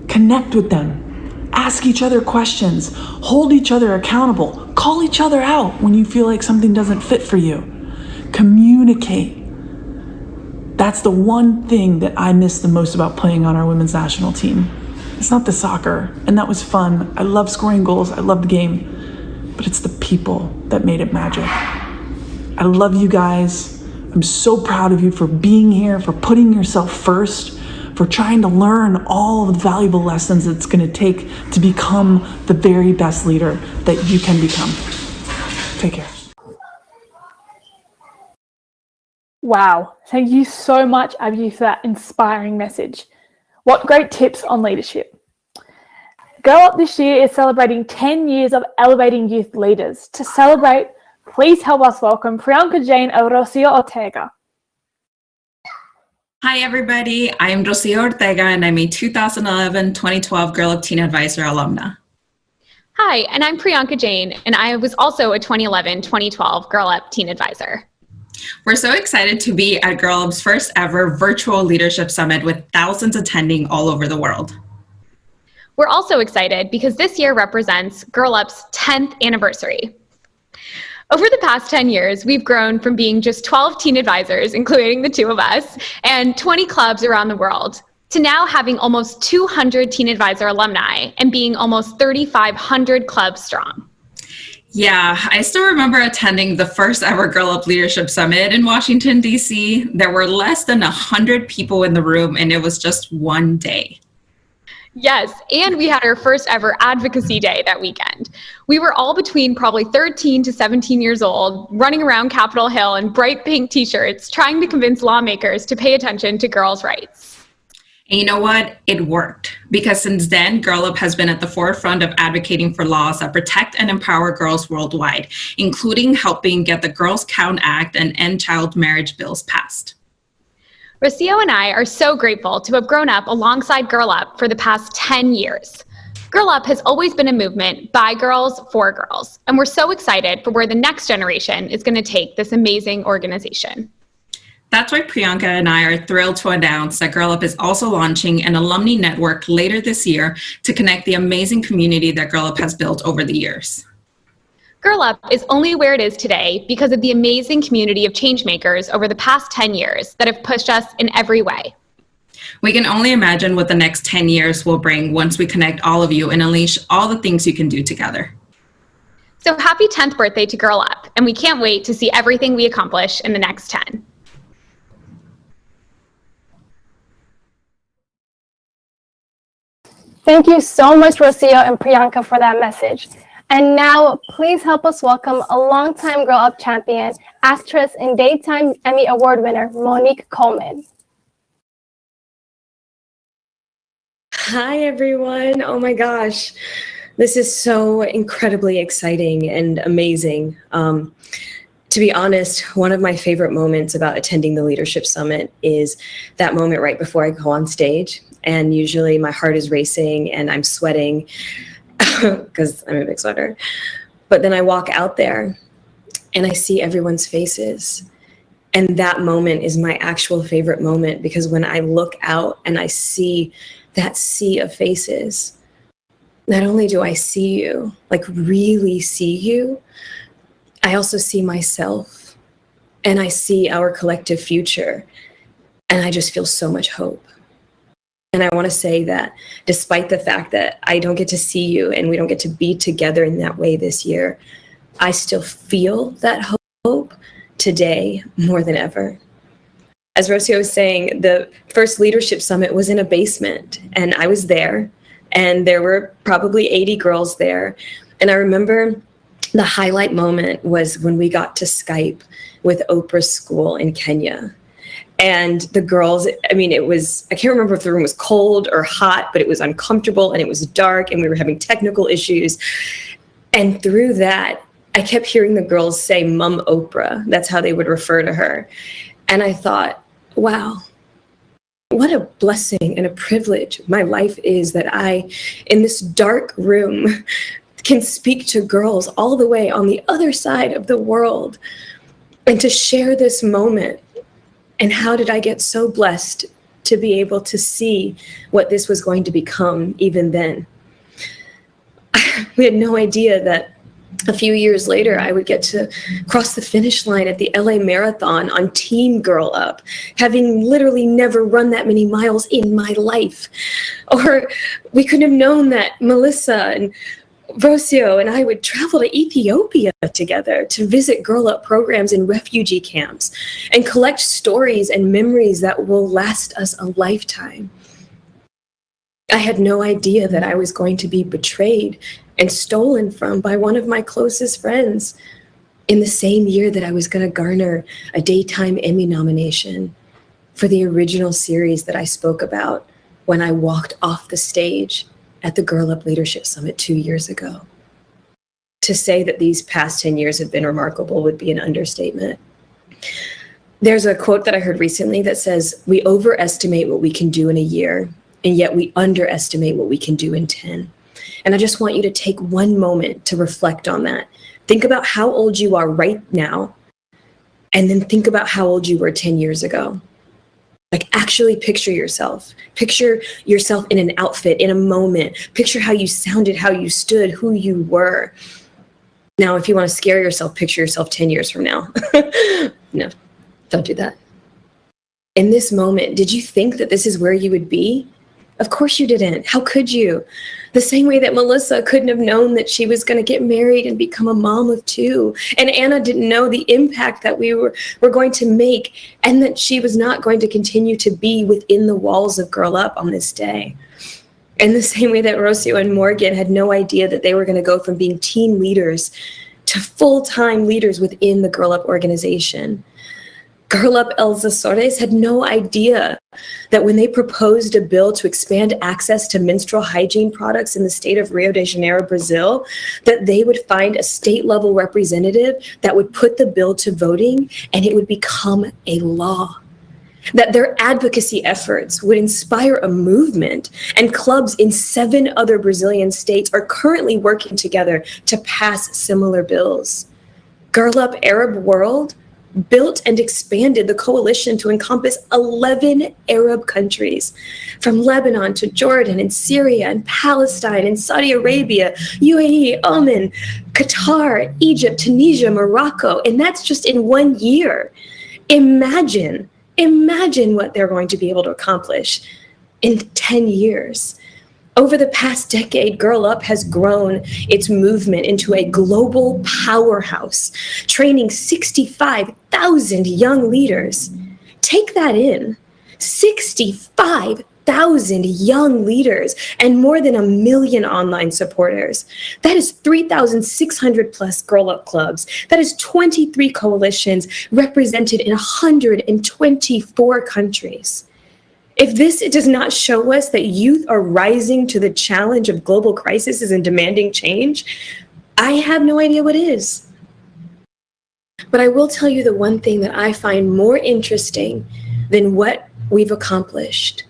Connect with them. Ask each other questions. Hold each other accountable. Call each other out when you feel like something doesn't fit for you. Communicate. That's the one thing that I miss the most about playing on our women's national team. It's not the soccer, and that was fun. I love scoring goals. I love the game. But it's the people that made it magic. I love you guys. I'm so proud of you for being here, for putting yourself first, for trying to learn all of the valuable lessons it's going to take to become the very best leader that you can become. Take care. Wow, thank you so much, Abby, for that inspiring message. What great tips on leadership. Girl Up this year is celebrating 10 years of elevating youth leaders. To celebrate, Please help us welcome Priyanka Jane and Rocio Ortega. Hi, everybody. I'm Rocio Ortega, and I'm a 2011-2012 Girl Up Teen Advisor alumna. Hi, and I'm Priyanka Jane, and I was also a 2011-2012 Girl Up Teen Advisor. We're so excited to be at Girl Up's first ever virtual leadership summit with thousands attending all over the world. We're also excited because this year represents Girl Up's 10th anniversary. Over the past 10 years, we've grown from being just 12 teen advisors, including the two of us, and 20 clubs around the world, to now having almost 200 teen advisor alumni and being almost 3,500 clubs strong. Yeah, I still remember attending the first ever Girl Up Leadership Summit in Washington, D.C. There were less than 100 people in the room, and it was just one day. Yes, and we had our first ever advocacy day that weekend. We were all between probably 13 to 17 years old, running around Capitol Hill in bright pink t-shirts, trying to convince lawmakers to pay attention to girls' rights. And you know what? It worked. Because since then, Girl Up has been at the forefront of advocating for laws that protect and empower girls worldwide, including helping get the Girls Count Act and end child marriage bills passed. Rocio and I are so grateful to have grown up alongside Girl Up for the past 10 years. Girl Up has always been a movement by girls, for girls, and we're so excited for where the next generation is going to take this amazing organization. That's why Priyanka and I are thrilled to announce that Girl Up is also launching an alumni network later this year to connect the amazing community that Girl Up has built over the years. Girl Up is only where it is today because of the amazing community of changemakers over the past 10 years that have pushed us in every way. We can only imagine what the next 10 years will bring once we connect all of you and unleash all the things you can do together. So happy 10th birthday to Girl Up, and we can't wait to see everything we accomplish in the next 10. Thank you so much, Rocio and Priyanka, for that message. And now, please help us welcome a longtime Girl Up champion, actress and Daytime Emmy Award winner, Monique Coleman. Hi, everyone. Oh my gosh. This is so incredibly exciting and amazing. To be honest, one of my favorite moments about attending the Leadership Summit is that moment right before I go on stage. And usually my heart is racing and I'm sweating because I'm a big sweater. But then I walk out there and I see everyone's faces. And that moment is my actual favorite moment, because when I look out and I see that sea of faces, not only do I see you, like really see you, I also see myself and I see our collective future. And I just feel so much hope. And I want to say that despite the fact that I don't get to see you and we don't get to be together in that way this year, I still feel that hope today more than ever. As Rocio was saying, the first Leadership Summit was in a basement, and I was there, and there were probably 80 girls there. And I remember the highlight moment was when we got to Skype with Oprah's school in Kenya. And the girls, I mean, it was, I can't remember if the room was cold or hot, but it was uncomfortable and it was dark and we were having technical issues. And through that, I kept hearing the girls say, Mum Oprah. That's how they would refer to her. And I thought, wow, what a blessing and a privilege my life is that I, in this dark room, can speak to girls all the way on the other side of the world and to share this moment. And how did I get so blessed to be able to see what this was going to become even then? We had no idea that a few years later, I would get to cross the finish line at the LA Marathon on Team Girl Up, having literally never run that many miles in my life. Or we couldn't have known that Melissa and Rocio and I would travel to Ethiopia together to visit Girl Up programs in refugee camps and collect stories and memories that will last us a lifetime. I had no idea that I was going to be betrayed and stolen from by one of my closest friends in the same year that I was going to garner a Daytime Emmy nomination for the original series that I spoke about when I walked off the stage at the Girl Up Leadership Summit 2 years ago. to say that these past 10 years have been remarkable would be an understatement. There's a quote that I heard recently that says, we overestimate what we can do in a year, and yet we underestimate what we can do in 10. And I just want you to take one moment to reflect on that. Think about how old you are right now, and then think about how old you were 10 years ago. Like, actually picture yourself. Picture yourself in an outfit, in a moment. Picture how you sounded, how you stood, who you were. Now, if you want to scare yourself, picture yourself 10 years from now. No, don't do that. In this moment, did you think that this is where you would be? Of course you didn't. How could you? The same way that Melissa couldn't have known that she was going to get married and become a mom of 2. And Anna didn't know the impact that we were going to make, and that she was not going to continue to be within the walls of Girl Up on this day. In the same way that Rocio and Morgan had no idea that they were going to go from being teen leaders to full-time leaders within the Girl Up organization. Girl Up El Azores had no idea that when they proposed a bill to expand access to menstrual hygiene products in the state of Rio de Janeiro, Brazil, that they would find a state-level representative that would put the bill to voting and it would become a law. That their advocacy efforts would inspire a movement, and clubs in 7 other Brazilian states are currently working together to pass similar bills. Girl Up Arab World built and expanded the coalition to encompass 11 Arab countries, from Lebanon to Jordan and Syria and Palestine and Saudi Arabia, UAE, Oman, Qatar, Egypt, Tunisia, Morocco, and that's just in 1 year. Imagine what they're going to be able to accomplish in 10 years. Over the past decade, Girl Up has grown its movement into a global powerhouse, training 65,000 young leaders. Take that in. 65,000 young leaders and more than 1 million online supporters. That is 3,600 plus Girl Up clubs. That is 23 coalitions represented in 124 countries. If this does not show us that youth are rising to the challenge of global crises and demanding change, I have no idea what is. But I will tell you the one thing that I find more interesting than what we've accomplished.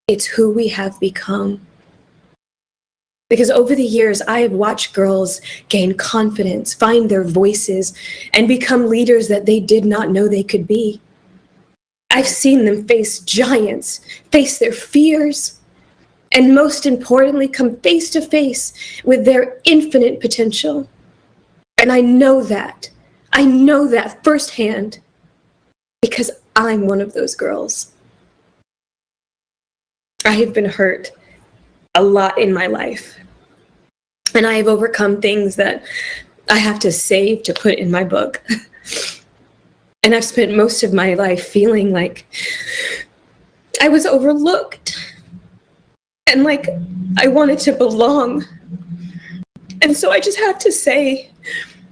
It's who we have become. Because over the years, I have watched girls gain confidence, find their voices, and become leaders that they did not know they could be. I've seen them face giants, face their fears, and most importantly, come face to face with their infinite potential. And I know that firsthand because I'm one of those girls. I have been hurt a lot in my life, and I have overcome things that I have to save to put in my book. And I've spent most of my life feeling like I was overlooked and like I wanted to belong. And so I just have to say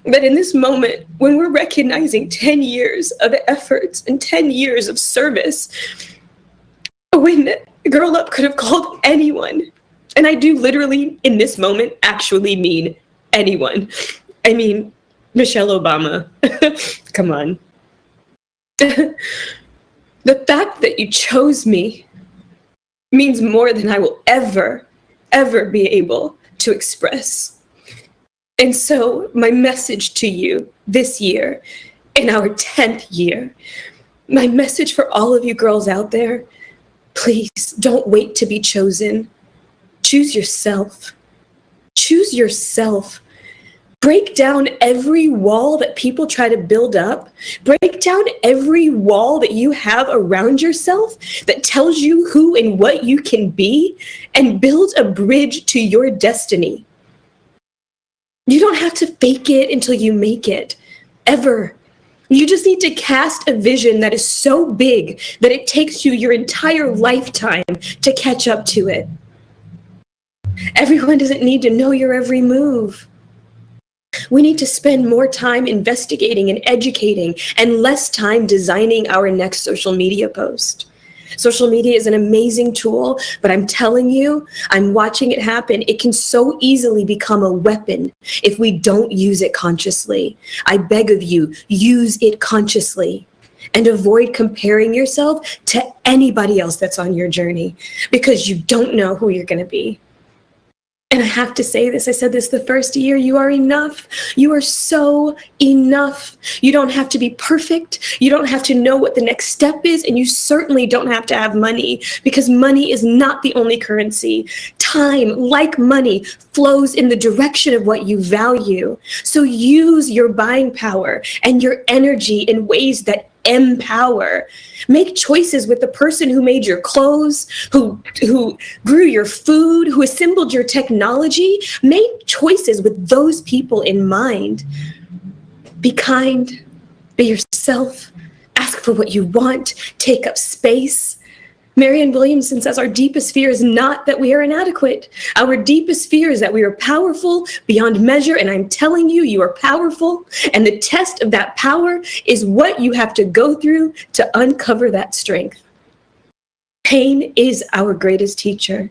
that in this moment, when we're recognizing 10 years of efforts and 10 years of service, when Girl Up could have called anyone, and I do literally in this moment actually mean anyone. I mean, Michelle Obama, come on. The fact that you chose me means more than I will ever be able to express. And so my message to you this year, in our 10th year, my message for all of you girls out there, please don't wait to be chosen. Choose yourself. Choose yourself. Break down every wall that people try to build up. Break down every wall that you have around yourself that tells you who and what you can be, and build a bridge to your destiny. You don't have to fake it until you make it, ever. You just need to cast a vision that is so big that it takes you your entire lifetime to catch up to it. Everyone doesn't need to know your every move. We need to spend more time investigating and educating and less time designing our next social media post. Social media is an amazing tool, but I'm telling you, I'm watching it happen. It can so easily become a weapon if we don't use it consciously. I beg of you, use it consciously and avoid comparing yourself to anybody else that's on your journey because you don't know who you're going to be. And I have to say this, I said this the first year, you are enough. You are so enough. You don't have to be perfect. You don't have to know what the next step is. And you certainly don't have to have money because money is not the only currency. Time, like money, flows in the direction of what you value. So use your buying power and your energy in ways that empower. Make choices with the person who made your clothes, who grew your food, who assembled your technology. Make choices with those people in mind. Be kind, be yourself, ask for what you want, take up space. Marianne Williamson says our deepest fear is not that we are inadequate. Our deepest fear is that we are powerful beyond measure. And I'm telling you, you are powerful. And the test of that power is what you have to go through to uncover that strength. Pain is our greatest teacher.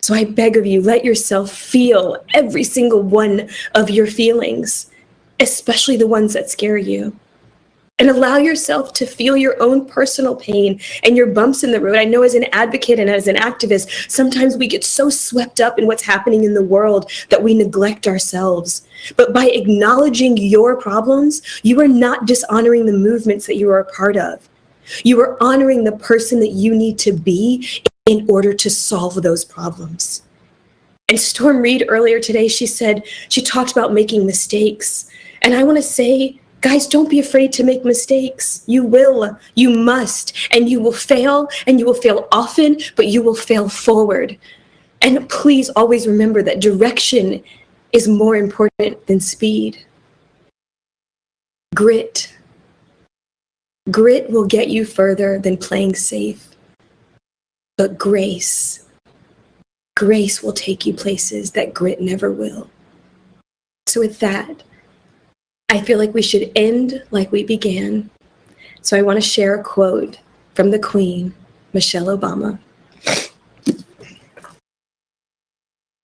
So I beg of you, let yourself feel every single one of your feelings, especially the ones that scare you. And allow yourself to feel your own personal pain and your bumps in the road. I know as an advocate and as an activist, sometimes we get so swept up in what's happening in the world that we neglect ourselves. But by acknowledging your problems, you are not dishonoring the movements that you are a part of. You are honoring the person that you need to be in order to solve those problems. And Storm Reed earlier today, she talked about making mistakes. And I want to say, guys, don't be afraid to make mistakes. You will, you must, and you will fail often, but you will fail forward. And please always remember that direction is more important than speed. Grit. Grit will get you further than playing safe. But grace will take you places that grit never will. So with that, I feel like we should end like we began. So I want to share a quote from the Queen, Michelle Obama.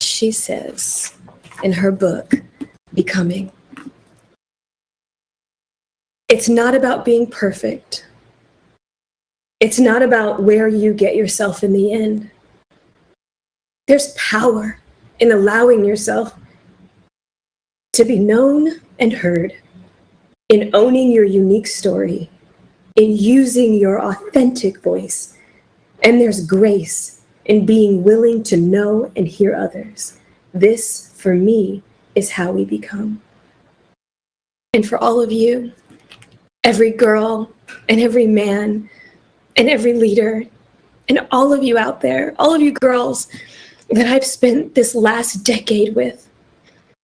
She says in her book, Becoming, it's not about being perfect. It's not about where you get yourself in the end. There's power in allowing yourself to be known and heard, in owning your unique story, in using your authentic voice. And there's grace in being willing to know and hear others. This, for me, is how we become. And for all of you, every girl and every man and every leader, and all of you out there, all of you girls that I've spent this last decade with,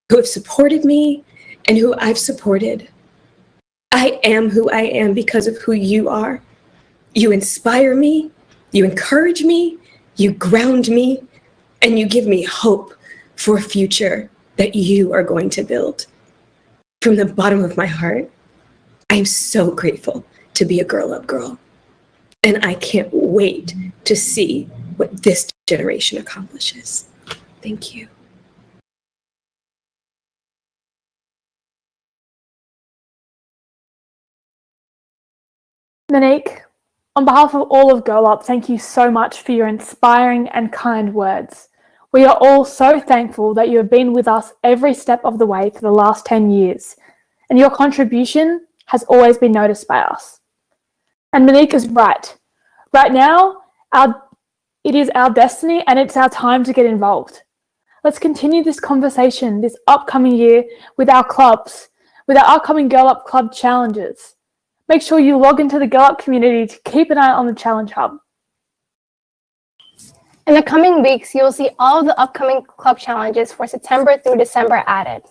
who have supported me and who I've supported. I am who I am because of who you are. You inspire me, you encourage me, you ground me, and you give me hope for a future that you are going to build. From the bottom of my heart, I am so grateful to be a Girl Up girl. And I can't wait to see what this generation accomplishes. Thank you. Monique, on behalf of all of Girl Up, thank you so much for your inspiring and kind words. We are all so thankful that you have been with us every step of the way for the last 10 years, and your contribution has always been noticed by us. And Monique is right. Right now, it is our destiny and it's our time to get involved. Let's continue this conversation this upcoming year with our clubs, with our upcoming Girl Up Club challenges. Make sure you log into the Girl Up community to keep an eye on the Challenge Hub. In the coming weeks, you will see all of the upcoming club challenges for September through December added.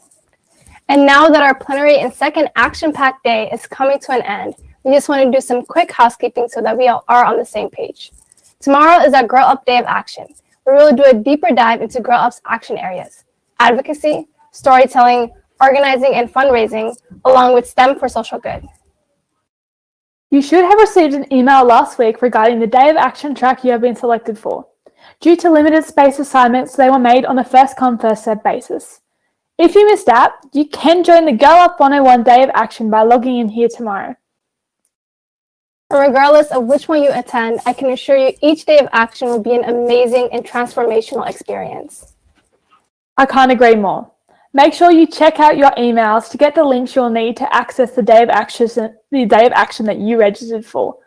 And now that our plenary and second action-packed day is coming to an end, we just want to do some quick housekeeping so that we all are on the same page. Tomorrow is our Girl Up Day of Action, where we will do a deeper dive into Girl Up's action areas: advocacy, storytelling, organizing, and fundraising, along with STEM for social good. You should have received an email last week regarding the Day of Action track you have been selected for. Due to limited space assignments, they were made on a first come, first served basis. If you missed out, you can join the Girl Up 101 Day of Action by logging in here tomorrow. Regardless of which one you attend, I can assure you each day of action will be an amazing and transformational experience. I can't agree more. Make sure you check out your emails to get the links you'll need to access the Day of Action that you registered for.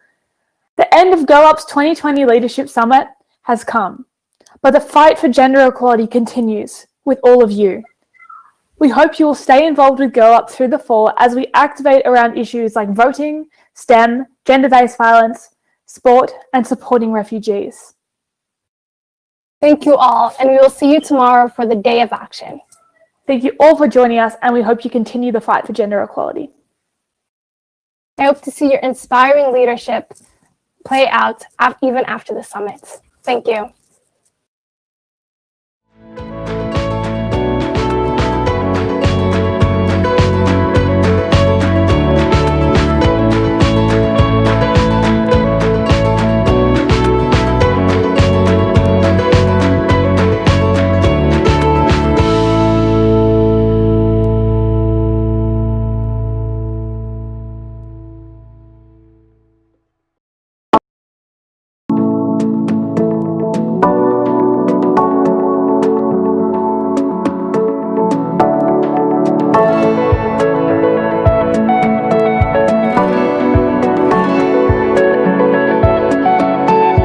The end of Girl Up's 2020 Leadership Summit has come, but the fight for gender equality continues with all of you. We hope you will stay involved with Girl Up through the fall as we activate around issues like voting, STEM, gender-based violence, sport, and supporting refugees. Thank you all, and we will see you tomorrow for the Day of Action. Thank you all for joining us, and we hope you continue the fight for gender equality. I hope to see your inspiring leadership play out even after the summit. Thank you.